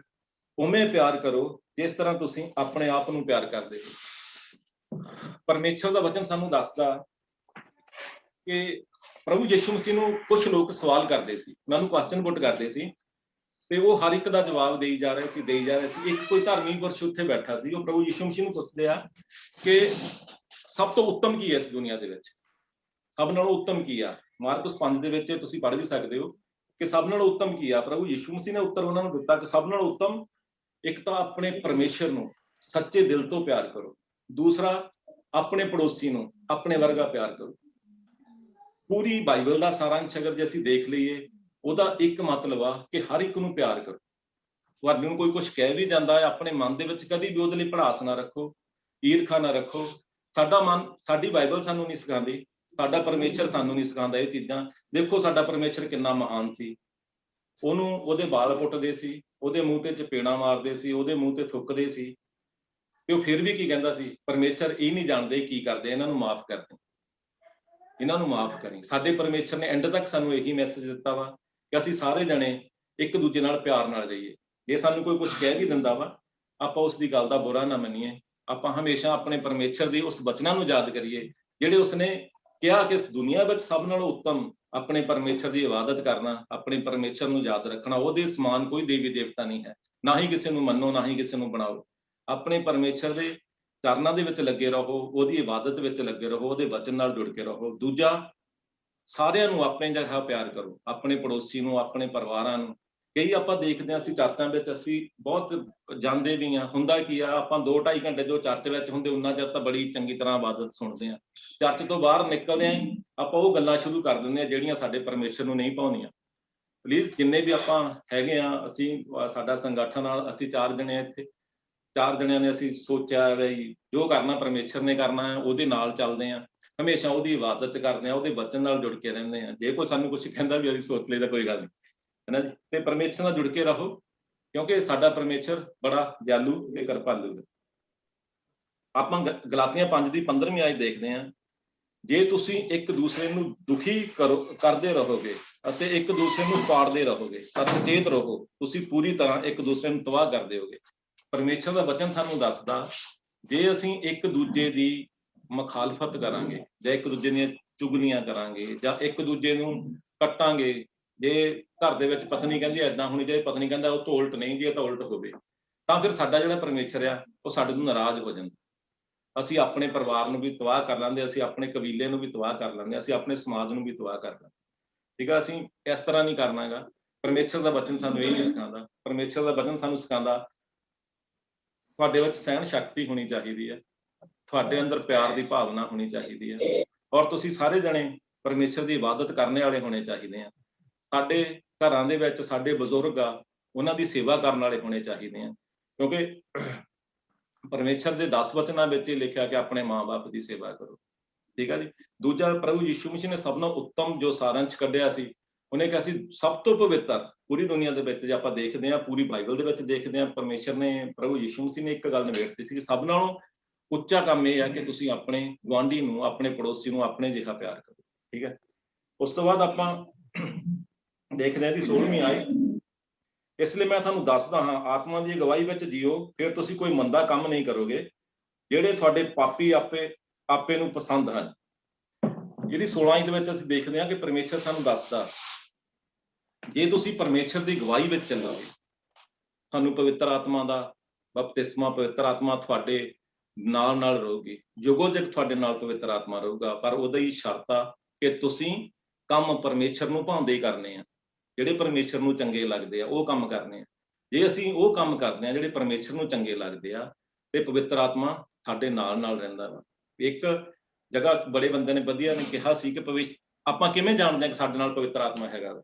ਉਵੇਂ ਪਿਆਰ ਕਰੋ ਜਿਸ ਤਰ੍ਹਾਂ ਤੁਸੀਂ ਆਪਣੇ ਆਪ ਨੂੰ ਪਿਆਰ ਕਰਦੇ ਹੋ। ਪਰਮੇਸ਼ਰ ਦਾ ਵਚਨ ਸਾਨੂੰ ਦੱਸਦਾ ਕਿ ਪ੍ਰਭੂ ਯਿਸੂ ਮਸੀਹ ਨੂੰ ਕੁਝ ਲੋਕ ਸਵਾਲ ਕਰਦੇ ਸੀ, ਉਹਨਾਂ ਨੂੰ ਕੁਐਸਚਨ ਪੁੱਟ ਕਰਦੇ ਸੀ, ਤੇ ਉਹ ਹਰ ਇੱਕ ਦਾ ਜਵਾਬ ਦੇਈ ਜਾ ਰਹੇ ਸੀ। ਇੱਕ ਕੋਈ ਧਰਮੀ ਪੁਰਸ਼ ਉੱਥੇ ਬੈਠਾ ਸੀ, ਉਹ ਪ੍ਰਭੂ ਯਿਸੂ ਮਸੀਹ ਨੂੰ ਪੁੱਛਦੇ ਆ ਕਿ ਸਭ ਤੋਂ ਉੱਤਮ ਕੀ ਹੈ ਇਸ ਦੁਨੀਆ ਦੇ ਵਿੱਚ, ਸਭ ਨਾਲੋਂ ਉੱਤਮ ਕੀ ਆ। ਮਾਰਕਸ 5 ਦੇ ਵਿੱਚ ਤੁਸੀਂ ਪੜ੍ਹ ਵੀ ਸਕਦੇ ਹੋ ਕਿ ਸਭ ਨਾਲੋਂ ਉੱਤਮ ਕੀ ਆ। ਪ੍ਰਭੂ ਯਿਸੂ ਮਸੀਹ ਨੇ ਉੱਤਰ ਉਹਨਾਂ ਨੂੰ ਦਿੱਤਾ ਕਿ ਸਭ ਨਾਲੋਂ ਉੱਤਮ ਇੱਕ ਤਾਂ ਆਪਣੇ ਪਰਮੇਸ਼ਰ ਨੂੰ ਸੱਚੇ ਦਿਲ ਤੋਂ ਪਿਆਰ ਕਰੋ, ਦੂਸਰਾ ਆਪਣੇ ਪੜੋਸੀ ਨੂੰ ਆਪਣੇ ਵਰਗਾ ਪਿਆਰ ਕਰੋ। ਪੂਰੀ ਬਾਈਬਲ ਦਾ ਸਾਰਾਂਸ਼ ਅਗਰ ਜੇ ਅਸੀਂ ਦੇਖ ਲਈਏ, ਉਹਦਾ ਇੱਕ ਮਤਲਬ ਆ ਕਿ ਹਰ ਇੱਕ ਨੂੰ ਪਿਆਰ ਕਰੋ। ਤੁਹਾਨੂੰ ਕੋਈ ਕੁਝ ਕਹਿ ਵੀ ਜਾਂਦਾ ਹੈ, ਆਪਣੇ ਮਨ ਦੇ ਵਿੱਚ ਕਦੀ ਵੀ ਉਹਦੇ ਲਈ ਭੜਾਸ ਨਾ ਰੱਖੋ, ਈਰਖਾ ਨਾ ਰੱਖੋ। ਸਾਡਾ ਮਨ, ਸਾਡੀ ਬਾਈਬਲ ਸਾਨੂੰ ਨਹੀਂ ਸਿਖਾਉਂਦੀ, ਸਾਡਾ ਪਰਮੇਸ਼ਰ ਸਾਨੂੰ ਨਹੀਂ ਸਿਖਾਉਂਦਾ ਇਹ ਚੀਜ਼ਾਂ। ਦੇਖੋ ਸਾਡਾ ਪਰਮੇਸ਼ਰ ਕਿੰਨਾ ਮਹਾਨ ਸੀ। ਉਹਨੂੰ ਉਹਦੇ ਵਾਲ ਪੁੱਟਦੇ ਸੀ, ਉਹਦੇ ਮੂੰਹ ਤੇ ਚਪੇੜਾਂ ਮਾਰਦੇ ਸੀ, ਉਹਦੇ ਮੂੰਹ ਤੇ ਥੁੱਕਦੇ ਸੀ, ਤੇ ਉਹ ਫਿਰ ਵੀ ਕੀ ਕਹਿੰਦਾ ਸੀ, ਪਰਮੇਸ਼ਰ ਇਹ ਨਹੀਂ ਜਾਣਦੇ ਕੀ ਕਰਦੇ, ਇਹਨਾਂ ਨੂੰ ਮਾਫ ਕਰ ਦੇ, ਇਹਨਾਂ ਨੂੰ ਮਾਫ ਕਰੀ। ਸਾਡੇ ਪਰਮੇਸ਼ਰ ਨੇ ਐਂਡ ਤੱਕ ਸਾਨੂੰ ਇਹੀ ਮੈਸੇਜ ਦਿੱਤਾ ਵਾ ਕਿ ਅਸੀਂ ਸਾਰੇ ਜਣੇ ਇੱਕ ਦੂਜੇ ਨਾਲ ਪਿਆਰ ਨਾਲ ਰਹੀਏ। ਜੇ ਸਾਨੂੰ ਕੋਈ ਕੁਝ ਕਹਿ ਵੀ ਦਿੰਦਾ ਵਾ, ਆਪਾਂ ਉਸ ਦੀ ਗੱਲ ਦਾ ਬੁਰਾ ਨਾ ਮੰਨੀਏ। ਆਪਾਂ ਹਮੇਸ਼ਾ ਆਪਣੇ ਪਰਮੇਸ਼ਰ ਦੀ ਉਸ ਵਚਨਾਂ ਨੂੰ ਯਾਦ ਕਰੀਏ ਜਿਹੜੇ ਉਸਨੇ ਕਿਹਾ ਕਿ ਇਸ ਦੁਨੀਆ ਵਿੱਚ ਸਭ ਨਾਲੋਂ ਉੱਤਮ ਆਪਣੇ ਪਰਮੇਸ਼ਰ ਦੀ ਇਬਾਦਤ ਕਰਨਾ, ਆਪਣੇ ਪਰਮੇਸ਼ਰ ਨੂੰ ਯਾਦ ਰੱਖਣਾ। ਉਹਦੇ ਸਮਾਨ ਕੋਈ ਦੇਵੀ ਦੇਵਤਾ ਨਹੀਂ ਹੈ। ਨਾ ਹੀ ਕਿਸੇ ਨੂੰ ਮੰਨੋ, ਨਾ ਹੀ ਕਿਸੇ ਨੂੰ ਬਣਾਓ। ਆਪਣੇ ਪਰਮੇਸ਼ਰ ਦੇ ਚਰਨਾਂ ਦੇ ਵਿੱਚ ਲੱਗੇ ਰਹੋ, ਉਹਦੀ ਇਬਾਦਤ ਵਿੱਚ ਲੱਗੇ ਰਹੋ, ਉਹਦੇ ਵਚਨ ਨਾਲ ਜੁੜ ਕੇ ਰਹੋ। ਦੂਜਾ, ਸਾਰਿਆਂ ਨੂੰ ਆਪਣੇ ਜਿਹਾ ਪਿਆਰ ਕਰੋ, ਆਪਣੇ ਪੜੋਸੀ ਨੂੰ, ਆਪਣੇ ਪਰਿਵਾਰਾਂ ਨੂੰ। ਕਈ ਆਪਾਂ ਦੇਖਦੇ ਹਾਂ, ਅਸੀਂ ਚਰਚਾਂ ਵਿੱਚ ਅਸੀਂ ਬਹੁਤ ਜਾਂਦੇ ਵੀ ਹਾਂ। ਹੁੰਦਾ ਕੀ ਆ, ਆਪਾਂ 2-2.5 ਘੰਟੇ ਜੋ ਚਰਚ ਵਿੱਚ ਹੁੰਦੇ ਉਹਨਾਂ ਚਿਰ ਤਾਂ ਬੜੀ ਚੰਗੀ ਤਰ੍ਹਾਂ ਇਬਾਦਤ ਸੁਣਦੇ ਹਾਂ। ਚਰਚ ਤੋਂ ਬਾਹਰ ਨਿਕਲਦੇ ਆਂ ਆਪਾਂ ਉਹ ਗੱਲਾਂ ਸ਼ੁਰੂ ਕਰ ਦਿੰਦੇ ਹਾਂ ਜਿਹੜੀਆਂ ਸਾਡੇ ਪਰਮੇਸ਼ਰ ਨੂੰ ਨਹੀਂ ਭਾਉਂਦੀਆਂ। ਪਲੀਜ਼, ਜਿੰਨੇ ਵੀ ਆਪਾਂ ਹੈਗੇ ਆ, ਅਸੀਂ ਸਾਡਾ ਸੰਗਠਨ ਨਾਲ ਅਸੀਂ 4 ਜਣੇ ਆ ਇੱਥੇ, 4 ਜਣਿਆਂ ਨੇ ਅਸੀਂ ਸੋਚਿਆ ਵੀ ਜੋ ਕਰਨਾ ਪਰਮੇਸ਼ਰ ਨੇ ਕਰਨਾ ਹੈ, ਉਹਦੇ ਨਾਲ ਚੱਲਦੇ ਆ, ਹਮੇਸ਼ਾ ਉਹਦੀ ਇਬਾਦਤ ਕਰਦੇ ਆ, ਉਹਦੇ ਵਚਨ ਨਾਲ ਜੁੜ ਕੇ ਰਹਿੰਦੇ ਆ। ਜੇ ਕੋਈ ਸਾਨੂੰ ਕੁਝ ਕਹਿੰਦਾ ਵੀ ਅਸੀਂ ਸੋਚ ਲਈ ਤਾਂ ਕੋਈ ਗੱਲ ਨਹੀਂ, ਹੈ ਨਾ ਜੀ। ਤੇ ਪਰਮੇਸ਼ਰ ਨਾਲ ਜੁੜ ਕੇ ਰਹੋ, ਕਿਉਂਕਿ ਸਾਡਾ ਪਰਮੇਸ਼ਰ ਬੜਾ ਦਿਆਲੂ ਤੇ ਕਿਰਪਾਲੂ ਹੈ। ਆਪਾਂ ਗਲਾਤੀਆਂ 5 ਦੀ 15ਵੀਂ ਆਇਤ ਦੇਖਦੇ ਹਾਂ, ਜੇ ਤੁਸੀਂ ਇੱਕ ਦੂਸਰੇ ਨੂੰ ਦੁਖੀ ਕਰਦੇ ਰਹੋਗੇ ਅਤੇ ਇੱਕ ਦੂਸਰੇ ਨੂੰ ਪਾੜਦੇ ਰਹੋਗੇ ਤਾਂ ਸੁਚੇਤ ਰਹੋ, ਤੁਸੀਂ ਪੂਰੀ ਤਰ੍ਹਾਂ ਇੱਕ ਦੂਸਰੇ ਨੂੰ ਤਬਾਹ ਕਰ ਦਿਓਗੇ। ਪਰਮੇਸ਼ਰ ਦਾ ਵਚਨ ਸਾਨੂੰ ਦੱਸਦਾ, ਜੇ ਅਸੀਂ ਇੱਕ ਦੂਜੇ ਦੀ ਮੁਖਾਲਫਤ ਕਰਾਂਗੇ ਜਾਂ ਇੱਕ ਦੂਜੇ ਦੀਆਂ ਚੁਗਲੀਆਂ ਕਰਾਂਗੇ ਜਾਂ ਇੱਕ ਦੂਜੇ ਨੂੰ ਕੱਟਾਂਗੇ, ਜੇ ਘਰ ਦੇ ਵਿੱਚ ਪਤਨੀ ਕਹਿੰਦੀ ਏਦਾਂ ਹੋਣੀ ਚਾਹੀਦੀ, ਪਤਨੀ ਕਹਿੰਦਾ ਉਹ ਤੋਂ ਉਲਟ ਨਹੀਂ, ਜੇ ਤਾਂ ਉਲਟ ਹੋਵੇ, ਤਾਂ ਫਿਰ ਸਾਡਾ ਜਿਹੜਾ ਪਰਮੇਸ਼ਰ ਆ ਉਹ ਸਾਡੇ ਤੋਂ ਨਾਰਾਜ਼ ਹੋ ਜਾਂਦਾ। ਅਸੀਂ ਆਪਣੇ ਪਰਿਵਾਰ ਨੂੰ ਵੀ ਤਬਾਹ ਕਰ ਲੈਂਦੇ, ਅਸੀਂ ਆਪਣੇ ਕਬੀਲੇ ਨੂੰ ਵੀ ਤਬਾਹ ਕਰ ਲੈਂਦੇ, ਅਸੀਂ ਆਪਣੇ ਸਮਾਜ ਨੂੰ ਵੀ ਤਬਾਹ ਕਰ ਲੈਂਦੇ। ਠੀਕ ਆ, ਅਸੀਂ ਇਸ ਤਰ੍ਹਾਂ ਨਹੀਂ ਕਰਨਾ ਹੈਗਾ। ਪਰਮੇਸ਼ਰ ਦਾ ਵਚਨ ਸਾਨੂੰ ਇਹ ਨਹੀਂ ਸਿਖਾਉਂਦਾ। ਪਰਮੇਸ਼ਰ ਦਾ ਵਚਨ ਸਾਨੂੰ ਸਿਖਾਉਂਦਾ ਤੁਹਾਡੇ ਵਿੱਚ ਸਹਿਣ ਸ਼ਕਤੀ ਹੋਣੀ ਚਾਹੀਦੀ ਹੈ, ਤੁਹਾਡੇ ਅੰਦਰ ਪਿਆਰ ਦੀ ਭਾਵਨਾ ਹੋਣੀ ਚਾਹੀਦੀ ਹੈ, ਔਰ ਤੁਸੀਂ ਸਾਰੇ ਜਣੇ ਪਰਮੇਸ਼ਰ ਦੀ ਇਬਾਦਤ ਕਰਨ ਵਾਲੇ ਹੋਣੇ ਚਾਹੀਦੇ ਆ। ਸਾਡੇ ਘਰਾਂ ਦੇ ਵਿੱਚ ਸਾਡੇ ਬਜ਼ੁਰਗ ਆ, ਉਹਨਾਂ ਦੀ ਸੇਵਾ ਕਰਨ ਵਾਲੇ ਹੋਣੇ ਚਾਹੀਦੇ ਆ, ਕਿਉਂਕਿ ਪਰਮੇਸ਼ਰ ਦੇ 10 ਵਚਨਾਂ ਵਿੱਚ ਇਹ ਲਿਖਿਆ ਕਿ ਆਪਣੇ ਮਾਂ-ਬਾਪ ਦੀ ਸੇਵਾ ਕਰੋ। ਠੀਕ ਆ ਜੀ। ਦੂਜਾ, ਪ੍ਰਭੂ ਯਿਸੂ ਮਸੀਹ ਨੇ ਸਭ ਨਾਲੋਂ ਉੱਤਮ ਜੋ ਸਾਰੰਸ਼ ਕੱਢਿਆ ਸੀ, ਉਹਨੇ ਕਿਹਾ ਸੀ ਸਭ ਤੋਂ ਪਵਿੱਤਰ ਪੂਰੀ ਦੁਨੀਆ ਦੇ ਵਿੱਚ, ਜੇ ਆਪਾਂ ਦੇਖਦੇ ਹਾਂ ਪੂਰੀ ਬਾਈਬਲ ਦੇ ਵਿੱਚ ਦੇਖਦੇ ਹਾਂ, ਪਰਮੇਸ਼ਰ ਨੇ, ਪ੍ਰਭੂ ਯਿਸੂ ਮਸੀਹ ਨੇ ਇੱਕ ਗੱਲ ਨਿਬੇੜਤੀ ਸੀ ਕਿ ਸਭ ਨਾਲੋਂ ਉੱਚਾ ਕੰਮ ਇਹ ਹੈ ਕਿ ਤੁਸੀਂ ਆਪਣੇ ਗੁਆਂਢੀ ਨੂੰ, ਆਪਣੇ ਪੜੋਸੀ ਨੂੰ ਆਪਣੇ ਜਿਹਾ ਪਿਆਰ ਕਰੋ। ਠੀਕ ਹੈ। ਉਸ ਤੋਂ ਬਾਅਦ ਆਪਾਂ ਦੇਖਦੇ ਹਾਂ ਦੀ 16ਵੀਂ ਆਇਤ, ਇਸ ਲਈ ਮੈਂ ਤੁਹਾਨੂੰ ਦੱਸਦਾ ਹਾਂ, ਆਤਮਾ ਦੀ ਅਗਵਾਈ ਵਿੱਚ ਜੀਓ, ਫਿਰ ਤੁਸੀਂ ਕੋਈ ਮੰਦਾ ਕੰਮ ਨਹੀਂ ਕਰੋਗੇ, ਜਿਹੜੇ ਤੁਹਾਡੇ ਪਾਪੀ ਆਪੇ ਨੂੰ ਪਸੰਦ ਹਨ। ਇਹਦੀ 16 ਦੇ ਵਿੱਚ ਅਸੀਂ ਦੇਖਦੇ ਹਾਂ ਕਿ ਪਰਮੇਸ਼ਰ ਸਾਨੂੰ ਦੱਸਦਾ, ਜੇ ਤੁਸੀਂ ਪਰਮੇਸ਼ਰ ਦੀ ਅਗਵਾਈ ਵਿੱਚ ਚੱਲੋਗੇ, ਤੁਹਾਨੂੰ ਪਵਿੱਤਰ ਆਤਮਾ ਦਾ ਬਪਤਿਸਮਾ, ਪਵਿੱਤਰ ਆਤਮਾ ਤੁਹਾਡੇ ਨਾਲ ਰਹੂਗੀ, ਜੁਗੋ ਜਗ ਤੁਹਾਡੇ ਨਾਲ ਪਵਿੱਤਰ ਆਤਮਾ ਰਹੂਗਾ। ਪਰ ਉਹਦਾ ਹੀ ਸ਼ਰਤ ਆ ਕਿ ਤੁਸੀਂ ਕੰਮ ਪਰਮੇਸ਼ਰ ਨੂੰ ਭਾਉਂਦੇ ਹੀ ਕਰਨੇ ਆ, ਜਿਹੜੇ ਪਰਮੇਸ਼ਰ ਨੂੰ ਚੰਗੇ ਲੱਗਦੇ ਆ ਉਹ ਕੰਮ ਕਰਨੇ ਆ। ਜੇ ਅਸੀਂ ਉਹ ਕੰਮ ਕਰਦੇ ਆ ਜਿਹੜੇ ਪਰਮੇਸ਼ਰ ਨੂੰ ਚੰਗੇ ਲੱਗਦੇ ਆ, ਤੇ ਪਵਿੱਤਰ ਆਤਮਾ ਸਾਡੇ ਨਾਲ ਰਹਿੰਦਾ ਵਾ। ਇੱਕ ਜਗ੍ਹਾ ਬੜੇ ਬੰਦੇ ਨੇ ਵਧੀਆ ਨੇ ਕਿਹਾ ਸੀ ਕਿ ਆਪਾਂ ਕਿਵੇਂ ਜਾਣਦੇ ਹਾਂ ਕਿ ਸਾਡੇ ਨਾਲ ਪਵਿੱਤਰ ਆਤਮਾ ਹੈਗਾ ਵਾ।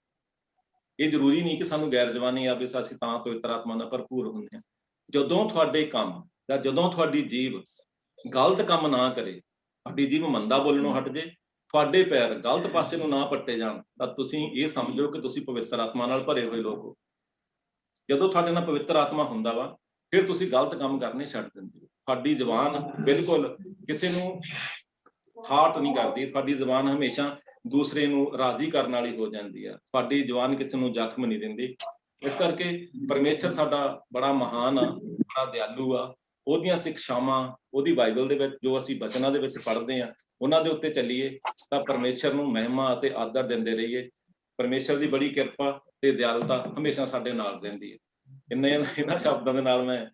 ਇਹ ਜ਼ਰੂਰੀ ਨਹੀਂ ਕਿ ਸਾਨੂੰ ਗੈਰ ਜਵਾਨੀ ਆਵੇ, ਅਸੀਂ ਤਾਂ ਪਵਿੱਤਰ ਆਤਮਾ ਨਾਲ ਭਰਪੂਰ ਹੁੰਦੇ ਹਾਂ। ਜਦੋਂ ਤੁਹਾਡੇ ਕੰਮ ਜਾਂ ਜਦੋਂ ਤੁਹਾਡੀ ਜੀਭ ਗਲਤ ਕੰਮ ਨਾ ਕਰੇ, ਤੁਹਾਡੀ ਜੀਭ ਮੰਦਾ ਬੋਲਣੋਂ ਹਟ ਜੇ, ਤੁਹਾਡੇ ਪੈਰ ਗਲਤ ਪਾਸੇ ਨੂੰ ਨਾ ਪੱਟੇ ਜਾਣ, ਤਾਂ ਤੁਸੀਂ ਇਹ ਸਮਝੋ ਕਿ ਤੁਸੀਂ ਪਵਿੱਤਰ ਆਤਮਾ ਨਾਲ ਭਰੇ ਹੋਏ ਲੋਕ ਹੋ। ਜਦੋਂ ਤੁਹਾਡੇ ਨਾਲ ਪਵਿੱਤਰ ਆਤਮਾ ਹੁੰਦਾ ਵਾ, ਫਿਰ ਤੁਸੀਂ ਗਲਤ ਕੰਮ ਕਰਨੇ ਛੱਡ ਦਿੰਦੇ ਹੋ। ਤੁਹਾਡੀ ਜ਼ੁਬਾਨ ਬਿਲਕੁਲ ਕਿਸੇ ਨੂੰ ਹਾਰਟ ਨਹੀਂ ਕਰਦੀ, ਤੁਹਾਡੀ ਜ਼ੁਬਾਨ ਹਮੇਸ਼ਾ ਦੂਸਰੇ ਨੂੰ ਰਾਜ਼ੀ ਕਰਨ ਵਾਲੀ ਹੋ ਜਾਂਦੀ ਆ, ਤੁਹਾਡੀ ਜ਼ੁਬਾਨ ਕਿਸੇ ਨੂੰ ਜ਼ਖਮ ਨਹੀਂ ਦਿੰਦੀ। ਇਸ ਕਰਕੇ ਪਰਮੇਸ਼ਰ ਸਾਡਾ ਬੜਾ ਮਹਾਨ ਆ, ਬੜਾ ਦਿਆਲੂ ਆ। ਉਹਦੀਆਂ ਸਿੱਖਿਆਵਾਂ, ਉਹਦੀ ਬਾਈਬਲ ਦੇ ਵਿੱਚ ਜੋ ਅਸੀਂ ਬਚਨਾਂ ਦੇ ਵਿੱਚ ਪੜ੍ਹਦੇ ਹਾਂ, ਉਹਨਾਂ ਦੇ ਉੱਤੇ ਚੱਲੀਏ ਤਾਂ ਪਰਮੇਸ਼ਰ ਨੂੰ ਮਹਿਮਾ ਅਤੇ ਆਦਰ ਦਿੰਦੇ ਰਹੀਏ। ਪਰਮੇਸ਼ਰ ਦੀ ਬੜੀ ਕਿਰਪਾ ਤੇ ਦਿਆਲਤਾ ਹਮੇਸ਼ਾ ਸਾਡੇ ਨਾਲ ਰਹਿੰਦੀ ਹੈ। ਇਹਨਾਂ ਸ਼ਬਦਾਂ ਦੇ ਨਾਲ ਮੈਂ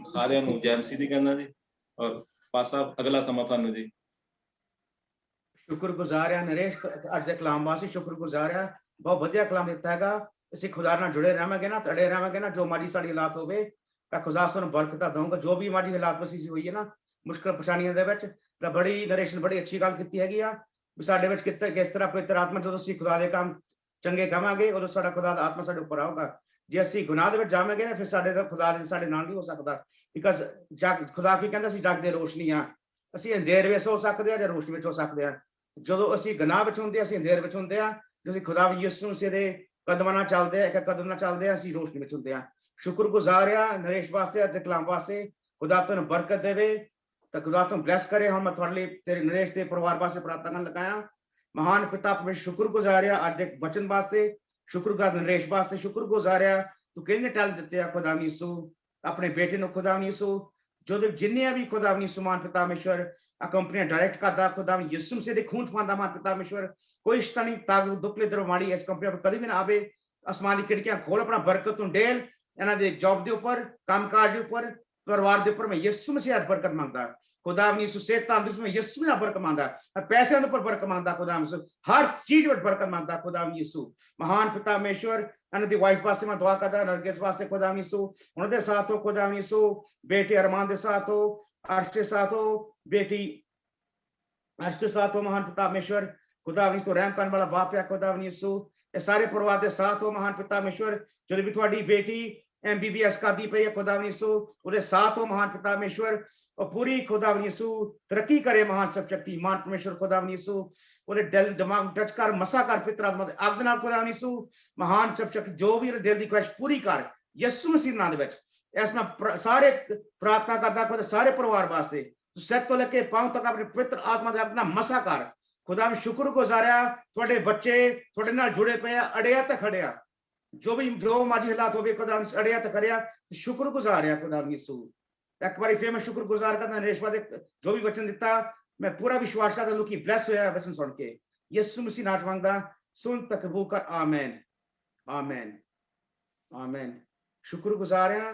ਸਾਰਿਆਂ ਨੂੰ ਜੈ ਮਸੀਹ ਦੀ ਕਹਿੰਦਾ ਜੀ, ਔਰ ਪਾਸਾ ਅਗਲਾ ਸਮਾਂ ਤੁਹਾਨੂੰ ਜੀ। ਸ਼ੁਕਰਗੁਜ਼ਾਰ ਆ ਨਰੇਸ਼, ਅੱਜ ਦੇ ਕਲਾਮ ਵਾਸਤੇ ਸ਼ੁਕਰਗੁਜ਼ਾਰ ਆ। ਬਹੁਤ ਵਧੀਆ ਕਲਾਮ ਦਿੱਤਾ ਹੈਗਾ। ਅਸੀਂ ਖੁਦਾ ਨਾਲ ਜੁੜੇ ਰਹਾਂਗੇ ਨਾ, ਤੜੇ ਰਹਾਂਗੇ ਨਾ, ਜੋ ਮਾੜੀ ਸਾਡੀ ਹਾਲਾਤ ਹੋਵੇ ਤਾਂ ਖੁਦਾ ਸਾਨੂੰ ਬਰਕਤਾਂ ਦਊਗਾ। ਜੋ ਵੀ ਮਾੜੀ ਹਾਲਾਤ ਮਸੀਹ ਹੋਈ ਹੈ ਨਾ, ਮੁਸ਼ਕਲ ਪਰੇਸ਼ਾਨੀਆਂ ਦੇ ਵਿੱਚ, ਤਾਂ ਬੜੀ ਨਰੇਸ਼ ਨੇ ਬੜੀ ਅੱਛੀ ਗੱਲ ਕੀਤੀ ਹੈਗੀ ਆ ਵੀ ਸਾਡੇ ਵਿੱਚ ਕਿਸ ਤਰ੍ਹਾਂ ਪਵਿੱਤਰ ਆਤਮਾ, ਜਦੋਂ ਅਸੀਂ ਖੁਦਾ ਦੇ ਕੰਮ ਚੰਗੇ ਕਵਾਂਗੇ ਉਦੋਂ ਸਾਡਾ ਖੁਦਾ ਦਾ ਆਤਮਾ ਸਾਡੇ ਉੱਪਰ ਆਊਗਾ। ਜੇ ਅਸੀਂ ਗੁਨਾਹ ਦੇ ਵਿੱਚ ਜਾਵਾਂਗੇ ਨਾ, ਫਿਰ ਸਾਡੇ ਦਾ ਖੁਦਾ ਸਾਡੇ ਨਾਲ ਨਹੀਂ ਹੋ ਸਕਦਾ। ਬਿਕਾਜ਼ ਖੁਦਾ ਕੀ ਕਹਿੰਦਾ, ਅਸੀਂ ਜਗ ਦੇ ਰੋਸ਼ਨੀ ਆ। ਅਸੀਂ ਅੰਧੇਰ ਵਿੱਚ ਹੋ ਸਕਦੇ ਆ ਜਾਂ ਰੋਸ਼ਨੀ ਵਿੱਚ ਹੋ ਸਕਦੇ ਆ। ਜਦੋਂ ਅਸੀਂ ਗੁਨਾਹ ਵਿੱਚ ਹੁੰਦੇ, ਅਸੀਂ ਅੰਧੇਰ ਵਿੱਚ ਹੁੰਦੇ ਆ। ਜਦੋਂ ਅਸੀਂ ਖੁਦਾ ਯਿਸੂ ਮਸੀਹ ਦੇ ਕਦਮਾਂ ਨਾਲ ਚੱਲਦੇ ਆ, ਇੱਕ ਕਦਮ ਨਾਲ ਚੱਲਦੇ ਆ, ਅਸੀਂ ਰੋਸ਼ਨੀ ਵਿੱਚ ਹੁੰਦੇ ਆ। ਸ਼ੁਕਰਗੁਜ਼ਾਰ ਆ ਨਰੇਸ਼ ਵਾਸਤੇ, ਅਤੇ ਕਲਾਮ ਵਾਸਤੇ। ਖੁਦਾ ਤੁਹਾਨੂੰ ਬਰਕਤ ਦੇਵੇ, ਤਾਂ ਖੁਦਾ ਤੁਹਾਨੂੰ ਬਲੈਸ ਕਰੇ। हम ਤੁਹਾਡੇ ਲਈ ਤੇਰੇ ਨਰੇਸ਼ ਦੇ ਪਰਿਵਾਰ ਵਾਸਤੇ ਪ੍ਰਾਰਥਨਾ ਕਰਨ ਲਗਾਇਆ। ਮਹਾਨ ਪਿਤਾ ਪਰਮੇਸ਼ਰ ਸ਼ੁਕਰਗੁਜ਼ਾਰ ਆ ਅੱਜ ਦੇ ਵਚਨ ਵਾਸਤੇ, ਸ਼ੁਕਰਗੁਜ਼ਾਰ ਨਰੇਸ਼ ਵਾਸਤੇ, ਸ਼ੁਕਰਗੁਜ਼ਾਰ ਆ ਤੂੰ ਕਿੰਨੇ ਟੈਲ ਦਿੱਤੇ ਆ ਖੁਦਾ ਯਿਸੂ ਆਪਣੇ ਬੇਟੇ ਨੂੰ। ਖੁਦਾ ਯਿਸੂ ਜਦੋਂ ਜਿੰਨੇ ਵੀ ਖੁਦਾ ਯਿਸੂ ਮਾਨ ਪਿਤਾ ਪਰਮੇਸ਼ਰ ਆ ਕੰਪਨੀਆਂ ਡਾਇਰੈਕਟ ਕਰਦਾ, ਖੁਦਾ ਯਿਸੂ ਮਸੀਹ ਦੇ ਖੂਨ ਪਾਉਂਦਾ ਮਾਨ ਪਿਤਾ ਪਰਮੇਸ਼ਰ। ਕੋਈ ਸ਼ੈਤਾਨੀ ਤਾਕਤ ਦੁੱਖਲੇ ਦਰਵਾੜੀ ਇਸ ਕੰਪਨੀ ਪਰ ਕਦੀ ਵੀ ਨਾ ਆਵੇ। ਅਸਮਾਨ ਦੀ ਖਿੜਕੀਆਂ ਖੋਲ, ਆਪਣਾ ਬਰਕਤ ਨੂੰ ਡੇਲ, ਇਹਨਾਂ ਦੇ ਜੌਬ ਦੇ ਉੱਪਰ, ਕੰਮਕਾਜ ਦੇ ਉੱਪਰ, ਪਰਿਵਾਰ ਦੇ ਉੱਪਰ। ਮੈਂ ਯਿਸੂ ਮਸੀਹ ਦੀ ਬਰਕਤ ਮੰਗਦਾ खुदा यीशु से तंदुरुस्त में यीशु में बरकत मांगदा, पैसे के ऊपर बरकत मांगदा खुदा यीशु, हर चीज में बरकत मांगदा खुदा यीशु। महान पिता परमेश्वर अन दी वाइफ वास्ते मैं दुआ करदा, नरगिस वास्ते खुदा यीशु, उन दे साथ हो खुदा यीशु, बेटे अरमान दे साथ हो, अर्श के साथ हो, बेटी अर्श के साथ हो। महान पिता परमेश्वर खुदा यीशु रहम करने वाला बाप है खुदा यीशु, ये सारे परिवार के साथ हो। महान पिता परमेश्वर जो भी थोड़ी बेटी MBBS का दी पई है खुदा यीशु, उहदे साथ हो। महान पिता परमेश्वर और पूरी खुदा यीशु तरक्की करे। महान सब शक्ति मान परमेश्वर खुदा यीशु, उन्हें दिल दिमाग टच कर, मसा कर पिता आग नाल खुदा यीशु। महान सब शक्ति जो भी दिल की ख्वाहिश पूरी कर यीशु मसीह नाम दे विच। इस मैं सारे प्रार्थना करदा खुदा सारे परिवार वास्ते, सिर तो लेके पांव तक अपने पवित्र आत्मा दे अपना मसा कर खुदा मैं शुक्र गुजारिया। थोड़े बच्चे थोड़े नाल जुड़े पे अड़िया ते खड़िया, जो भी जो मर्जी हालात हो खुदा अड़िया ते खड़िया, शुक्र गुजारिया खुदा यीशु। एक बार फिर मैं शुक्र गुजार करना नरेश वादे जो भी वचन दिता, मैं पूरा विश्वास करता हूं कि ब्लेस होया वचन सुन के। यीशु मसीह नाम मांगदा, सुन तक कबूल कर। आमीन आमीन आमीन। शुक्र गुजार हां।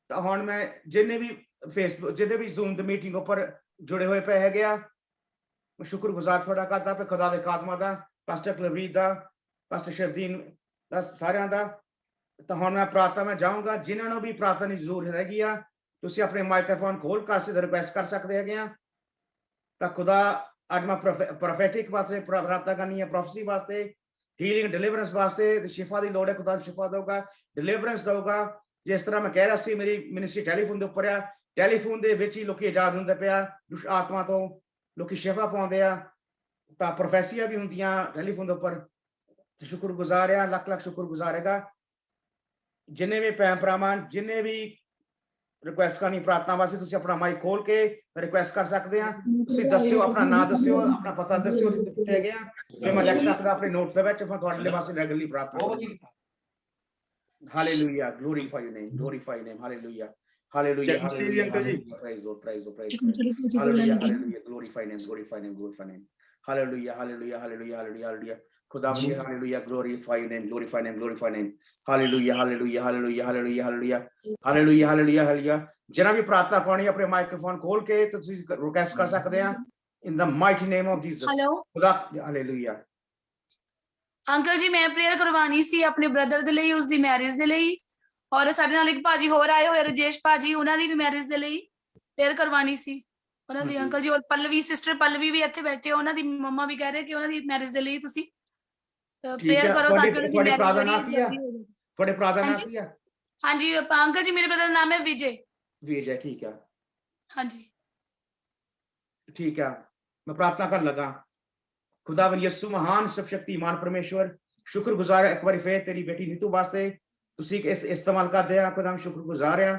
तो हुण मैं जिन्ने भी फेसबुक जिन्ने भी जूम दी मीटिंग ऊपर जुड़े हुए पे है गया, मैं शुक्र गुजार थोड़ा करदा पे खुदा दे खादमा दा, पास्टर कुलवीर दा, पास्टर शरदीन दा, सारियां दा। तो हुण मैं प्रार्थना में जाऊंगा, जिन्होंने भी प्रार्थना की जरूरत रह गई ਤੁਸੀਂ ਆਪਣੇ ਮਾਈਕਰੋਫੋਨ ਖੋਲ ਕਰ ਸਿੱਧਾ ਰਿਕੁਐਸਟ ਕਰ ਸਕਦੇ ਹੈਗੇ ਆ। ਤਾਂ ਖੁਦਾ ਅੱਜ ਮੈਂ ਪ੍ਰੋਫੈਟਿਕ ਵਾਸਤੇ ਪ੍ਰਾਰਥਨਾ ਕਰਨੀ ਹੈ, ਪ੍ਰੋਫੈਸੀ ਵਾਸਤੇ, ਹੀਲਿੰਗ ਡਿਲੀਵਰੈਂਸ ਵਾਸਤੇ। ਸ਼ਿਫਾ ਦੀ ਲੋੜ ਹੈ, ਖੁਦਾ ਸ਼ਿਫਾ ਦੇਊਗਾ, ਡਿਲੀਵਰੈਂਸ ਦੇਊਗਾ। ਜਿਸ ਤਰ੍ਹਾਂ ਮੈਂ ਕਹਿ ਰਿਹਾ ਸੀ ਮੇਰੀ ਮਿਨਿਸਟਰੀ ਟੈਲੀਫੋਨ ਦੇ ਉੱਪਰ ਆ, ਟੈਲੀਫੋਨ ਦੇ ਵਿੱਚ ਹੀ ਲੋਕੀ ਆਜ਼ਾਦ ਹੁੰਦੇ ਪਿਆ ਦੁਸ਼ ਆਤਮਾ ਤੋਂ, ਲੋਕੀ ਸ਼ਿਫਾ ਪਾਉਂਦੇ ਆ। ਤਾਂ ਪ੍ਰੋਫੈਸੀਆਂ ਵੀ ਹੁੰਦੀਆਂ ਟੈਲੀਫੋਨ ਦੇ ਉੱਪਰ। ਸ਼ੁਕਰ ਗੁਜ਼ਾਰ ਆ, ਲੱਖ ਲੱਖ ਸ਼ੁਕਰ ਗੁਜ਼ਾਰੇਗਾ। ਜਿੰਨੇ ਵੀ ਭੈਣ ਭਰਾਵਾਂ ਜਿੰਨੇ ਵੀ रिक्वेस्ट करनी प्रार्थना वास्ते, तुसी अपना माइक खोल के रिक्वेस्ट कर सकते हैं। तुसी दस्सियो अपना नाम, दस्सियो अपना पता, दस्सियो कित्थे है गया, फिर मैं लिख सकदा अपने नोट्स दे विच, मैं तुहाडे वास्ते रेगुलरली प्रार्थना करूंगा। Hallelujah, glorify your name, glorify your name. Hallelujah hallelujah hallelujah, praise Lord, praise Lord, praise. Hallelujah hallelujah, glorify name, glorify name, glorify name. Hallelujah hallelujah hallelujah hallelujah hallelujah. खुदा hallelujah, glorify name, glorify name, glorify name. Hallelujah hallelujah hallelujah hallelujah hallelujah hallelujah hallelujah hallelujah. जिन्हें भी प्रार्थना पानी अपने microphone खोल के तो request कर सकते हैं इन the mighty name of Jesus. Hello खुदा हालेलुया। अंकल जी मैं प्रेयर करवानी सी अपने ब्रदर दे लई, उसदी मैरिज दे लई, और साडे नाल एक भाजी होर आए होए राजेश भाजी, उन्हां दी भी मैरिज दे लई प्रेयर करवानी सी उन्हां दी अंकल जी। और पल्लवी सिस्टर पल्लवी भी इत्थे बैठे, उन्हां दी मम्मा भी कह रहे कि उन्हां दी मैरिज दे लई तुसी प्रेयर करो ताकि उन्हां दी मैरिज जल्दी हो जाए। थोड़े प्रार्थना ना किया? हां जी अंकल जी, मेरे ब्रदर का नाम है विजय। विजय, ठीक है। हां जी ठीक है। मैं प्रार्थना कर लगा। खुदावन यीशु महान सब शक्तिमान परमेश्वर, शुक्र गुजार एक बार फिर तेरी बेटी नीतू वास्ते तुसी इस इस्तेमाल करदे आ। खुदा शुक्र गुजार आ।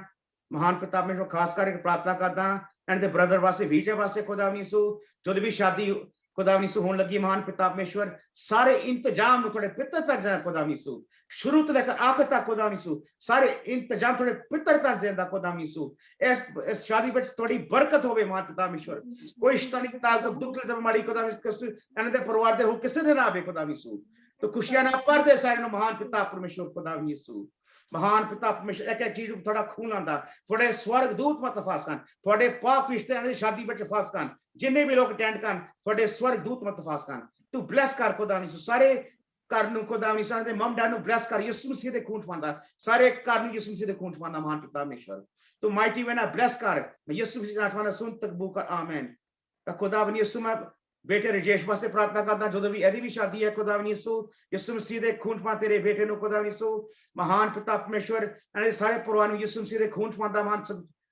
महान पिता परमेश्वर खास करके प्रार्थना करदा एंड दे ब्रदर वास्ते, विजय वास्ते खुदा यीशु जो भी शादी खुदा यीशु होने लगी। महान पिता परमेश्वर सारे इंतजाम थोड़े पितर तक जाए खुदा यीशु, शुरू तो लेकर आखिर तक खुदा यीशु सारे इंतजाम थोड़े पितर तक देंदा खुदा यीशु। इस शादी में थोड़ी बरकत होवे महान पिता परमेश्वर, कोई शैतानी ताकत को दुख ले माड़ी खुदा यीशु एने दे परिवार दे हो किसे ने ना आवे खुदा यीशु। तो खुशियां ना पर दे सारे महान पिता परमेश्वर खुदा यीशु। महान पिता परमेश्वर एक एक चीज थोड़ा खून आंदा, थोड़े स्वर्ग दूत मत फास कर, थोड़े पाक रिश्ते दी शादी विच फास कर, जिन्ने भी लोग अटेंड कर थोड़े स्वर्ग दूत मत फास कर। तू ब्लेस कर खुदा यीशु सारे घर नु खुदा यीशु दे मम डैड नु ब्लेस कर यीशु मसीह दे खून पांदा, सारे घर नु यीशु मसीह दे खून पांदा। महान पिता परमेश्वर तू माइटी वे ना ब्लेस कर, मैं यीशु मसीह नाम में सुन तक कबूल कर। आमीन। ता खुदा यीशु मैं बेटे राजेश वास्ते प्रार्थना करदा, जो भी एदी भी शादी है खुदा यीशु, यीशु मसीह दे खून पा तेरे बेटे नु खुदा यीशु। महान पिता परमेश्वर एने सारे परिवार नु यीशु मसीह दे खून पांदा। महान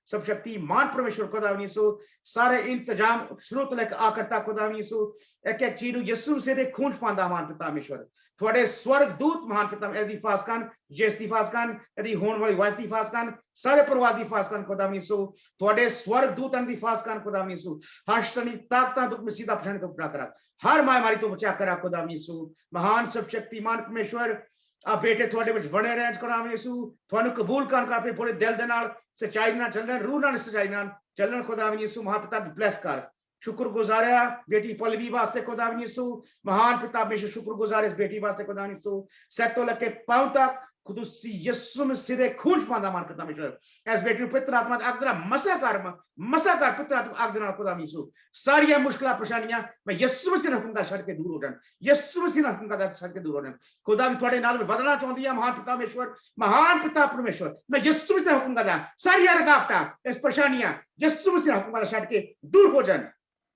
सब शक्ति मान परमेश्वर खुदा यीशु सारे इंतजाम शुरू तो लेकर आखिर तक खुदा यीशु एक एक चीज यीशु मसीह दे खून पांदा। महान पिता परमेश्वर थोड़े स्वर्ग दूत महान पिता एदी फास कर, जेस दी फास कर, एदी होने वाली वाइफ दी फास कर, सारे परिवार दी फास कर खुदा यीशु। थोड़े स्वर्ग दूत दी फास कर खुदा यीशु। हर शैतानी ताकतां तो मसीहा पछाने तो बचा करा, हर महामारी तो बचा करा खुदा यीशु। महान सब शक्तिमान परमेश्वर आ बेटे थोड़े विच बने रहन खुदा यीशु, थानू कबूल कर अपने पूरे दिल दे नाल सच्चाई नाल चलना, रूह नाल सच्चाई नाल चलना खुदा यीशु। महान पिता ब्लेस कर, शुक्र गुजारिया बेटी पल्लवी वास्ते खुदा यीशु। महान पिता परमेश्वर शुक्र गुजार इस बेटी वास्ते खुदा यीशु, सर तो लेके पांव तक कुदुसी यीशु मसीह दे खून पांदा मान पिता परमेश्वर एस बेटी पवित्र आत्मा दा अगदरा मसा कर पवित्र आत्मा अगदरा खुदा यीशु सारी मुश्किल परेशानियां मैं यीशु मसीह हुक्म दा छड़ के दूर हो जान यीशु मसीह हुक्म दा छड़ के दूर हो जान खुदा भी थोड़े नाल बदलना चाहती है महान पिता परमेश्वर मैं यीशु मसीह हुक्म दा सारी रुकावटां इस परेशानियां यीशु मसीह हुक्म दा छड़ के दूर हो जान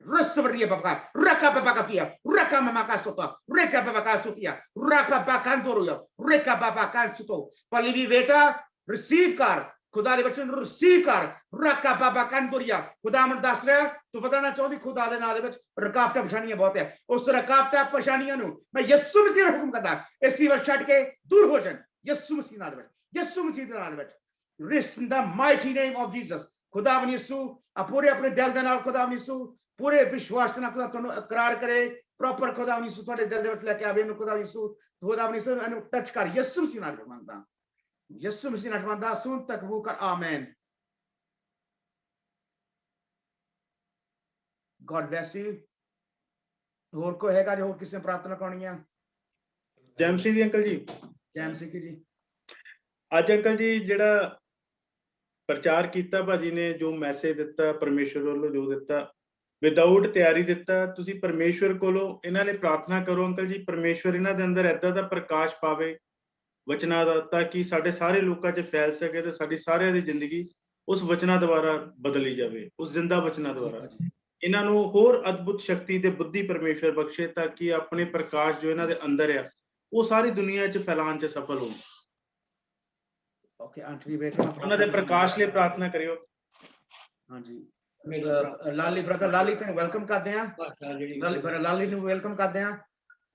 Rosabria Baba, Raka Babakatia, Raka Mamakasota, Reka Babakasutia, Raka Bakandoria, Reka Babakansuto, Paliviveta, receive car, खुदा के बच्चों रिसीव कर रका बाबा कंदुरिया खुदा मन दस रहा तू बताना चाहती खुदा के नाल विच रुकावटां परेशानियां बहुत है उस रुकावटां परेशानियां नु मैं यीशु मसीह हुक्म करदा इसी वक्त छड़ के दूर हो जान यीशु मसीह नाल विच यीशु मसीह दे नाल विच rest in the mighty name of Jesus खुदा यीशु पूरे अपने दिल दे नाल खुदा यीशु पूरे विश्वास नाल खुदा तुहानू इकरार करे प्रॉपर खुदा यीशु तुहाडे दिल दे विच लेके आवे खुदा यीशु एनु टच कर यीशु मसीह नाल मंगदा यीशु मसीह नाल मंगदा सुन तक वो कर आमीन गॉड ब्लेस यू होर कोई हैगा जो किसी ने प्रार्थना करनी है जैमसी जी अंकल जी जैमसी जी आज अंकल जी जेड़ा प्रचार किया भाजी ने जो मैसेज दिता परमेश्वर वालों जो दिता विदाउट तैयारी दिता तुसी परमेश्वर कोलों इन्हां ने प्रार्थना करो अंकल जी परमेश्वर इन्हां दे अंदर ऐदा दा प्रकाश पावे वचना दा ताकि साडे सारे लोकां च फैल सके ते साडी सारिਆਂ दी जिंदगी उस वचना द्वारा बदली जावे उस जिंदा वचना द्वारा इन्हां नूं होर अद्भुत शक्ति ते बुद्धि परमेश्वर बख्शे ताकि अपने प्रकाश जो इन्हां दे अंदर है वो सारी दुनिया च फैलाण च सफल हो ओके आंटी बेटा उन्हां दे प्रकाश लिए प्रार्थना करियो हां जी लाली ब्रदर लाली ते वेलकम करदे हां लाली नूं वेलकम करदे हां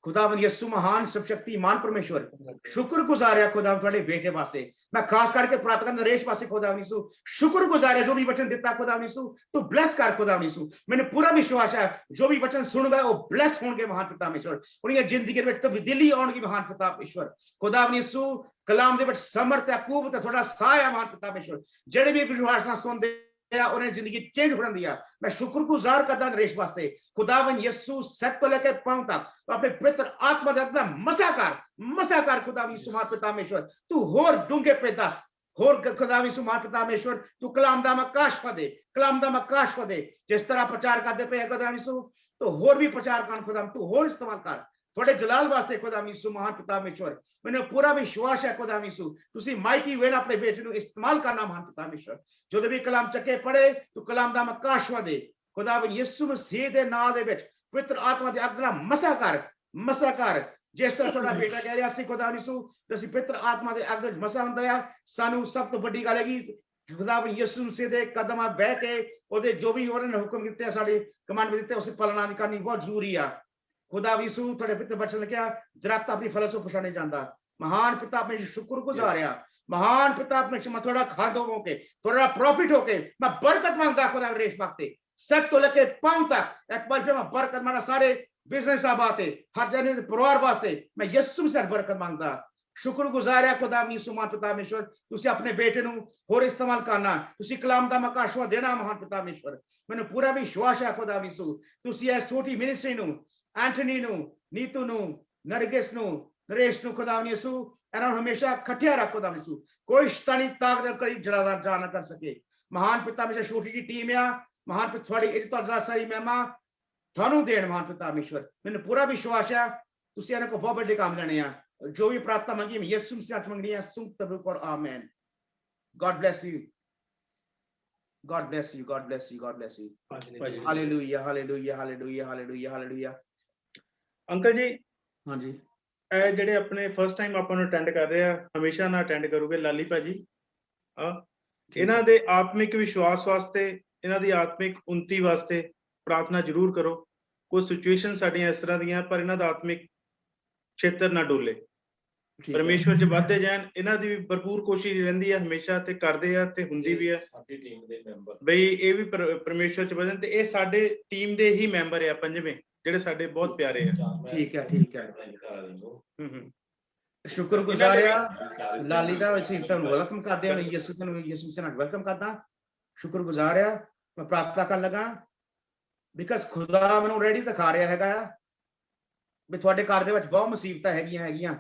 खुदावंद यीशु महान सब शक्तिमान परमेश्वर शुक्रगुजार है खुदा थोड़े बेटे वास्ते मैं खास करके प्रार्थना नरेश वास्ते खुदा यीशु शुक्रगुजार है जो भी वचन देता खुदा यीशु तू ब्लेस कर खुदा यीशु मैंने पूरा विश्वास है जो भी वचन सुनगा वो ब्लेस होंगे महान पिता परमेश्वर उनकी जिंदगी में तब्दीली आउगी महान पिता परमेश्वर खुदा यीशु कलाम दे विच समर्थ है कुवत है थोड़ा साया महान पिता परमेश्वर जेड़े भी विश्वास नाल सुनदे उन्हें जिंदगी चेंज हो जाती है मैं शुक्रगुजार करता नरेश वास्ते खुदावन यीशु सत को लेकर पांव तक अपने पवित्र आत्मा दे अंदर मसा कर खुदावन यीशु महान पिता परमेश्वर तू होर डूंगे पे दस होर खुदावन यीशु महान पिता परमेश्वर तू कलाम दा मकाश दे जिस तरह प्रचार करते पे खुदावन यीशु तो होर भी प्रचार कर खुदा तू होर इस्तेमाल कर थोड़े जलाल वास्ते खुदा यीशु महान पिता परमेश्वर मैंने पूरा विश्वास है खुदा यीशु तुसी माइटी वे अपने बेटे को इस्तेमाल करना महान पिता परमेश्वर जो भी कलाम चके पढ़े तो कलाम दा मकाशवा दे खुदा यीशु मसीह दे नाम दे विच पवित्र आत्मा दे अगला मसा कर जिस तरह थोड़ा बेटा कह रहा सी खुदा यीशु जैसे पवित्र आत्मा दे अगले मसा हुंदा है सानू सब तो बड़ी गल है खुदा यीशु मसीह दे कदम बह के ओदे जो भी उन्होंने हुक्म दिते साडे कमांड दिते उसे पालना करनी बहुत जरूरी है खुदा यीशु थोड़े पिता बचन क्या दरख्त अपनी फल से पछाने जाता महान पिता अपने शुक्रगुजार महान अपने मैं थोड़ा खाद होके थोड़ा प्रॉफिट होके मैं बरकत मांगता खुदा रेश मांगते सब तो लेके पांव तक एक बार फिर मैं बरकत माना सारे बिजनेस आबाते हर जने परिवार वास्ते मैं यीशु से बरकत मांगता शुक्रगुजार है खुदा यीशु महान पिता परमेश्वर तुसी अपने बेटे नूं होर इस्तेमाल करना तुसी कलाम दा मकाशवा देना महान पिता परमेश्वर मैंने पूरा विश्वास है खुदा यीशु तुसी इस छोटी मिनिस्ट्री नूं एंटनी नूं नीतू नूं नरगिस नूं नरेश नूं खुदा यीशु इन्हां हमेशा इकट्ठिया रख खुदा यीशु कोई शैतानी ताकत करी जड़ा जा ना कर सके महान पिता हमेशा छोटी जी टीम है महान पिता थोड़ी इज्जत और सारी महिमा थानू देन महान पिता परमेश्वर मैंने पूरा विश्वास है तुसी इन्हां को बहुत बड़े काम लेने हैं जो भी प्रार्थना मांगी मैं यीशु मसीह मंगनी है सुन तब और आमीन God bless you God bless you. God bless you. God bless you. Hallelujah. Hallelujah. Hallelujah. Hallelujah. Hallelujah. Uncle ji हाँ जी ਇਹ ਜਿਹੜੇ ਆਪਣੇ ਫਸਟ ਟਾਈਮ ਆਪਾਂ ਨੂੰ ਅਟੈਂਡ ਕਰ ਰਹੇ ਆ ਹਮੇਸ਼ਾ ਨਾ ਅਟੈਂਡ ਕਰੋਗੇ ਲਾਲੀ ਭਾਜੀ ਇਹਨਾਂ ਦੇ ਆਤਮਿਕ ਵਿਸ਼ਵਾਸ ਵਾਸਤੇ ਇਹਨਾਂ ਦੀ ਆਤਮਿਕ ਉન્નਤੀ ਵਾਸਤੇ ਪ੍ਰਾਰਥਨਾ ਜ਼ਰੂਰ ਕਰੋ ਕੋਈ ਸਿਚੁਏਸ਼ਨ ਸਾਡੀਆਂ ਇਸ ਤਰ੍ਹਾਂ ਦੀਆਂ ਪਰ ਇਹਨਾਂ ਦਾ ਆਤਮਿਕ ਖੇਤਰ ਨਾ ਡੋਲੇ परमेश्वर च बढ़ते जान इन्हां दी भरपूर कोशिश रहिंदी है हमेशा ते करदे आ ते हुंदी भी है साडी टीम दे मैंबर बई ए भी परमेश्वर च बढ़न ते ए साडे टीम दे ही मैंबर है पंजवें जेडे साडे बहुत प्यारे है ठीक है शुक्रगुजार है लाली दा वसी तुम वेलकम करदे हैं यीशु से वेलकम करदा शुक्रगुजार है मैं प्रार्थना करन लगा बिकॉज़ खुदा मैनू रेडी दिखा रहा हैगा भी तुहाडे घर दे विच बहुत मुसीबतां हैगियां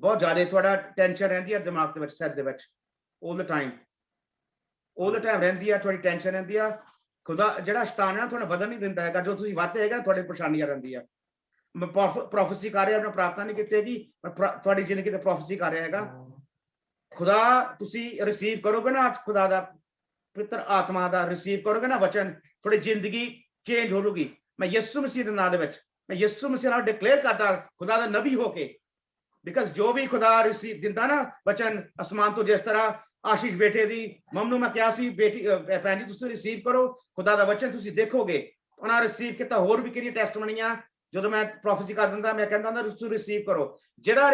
बहुत ज्यादा थोड़ा टेंशन रहती है दिमाग के सिर दे विच all the time रहती है, थोड़ी टेंशन रहती है। खुदा जिहड़ा शैतान है तुहानूं वधन नहीं दिंदा हैगा, जो तुसीं वधदे हैगा तुहाडे परेशानियां रहंदी है। मैं प्रोफेसी कर रहा, मैं प्रार्थना नहीं कीती, तुहाडी जिंदगी ते प्रोफेसी कर रहा हैगा। खुदा तुसीं रिसीव करोगे ना खुदा दा पवित्र आत्मा दा रिसीव करोगे ना वचन, थोड़ी जिंदगी चेंज होगी। मैं यीशु मसीह दे नाम दे विच मैं यीशु मसीह नाल डिक्लेयर करदा खुदा दा नबी होके, बिकॉज जो भी खुदा रिसीव दिंदा ना वचन आसमान तो, जिस तरह आशीष बेटे दी ममनू मैं क्या सी बेटी भैन जी तुसीं रिसीव करो खुदा दा वचन, तुसीं देखोगे उन्हां रिसीव किया। होर भी किहड़ियां टेस्टमनीआं जो मैं प्रोफेसी कर दिंदा, मैं कहंदा हुंदा तुसीं रिसीव करो। जिहड़ा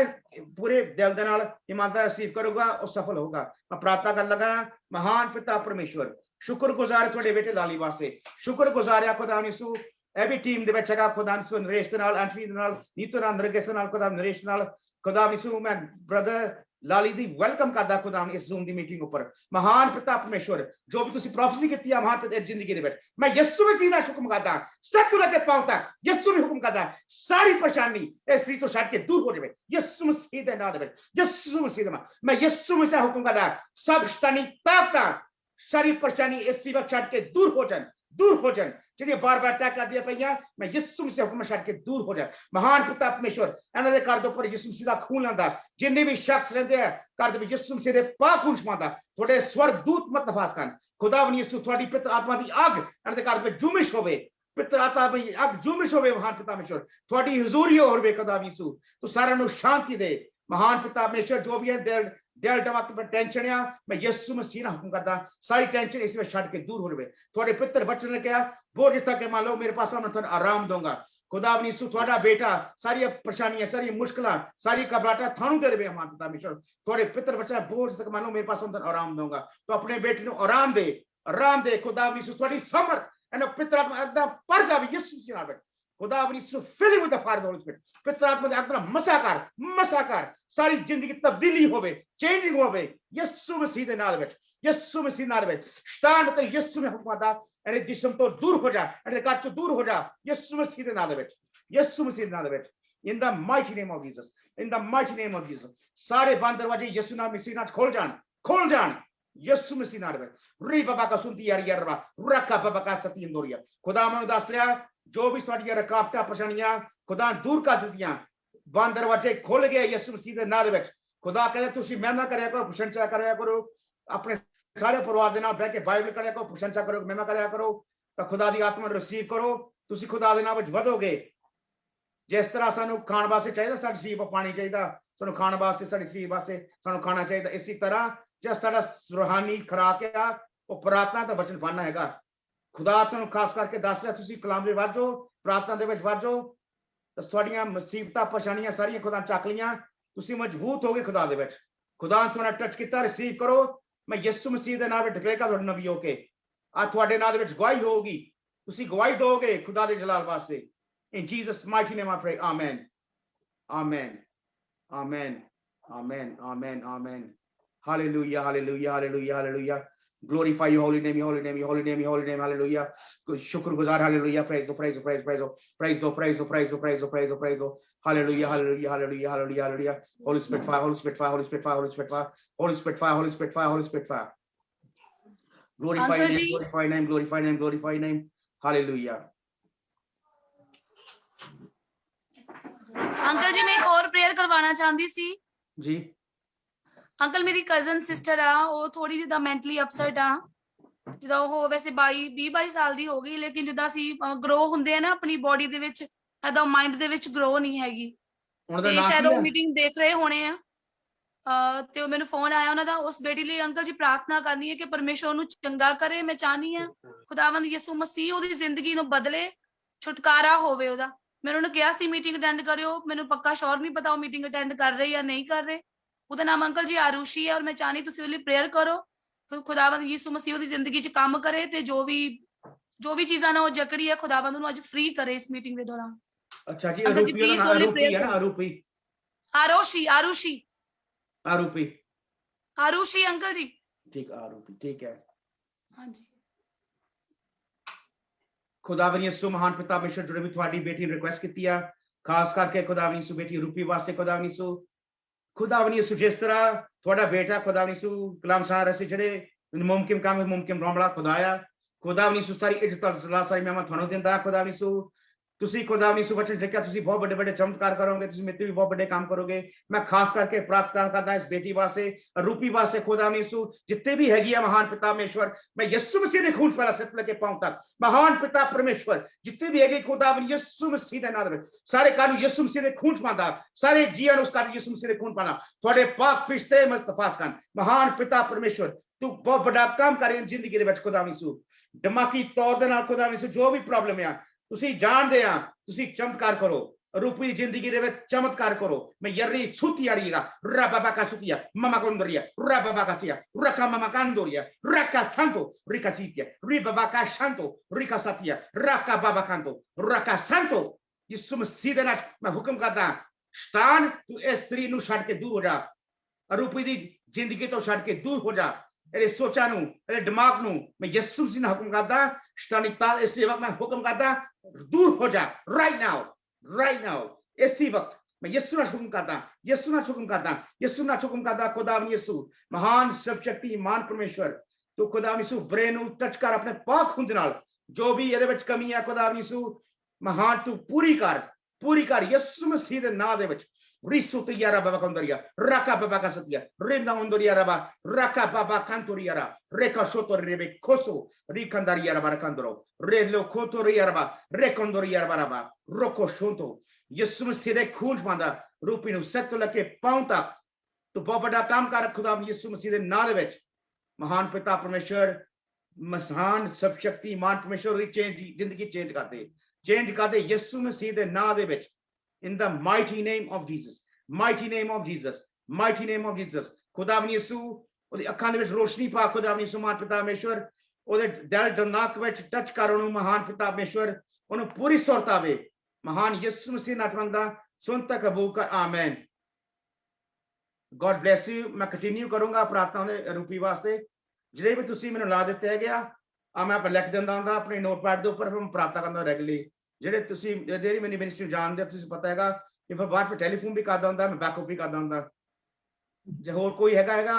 पूरे दिल दे नाल ईमानदार रिसीव करोगा वो सफल होगा। मैं प्रार्थना कर लगा, महान पिता परमेश्वर शुक्रगुजार तुहाडे बेटे लाली वास्ते, शुक्रगुजार आ खुदा यीशु एवी टीम दे विच हैगा खुदा यीशु, नरेश दे नाल, एंटनी दे नाल, नीतू नाल, नरगिस दे नाल, खुदा नरेश नाल, खुदा यीशु मैं ब्रदर लाली दी वेलकम करदा खुदा इस जूम दी मीटिंग ऊपर। महान पिता परमेश्वर जो भी तुसीं प्रोफेसी कीती है महान पिता जिंदगी दे विच, मैं यीशु मसीह दा हुक्म करदा सत्तू ते पांव तक यीशु भी हुक्म करदा सारी परेशानी इस चीज तो छड्ड के दूर हो जावे यीशु मसीह दे नाम दे विच, यीशु मसीह दे नाम। मैं यीशु मसीह हुक्म करदा सब शैतानी ताकतां सारी परेशानी इस चीज छड्ड के दूर हो जान, दूर हो जान, ਜਿਹੜੀਆਂ ਬਾਰ-ਬਾਰ ਅਟੈਕ ਕਰਦੀਆਂ ਪਈਆਂ ਮੈਂ ਯਿਸੂ ਮਸੀਹ ਹੁਕਮ ਛੱਡ ਕੇ ਦੂਰ ਹੋ ਜਾ। ਮਹਾਨ ਪਿਤਾ ਪਰਮੇਸ਼ਵਰ ਇਹਨਾਂ ਦੇ ਘਰ ਦੇ ਉੱਪਰ ਯਿਸੂ ਮਸੀਹ ਦਾ ਖੂਨ ਲਾਂਦਾ, ਜਿੰਨੇ ਵੀ ਸ਼ਖਸ ਰਹਿੰਦੇ ਆ ਘਰ ਦੇ ਵਿੱਚ ਯਿਸੂ ਮਸੀਹ ਦੇ ਪਾਕ ਖੂਨ ਛਮਾਉਂਦਾ, ਤੁਹਾਡੇ ਸਵਰਗ ਦੂਤ ਮਤ ਨਫਾਸ ਕਰਨ खुदा बनी यीशु थोड़ी पितर आत्मा की अग इनके घर में जुमिश होवे, पितर आत्मा की अग जुमिश होवे। महान पिता परमेश्वर थोड़ी हुजूरी होवे खुदा यीशु तो सारा नु शांति दे। महान पिता परमेश्वर जो भी है दिल दिमाग में टेंशन आ मैं यीशु मसीह ना हुक्म करदा सारी टेंशन इसमें छड़ के दूर हो जावे। थोड़े पितर वचन ने कहा बोझ तक मान लो मेरे पास मैं तुहानू आराम दूंगा। खुदा यीशु थोड़ा बेटा सारी परेशानियां सारी मुश्किलां सारी घबराहट थानू दे देवे। महान पिता परमेश्वर थोड़े पितर बच्चा बोझ तक मान लो मेरे पास मैं आराम दूंगा तो अपने बेटे को आराम दे, आराम दे। खुदा यीशु थोड़ी समर्थ एंड पितर आत्मा एकदम पर जावे यीशु मसीह नाल। खुदा यीशु fill with the fire of the Holy Spirit पितर आत्मा दे एकदम मसाकार सारी जिंदगी तब्दीली होवे, चेंजिंग होवे यीशु मसीह दे नाल विच, यीशु मसीह नाल विच। शैतान ते यीशु में हुक्म दा एने जिस्म तो दूर हो जा, एने घर तो दूर हो जा यीशु मसीह दे नाल विच, यीशु मसीह दे नाल विच। In the mighty name of Jesus, in the mighty name of Jesus सारे बंद दरवाजे यीशु नाम मसीह नाम खोल जान यीशु मसीह नाम विच। री बाबा का सुनती यार यार रखा बाबा का सती इंदोरिया। खुदा मैं दस रहा जो भी साडियां रुकावटां परेशानियां खुदा दूर कर दित्तियां, बंद दरवाजे खुल गए यीशु मसीह दे नाम विच। खुदा कहंदा तुसीं महिमा करया करो, प्रशंसा करया करो, अपने सारे परिवार दे नाल बैठ के बाइबल पढ़या करो, प्रशंसा करो, महिमा करया करो तो खुदा दी आत्मा रिसीव करो। तुसीं खुदा दे नाम विच वधोगे। जिस तरह सानू खाण वास्ते चाहिदा साडे शरीर को पानी चाहिदा, सानू खाण वास्ते साडे शरीर वास्ते सानू खाना चाहिदा, इसी तरह जिस साडा रूहानी खुराक है वो प्रार्थना ते वचन पढ़ना हैगा। खुदा तुहानू खास करके दस रहा तुसीं कलाम दे वध जाओ, प्रार्थना दे विच वध जाओ तो तुहाडीआं मुसीबतां परेशानियां सारियां खुदा चक लियां, तुसीं मजबूत हो गए खुदा दे विच। खुदा ने तुहानू टच कीता, रिसीव करो। मैं यीशु मसीह दे नाम विच डिक्लेयर कर तुहाडे नबी होके आज तुहाडे नाम दे विच गवाही होगी, तुसीं गवाही दोगे खुदा दे जलाल वास्ते। In Jesus' mighty name I pray. Amen. Amen. Amen. Amen. Amen. Amen. Hallelujah. Hallelujah. Hallelujah. Hallelujah. Glorify your holy name, your holy name, your holy name, your holy name. Hallelujah. Shukr guzar. Hallelujah. Praise, praise, praise, praise, praise, praise, praise, praise, praise, praise. Hallelujah. Hallelujah. Hallelujah. Hallelujah. Hallelujah. Holy Spirit fire, Holy Spirit fire, Holy Spirit fire, Holy Spirit fire, Holy Spirit fire, Holy Spirit fire, Holy Spirit fire. Glorify your name, glorify your name, glorify your name, glorify your name. Hallelujah. Uncle ji मैं एक और prayer करवाना चाहती सी जी। Uncle मेरी cousin sister आ वो थोड़ी जिदा मेंटली अपसेट आ, जिदा वो वैसे 20-22 साल दी हो गई लेकिन जिदा सी ग्रो ਹੁੰਦੇ ਆ ਨਾ ਆਪਣੀ ਬੋਡੀ ਦੇ ਵਿੱਚ ਐਦਾ ਮਾਈਂਡ ਦੇ ਵਿੱਚ ਗਰੋ ਨਹੀਂ ਹੈਗੀ। ਤੇ ਸ਼ਾਇਦ ਉਹ ਮੀਟਿੰਗ ਦੇਖ ਰਹੇ ਹੋਣੇ ਆ ਤੇ ਉਹ ਮੈਨੂੰ ਫੋਨ ਆਇਆ ਉਹਨਾਂ ਦਾ ਉਸ ਬੇਟੀ ਲਈ ਅੰਕਲ ਜੀ ਪ੍ਰਾਰਥਨਾ ਕਰਨੀ ਹੈ ਕਿ ਪਰਮੇਸ਼ਰ ਉਹਨੂੰ ਚੰਗਾ ਕਰੇ। ਮੈਂ ਚਾਹਨੀ ਆ ਖੁਦਾਵੰਦ ਯਿਸੂ ਮਸੀਹ ਉਹਦੀ ਜ਼ਿੰਦਗੀ ਨੂੰ ਬਦਲੇ, ਛੁਟਕਾਰਾ ਹੋਵੇ ਉਹਦਾ। मैं उन्होंने कहा सी मीटिंग अटेंड करियो, मैंने पक्का श्योर नहीं पता वो मीटिंग अटेंड कर रहे या नहीं कर रहे। ਉਹਦਾ ਨਾਮ ਅੰਕਲ ਜੀ ਆਰੂਸ਼ੀ ਹੈ और मैं ਚਾਹਨੀ ਤੁਸੀਂ ਉਹਦੇ ਲਈ प्रेयर करो ਕਿ ਖੁਦਾਵੰਦ ਯਿਸੂ ਮਸੀਹ ਉਹਦੀ ਜ਼ਿੰਦਗੀ 'ਚ ਕੰਮ ਕਰੇ ਤੇ ਜੋ ਵੀ ਚੀਜ਼ਾਂ ਨਾਲ ਉਹ ਜਕੜੀ ਹੈ ਖੁਦਾਵੰਦ ਉਹਨੂੰ ਅੱਜ ਫ੍ਰੀ ਕਰੇ ਇਸ ਮੀਟਿੰਗ ਦੇ ਦੌਰਾਨ। ਅੱਛਾ ਜੀ ਆਰੂਪੀ ਹੈ ਨਾ ਆਰੂਪੀ ਆਰੂਸ਼ੀ ਅੰਕਲ ਜੀ ਠੀਕ ਆਰੂਪੀ ठीक है। हाँ जी खुदावन यीशु महान पिता परमेश्वर जो भी थोड़ी बेटी ने रिक्वेस्ट की है खास करके खुदावन यीशु बेटी रूपी वास्ते खुदावन यीशु खुदावन यीशु जिस तरह थोड़ा बेटा खुदावन यीशु कलाम सारा से जड़े मुमकिन काम मुमकिन बड़ा खुदाया खुदावन यीशु सारी इज्जत और सलाह सारी मैं थानों देंदा खुदावन यीशु तुसी खुदावन यीशु वचन लिखा तुसी बहुत बड़े बड़े चमत्कार करोगे तुसी मेरे भी बहुत बड़े काम करोगे मैं खास करके प्रार्थना करता इस बेटी वास्ते रूपी वास्ते खुदावन यीशु जितने भी हैगी है महान पिता परमेश्वर मैं यीशु मसीह ने खून फैला सिर लेके पांव तक महान पिता परमेश्वर जितने भी हैगे खुदावन यीशु मसीह दे नाम सारे कानून यीशु मसीह ने खून पांदा सारे जीवन उस कानून यीशु मसीह ने खून पाना थोड़े पाक फरिश्ते मुस्तफास खान महान पिता परमेश्वर तू बहुत बड़ा काम करे जिंदगी दे विच खुदावन यीशु दिमागी तौर दे नाल खुदावन यीशु जो भी प्रॉब्लम है तुसी जानदे आ तुसी चमत्कार करो रूपी जिंदगी दे विच चमत्कार करो मैं यरी सुतिया रिगा रा बाबा का सुतिया मामा कोंदरिया रा बाबा का सिया रका मामा कांदोरिया रका santo rica sitia ri बाबा का शांतो रिका सतिया रका बाबा कांतो रका santo यीशु मसीह दे नाल मैं हुक्म करदा शैतान तू इस स्त्री नु छड़ के दूर हो जा रूपी दी जिंदगी तो छड़ के दूर हो जा तेरे सोचा नु तेरे दिमाग नु मैं यीशु मसीह ने हुक्म करदा शैतानी ताल इस वक्त मैं हुक्म करदा दूर हो जा right now इसी वक्त मैं यीशु ना हुक्म करदा खुदावन यीशु महान सर्वशक्ति महान परमेश्वर तो खुदावन यीशु ब्रेन नु टच कर अपने पाक खून नाल जो भी ਇਹਦੇ ਵਿੱਚ कमी है खुदावन यीशु महान तू पूरी कर यीशु मसीह दे नाम दे ਵਿੱਚ रिसुतिया रा बाबा कंदरिया रका बाबा का सतिया रेना उंदरिया रा रका बाबा कंतोरिया रा रेका सोतो रेबे खोसो रिकंदरिया रा कंदरो रे लो खोतोरिया रा रे कंदोरिया रा रोको शोंतो यीशु मसीह दे खून पांदा रूपी नु सत्य लके पांव तक तो बहुत बड़ा काम कर खुदा यीशु मसीह दे नाम दे ਵਿੱਚ महान पिता परमेश्वर महान सब शक्ति महान परमेश्वर जिंदगी चेंज करते यीशु मसीह दे नाम दे ਵਿੱਚ in the mighty name of Jesus खुदावन यीशु ਉਹਦੀ ਅੱਖਾਂ ਦੇ ਵਿੱਚ ਰੋਸ਼ਨੀ ਪਾ खुदावन यीशु महान पिता परमेश्वर ਉਹਦੇ ਦਿਲ ਦਿਮਾਗ ਵਿੱਚ ਟੱਚ ਕਰ ਉਹਨੂੰ महान पिता परमेश्वर ਉਹਨੂੰ ਪੂਰੀ ਸੁਰਤ ਆਵੇ महान यीशु मसीह नाम ਮੰਗਦਾ ਸੁਣ ਤਾ ਕਬੂਲ ਕਰ ਆਮੀਨ God bless you मैं कंटिन्यू करूंगा प्रार्थना ਦੇ ਰੂਪੀ ਵਾਸਤੇ ਜਿਹੜੇ ਵੀ ਤੁਸੀਂ ਮੈਨੂੰ ਲਾ ਦਿੱਤੇ ਹੈਗੇ ਆ ਮੈਂ ਪਰ ਲਿਖ ਦਿੰਦਾ ਹੁੰਦਾ ਆਪਣੇ ਨੋਟਪੈਡ ਦੇ ਉੱਪਰ ਫਿਰ ਮੈਂ ਪ੍ਰਾਰਥਨਾ ਕਰਦਾ ਰੈਗੂਲਰਲੀ ਜਿਹੜੇ ਤੁਸੀਂ ਜਿਹੜੀ ਮੇਰੀ ਮਿਨਿਸਟਰੀ ਜਾਣਦੇ ਤੁਸੀਂ ਪਤਾ ਹੈਗਾ ਕਿ ਫਿਰ ਬਾਅਦ ਵਿੱਚ ਟੈਲੀਫੋਨ ਵੀ ਕਰਦਾ ਹੁੰਦਾ ਮੈਂ ਬੈਕਅਪ ਵੀ ਕਰਦਾ ਹੁੰਦਾ ਜੇ ਹੋਰ ਕੋਈ ਹੈਗਾ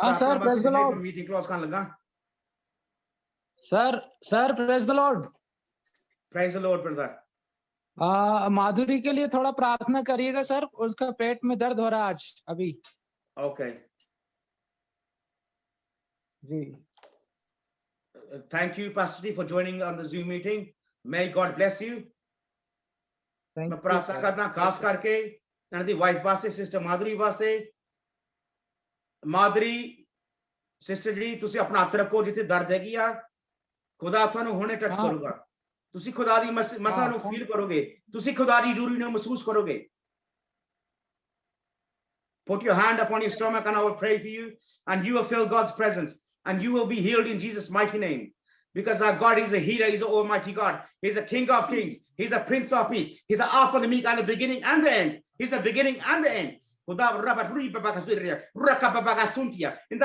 ਹਾਂ sir praise the Lord meeting close ਕਰਨ ਲੱਗਾ sir praise the Lord brother Madhuri के लिए थोड़ा प्रार्थना करिएगा सर उसका पेट में दर्द हो रहा है आज अभी ओके जी थैंक यू पास्टर जी for joining on the Zoom meeting May God bless you. मैं प्रार्थना करना खास करके नदी वाइफ वास्ते सिस्टर माधुरी वास्ते माधुरी सिस्टर जी तुसी अपना हाथ रखो जिथे दर्द हैगी आ खुदा ਤੁਹਾਨੂੰ ਹੁਣੇ ਟੱਚ ਕਰੂਗਾ ਤੁਸੀਂ ਖੁਦਾ ਦੀ ਮਸਾ ਨੂੰ ਫੀਲ ਕਰੋਗੇ ਤੁਸੀਂ ਖੁਦਾ ਦੀ ਜ਼ਰੂਰੀ ਨੂੰ ਮਹਿਸੂਸ ਕਰੋਗੇ Put your hand upon your stomach and I will pray for you and you will feel God's presence and you will be healed in Jesus mighty name. Because our God is a healer, he's an almighty God. He's a King of kings. He's the Prince of peace. He's the Alpha and the Omega and the beginning and the end. He's the beginning and the end. In the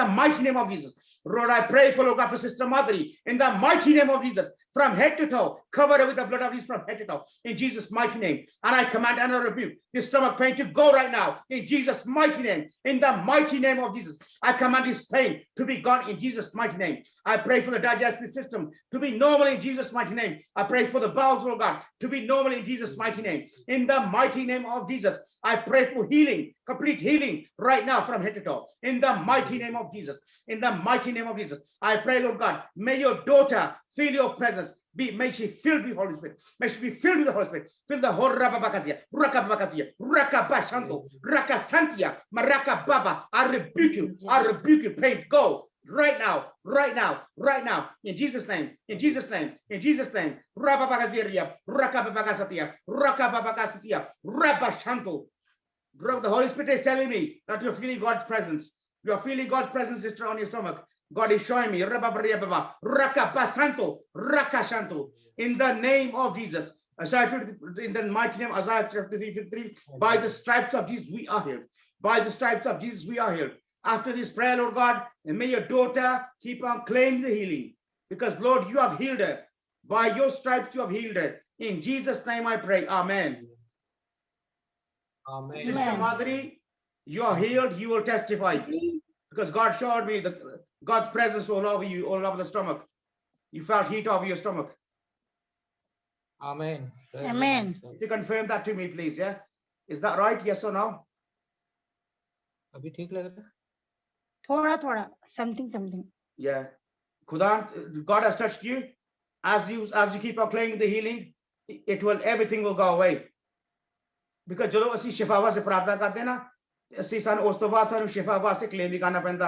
mighty name of Jesus. Lord, I pray for Lord God for Sister Madhuri. In the mighty name of Jesus. From head to toe. Cover her with the blood of Jesus from head to toe. In Jesus' mighty name. And I command and I rebuke this stomach pain to go right now. In Jesus' mighty name. In the mighty name of Jesus. I command this pain to be gone in Jesus' mighty name. I pray for the digestive system to be normal in Jesus' mighty name. I pray for the bowels, Lord God, to be normal in Jesus' mighty name. In the mighty name of Jesus. I pray for healing. Complete healing right now from head to toe. In the mighty name of Jesus. In the mighty name of Jesus. I pray, Lord God, may your daughter feel your presence. May she filled with the Holy Spirit. May she be filled with the Holy Spirit. Fill the whole Rababakasia, Rakabakasia, Rakabashanto, Rakasantia, Maraka Baba. I rebuke you. I rebuke you. Pain. Go right now. Right now. Right now. In Jesus' name. In Jesus' name. In Jesus' name. Rababakasia, Rakabakasatia, Rakabakasatia, Rabashanto. The Holy Spirit is telling me that you're feeling God's presence. You're feeling God's presence, sister, on your stomach. God is showing me. In the name of Jesus. In the mighty name, Isaiah chapter 53, by the stripes of Jesus, we are healed. By the stripes of Jesus, we are healed. After this prayer, Lord God, and may your daughter keep on claiming the healing. Because, Lord, you have healed her. By your stripes, you have healed her. In Jesus' name I pray. Amen. Amen. Sister Madhuri, You are healed, you will testify. Because God showed me that God's presence all over you, all over the stomach. You felt heat over your stomach. Amen. Praise the Amen. Lord, sir. If you confirm that to me, please, yeah? Is that right? Yes or no? अभी ठीक लग रहा है? थोड़ा थोड़ा something. Yeah. God has touched you. As you keep on claiming the healing, everything will go away. Because ਜਦੋਂ ਅਸੀਂ ਸ਼ਿਫਾ ਵਾਸਤੇ ਪ੍ਰਾਰਥਨਾ ਕਰਦੇ ਨਾ, ਅਸੀਂ ਸਾਨੂੰ ਉਸ ਤੋਂ ਬਾਅਦ ਸਾਨੂੰ ਸ਼ਿਫਾ ਵਾਸਤੇ ਕਲੇਮ ਵੀ ਕਰਨਾ ਪੈਂਦਾ।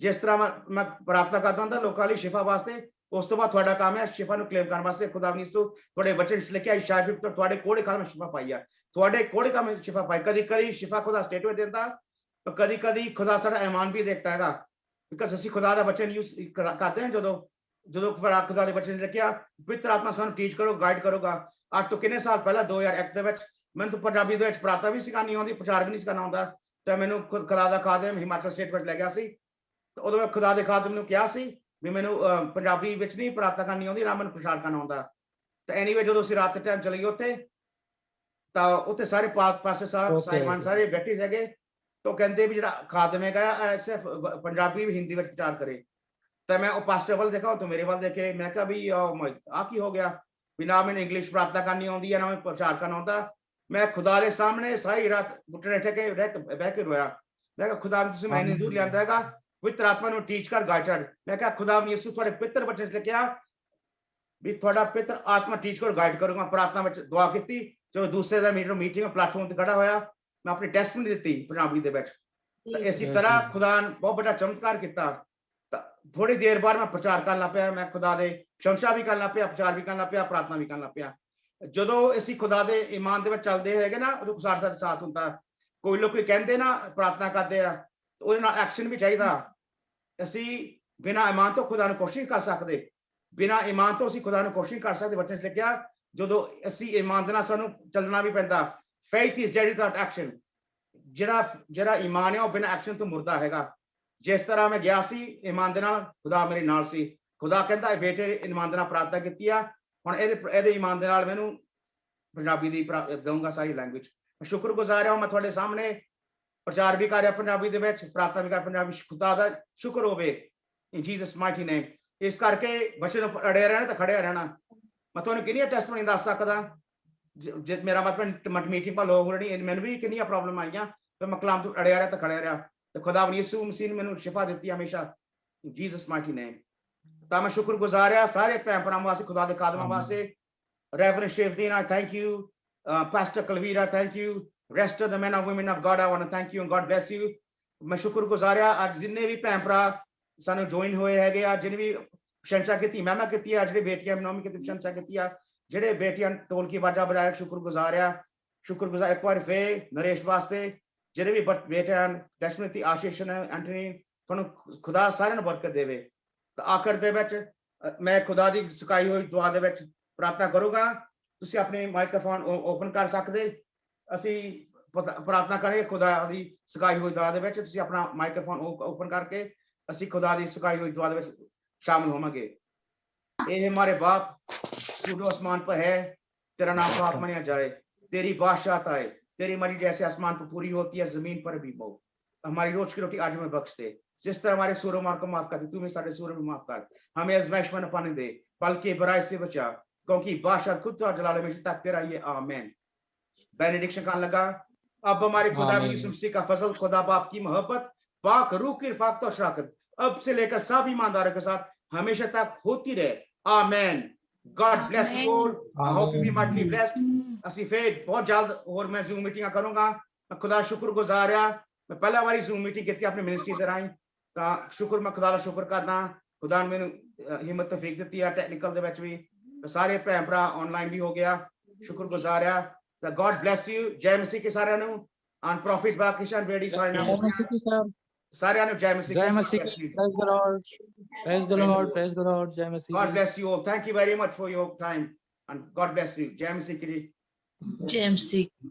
ਜਿਸ ਤਰ੍ਹਾਂ ਮੈਂ ਪ੍ਰਾਰਥਨਾ ਕਰਦਾ ਹੁੰਦਾ ਲੋਕਾਂ ਲਈ ਸ਼ਿਫਾ ਵਾਸਤੇ, ਉਸ ਤੋਂ ਬਾਅਦ ਤੁਹਾਡਾ ਕੰਮ ਹੈ ਸ਼ਿਫਾ ਨੂੰ ਕਲੇਮ ਕਰਨ ਵਾਸਤੇ। ਖੁਦਾ ਨੇ ਤੁਹਾਡੇ ਬੱਚੇ ਚ ਲਿਖਿਆ ਸ਼ਾਇਦ ਤੁਹਾਡੇ ਕੋੜੇ ਖਾਲ ਵਿੱਚ ਸ਼ਿਫਾ ਪਾਈ ਆ, ਤੁਹਾਡੇ ਕੋੜੇ ਖਾਲ ਵਿੱਚ ਸ਼ਿਫਾ ਪਾਈ। ਕਦੀ ਸ਼ਿਫਾ ਖੁਦਾ ਸਟੇਟਮੈਂਟ ਦਿੰਦਾ, ਕਦੀ ਖੁਦਾ ਸਾਡਾ ਈਮਾਨ ਵੀ ਦੇਖਦਾ ਹੈਗਾ। ਬਿਕਾਜ਼ ਅਸੀਂ ਖੁਦਾ ਦਾ ਵਚਨ ਯੂਜ਼ ਕਰਦੇ ਹਾਂ। ਜਦੋਂ ਖੁਦਾ ਦੇ ਵਚਨ ਲਿਖਿਆ ਪਵਿੱਤਰ ਆਤਮਾ ਸਾਨੂੰ ਟੀਚ ਕਰੋ, ਗਾਈਡ ਕਰੋਗਾ। ਅੱਜ ਤੋਂ ਕਿੰਨੇ ਸਾਲ ਪਹਿਲਾਂ 2001 ਦੇ ਵਿੱਚ ਮੈਨੂੰ ਤਾਂ ਪੰਜਾਬੀ ਦੇ ਵਿੱਚ ਪ੍ਰਾਰਥਨਾ ਵੀ ਸਿਖਾਉਣੀ ਆਉਂਦੀ, ਪ੍ਰਚਾਰ ਵੀ ਨਹੀਂ ਸਿਖਾਉਣਾ ਆਉਂਦਾ। ਤੇ ਮੈਨੂੰ ਖੁਦਾ ਦਾ ਖਾਦਮ ਹਿਮਾਚਲ ਸਟੇਟ ਵਿੱਚ ਲੈ ਗਿਆ ਸੀ। ਤੇ ਉਦੋਂ ਮੈਂ ਖੁਦਾ ਦੇ ਖਾਦਮ ਨੂੰ ਕਿਹਾ ਸੀ ਵੀ ਮੈਨੂੰ ਪੰਜਾਬੀ ਵਿੱਚ ਨਹੀਂ ਪ੍ਰਾਰਥਨਾ ਕਰਨੀ ਆਉਂਦੀ, ਨਾ ਮੈਨੂੰ ਪ੍ਰਚਾਰ ਕਰਨਾ ਆਉਂਦਾ। ਤੇ ਐਨੀਵੇ ਜਦੋਂ ਅਸੀਂ ਰਾਤ ਦੇ ਟਾਈਮ ਚਲੇ ਗਏ ਉੱਥੇ, ਤਾਂ ਉੱਥੇ ਸਾਰੇ ਪਾਸੇ ਸਾਹਿਬਾਨ ਸਾਰੇ ਬੈਠੇ ਸੀਗੇ। तो कहते भी जो खादम है सिर्फ पंजाबी भी हिंदी में प्रचार करे। तो मैं पास्टर वाल देखा तो मेरे वाल देखे, मैं कहा भी आ की हो गया भी ना मैंने इंग्लिश प्रार्थना करनी आती है ना मैं प्रचार करना आता। मैं खुदा के सामने सारी रात घुटने ठेके बह के रोया। मैं कहा खुदा तुसीं मैनूं दूर लिआंदा हैगा, पवित्र आत्मा नूं टीच कर गाइड। मैं कहा खुदा यीशु तुहाडे पवित्र वचन च लिखिया भी तुहाडा पवित्र आत्मा टीच कर गाइड करूंगा। प्रार्थना में दुआ की जो दूसरे दा मीटिंग प्लेटफॉर्म ते खड़ा होया, मैं अपनी टेस्टमनी दी पंजाबी दे विच। इसी तरह खुदा ने बहुत बड़ा चमत्कार किया। थोड़ी देर बाद मैं प्रचार करन लग पिया, मैं खुदा दे प्रशंसा भी करन लग पिया, प्रचार भी करन लग पिया, प्रार्थना भी करन लग पिया। ਜਦੋਂ ਅਸੀਂ ਖੁਦਾ ਦੇ ਈਮਾਨ ਦੇ ਵਿੱਚ ਚੱਲਦੇ ਹੈਗੇ ਨਾ, ਉਦੋਂ ਸਾਡਾ ਸਾਥ ਹੁੰਦਾ। ਕੋਈ ਲੋਕ ਕਹਿੰਦੇ ਨਾ ਪ੍ਰਾਰਥਨਾ ਕਰਦੇ ਆ, ਉਹਦੇ ਨਾਲ ਐਕਸ਼ਨ ਵੀ ਚਾਹੀਦਾ। ਅਸੀਂ ਬਿਨਾਂ ਈਮਾਨ ਤੋਂ ਖੁਦਾ ਨੂੰ ਕੋਸ਼ਿਸ਼ ਕਰ ਸਕਦੇ, ਬਿਨਾਂ ਈਮਾਨ ਤੋਂ ਅਸੀਂ ਖੁਦਾ ਨੂੰ ਕੋਸ਼ਿਸ਼ ਕਰ ਸਕਦੇ। ਵਚਨ 'ਚ ਲਿਖਿਆ ਜਦੋਂ ਅਸੀਂ ਈਮਾਨ ਦੇ ਨਾਲ ਸਾਨੂੰ ਚੱਲਣਾ ਵੀ ਪੈਂਦਾ। faith is dead without action। ਜਿਹੜਾ ਈਮਾਨ ਹੈ ਉਹ ਬਿਨਾਂ ਐਕਸ਼ਨ ਤੋਂ ਮੁਰਦਾ ਹੈਗਾ। ਜਿਸ ਤਰ੍ਹਾਂ ਮੈਂ ਗਿਆ ਸੀ ਈਮਾਨ ਦੇ ਨਾਲ, ਖੁਦਾ ਮੇਰੇ ਨਾਲ ਸੀ। ਖੁਦਾ ਕਹਿੰਦਾ ਬੇਟੇ ਈਮਾਨ ਦੇ ਨਾਲ ਪ੍ਰਾਰਥਨਾ ਕੀਤੀ ਆ, ਹੁਣ ਇਹਦੇ ਈਮਾਨ ਦੇ ਨਾਲ ਮੈਨੂੰ ਪੰਜਾਬੀ ਦੀ ਦਊਂਗਾ ਸਾਰੀ ਲੈਂਗੁਏਜ। ਮੈਂ ਸ਼ੁਕਰਗੁਜ਼ਾਰ ਹਾਂ, ਮੈਂ ਤੁਹਾਡੇ ਸਾਹਮਣੇ ਪ੍ਰਚਾਰ ਵੀ ਕਰ ਰਿਹਾ ਪੰਜਾਬੀ ਦੇ ਵਿੱਚ, ਪ੍ਰਾਰਥਨਾ ਵੀ ਕਰ ਪੰਜਾਬੀ। ਖੁਦਾ ਦਾ ਸ਼ੁਕਰ ਹੋਵੇ ਇਨ ਜੀਸਸ ਮਾਈਟੀ ਨੇਮ। ਇਸ ਕਰਕੇ ਬੱਚੇ ਨੂੰ ਅੜਿਆ ਰਹਿਣਾ ਤੇ ਖੜਿਆ ਰਹਿਣਾ। ਮੈਂ ਤੁਹਾਨੂੰ ਕਿੰਨੀਆਂ ਟੈਸਟਮਨੀ ਦੱਸ ਸਕਦਾ। ਜੇ ਮੇਰਾ ਮਤਲਬ ਮੀਟਿੰਗ ਪਰ ਲੋਕ ਨਹੀਂ, ਮੈਨੂੰ ਵੀ ਕਿੰਨੀਆਂ ਪ੍ਰੋਬਲਮ ਆਈਆਂ ਤੇ ਮੈਂ ਕਲਾਮ ਤੋਂ ਅੜਿਆ ਰਿਹਾ ਤੇ ਖੜਿਆ ਰਿਹਾ। ਤੇ ਖੁਦਾ ਨੇ ਯਿਸੂ ਮਸੀਹ ਨੇ ਮੈਨੂੰ ਸ਼ਿਫਾ ਦਿੱਤੀ ਹਮੇਸ਼ਾ ਇਨ ਜੀਸਸ ਮਾਈਟੀ ਨੇਮ। ਤਾਂ ਮੈਂ ਸ਼ੁਕਰਗੁਜ਼ਾਰ ਹਾਂ ਸਾਰੇ ਭੈਣ ਭਰਾਵਾਂ ਵਾਸਤੇ, ਖੁਦਾ ਦੇ ਖਾਦਮਾਂ ਵਾਸਤੇ। Reverend Shefdeen, I thank you. Pastor Kalvira, thank you. Rest of the men and women of God, I want to thank you and God bless you. ਮੈਂ ਸ਼ੁਕਰਗੁਜ਼ਾਰ ਹਾਂ ਅੱਜ ਜਿੰਨੇ ਵੀ ਭੈਣ ਭਰਾ ਸਾਨੂੰ ਜੁਆਇਨ ਹੋਏ ਹੈਗੇ ਆ, ਜਿਹਨੇ ਵੀ ਪ੍ਰਸ਼ੰਸਾ ਕੀਤੀ, ਮਹਿਮਾ ਕੀਤੀ ਆ, ਜਿਹੜੇ ਬੇਟੀਆਂ ਨੌਮੀ ਕੀਤੀ ਪ੍ਰਸ਼ੰਸਾ ਕੀਤੀ ਆ, ਜਿਹੜੇ ਬੇਟੀਆਂ ਢੋਲ ਕੀ ਆਵਾਜ਼ਾਂ ਬਜਾਇਆ, ਸ਼ੁਕਰਗੁਜ਼ਾਰ ਆ। ਸ਼ੁਕਰਗੁਜ਼ਾਰ ਇੱਕ ਵਾਰ ਫੇਰ ਨਰੇਸ਼ ਵਾਸਤੇ, ਜਿਹੜੇ ਵੀ ਬੇਟਿਆਂ ਦਸ਼ਮਤੀ ਆਸ਼ੀਸ਼ ਨੇ, ਐਂਟਨੀ, ਤੁਹਾਨੂੰ ਖੁਦਾ ਸਾਰਿਆਂ ਨੂੰ ਬਰਕਤ ਦੇਵੇ। ਤਾਂ ਆਖਰ ਦੇ ਵਿੱਚ ਮੈਂ ਖੁਦਾ ਦੀ ਸਿਖਾਈ ਹੋਈ ਦੁਆ ਦੇ ਵਿੱਚ ਪ੍ਰਾਰਥਨਾ ਕਰੂੰਗਾ। ਤੁਸੀਂ ਆਪਣੇ ਮਾਈਕਰੋਫੋਨ ਓਪਨ ਕਰ ਸਕਦੇ। ਅਸੀਂ ਪ੍ਰਾਰਥਨਾ ਕਰਾਂਗੇ ਖੁਦਾ ਦੀ ਸਿਖਾਈ ਹੋਈ ਦੁਆ ਦੇ ਵਿੱਚ। ਤੁਸੀਂ ਆਪਣਾ ਮਾਈਕਰੋਫੋਨ ਓਪਨ ਕਰਕੇ ਅਸੀਂ ਖੁਦਾ ਦੀ ਸਿਖਾਈ ਹੋਈ ਦੁਆ ਦੇ ਵਿੱਚ शामिल होंगे। ये हमारे बाप तू जो आसमान पर है, तेरा नाम पाक माना जाए, तेरी बादशाहत आए, तेरी मर्जी जैसे आसमान पर पूरी होती है जमीन पर भी हो। हमारी रोज की रोटी आज हमें बख्श दे, जिस तरह हमारे सूरों मार को माफ करते तू भी सारे सूरों में माफ कर। हमें आजमाइश में न पाने दे, बल्कि बुराई से बचा, क्योंकि बादशाह खुद तो जलाल हमेशा तक तेरा ये आमीन। बेनेडिक्शन कहने लगा, अब हमारे खुदा यीशु मसीह का फजल, खुदा बाप की मोहब्बत, पाक रूह की रिफाकत और शराकत अब से लेकर सब ईमानदारों के साथ हमेशा तक होती रहे। आमीन। God bless you all. I hope you be mightily blessed. ਅਸੀਂ ਫੇਰ ਬਹੁਤ ਜਲਦ ਹੋਰ ਮੈਂ ਜ਼ੂਮ ਮੀਟਿੰਗਾਂ ਕਰੂੰਗਾ। ਮੈਂ ਖੁਦਾ ਸ਼ੁਕਰਗੁਜ਼ਾਰ ਆ, ਮੈਂ ਪਹਿਲਾ ਵਾਰੀ ਜ਼ੂਮ ਮੀਟਿੰਗ ਕੀਤੀ ਆਪਣੀ ਮਿਨਿਸਟਰੀ ਦੇ ਰਾਹੀਂ। ਤਾਂ ਸ਼ੁਕਰ, ਮੈਂ ਖੁਦਾ ਦਾ ਸ਼ੁਕਰ ਕਰਦਾ। ਖੁਦਾ ਨੇ ਮੈਨੂੰ ਹਿੰਮਤ ਤੌਫੀਕ ਦਿੱਤੀ ਆ ਟੈਕਨੀਕਲ ਦੇ ਵਿੱਚ ਵੀ। ਸਾਰੇ ਭੈਣ ਭਰਾ ਆਨਲਾਈਨ ਵੀ ਹੋ ਗਿਆ, ਸ਼ੁਕਰਗੁਜ਼ਾਰ ਆ। ਤਾਂ God bless you। ਜੈ ਮਸੀਹ ਕੇ ਸਾਰਿਆਂ ਨੂੰ। ਅਨ ਪ੍ਰੋਫਿਟ ਬਾਕਿਸ਼ਨ ਬੇੜੀ ਸਾਰਿਆਂ ਨੂੰ, ਸਾਰਿਆਂ ਨੂੰ ਜੈ ਮਸੀਹ। जय मसीह। Praise the Lord. Praise the Lord. Praise the Lord. जय मसीह। God bless you all. Thank you very much for your time and God bless you. जय मसीह की। जय मसीह।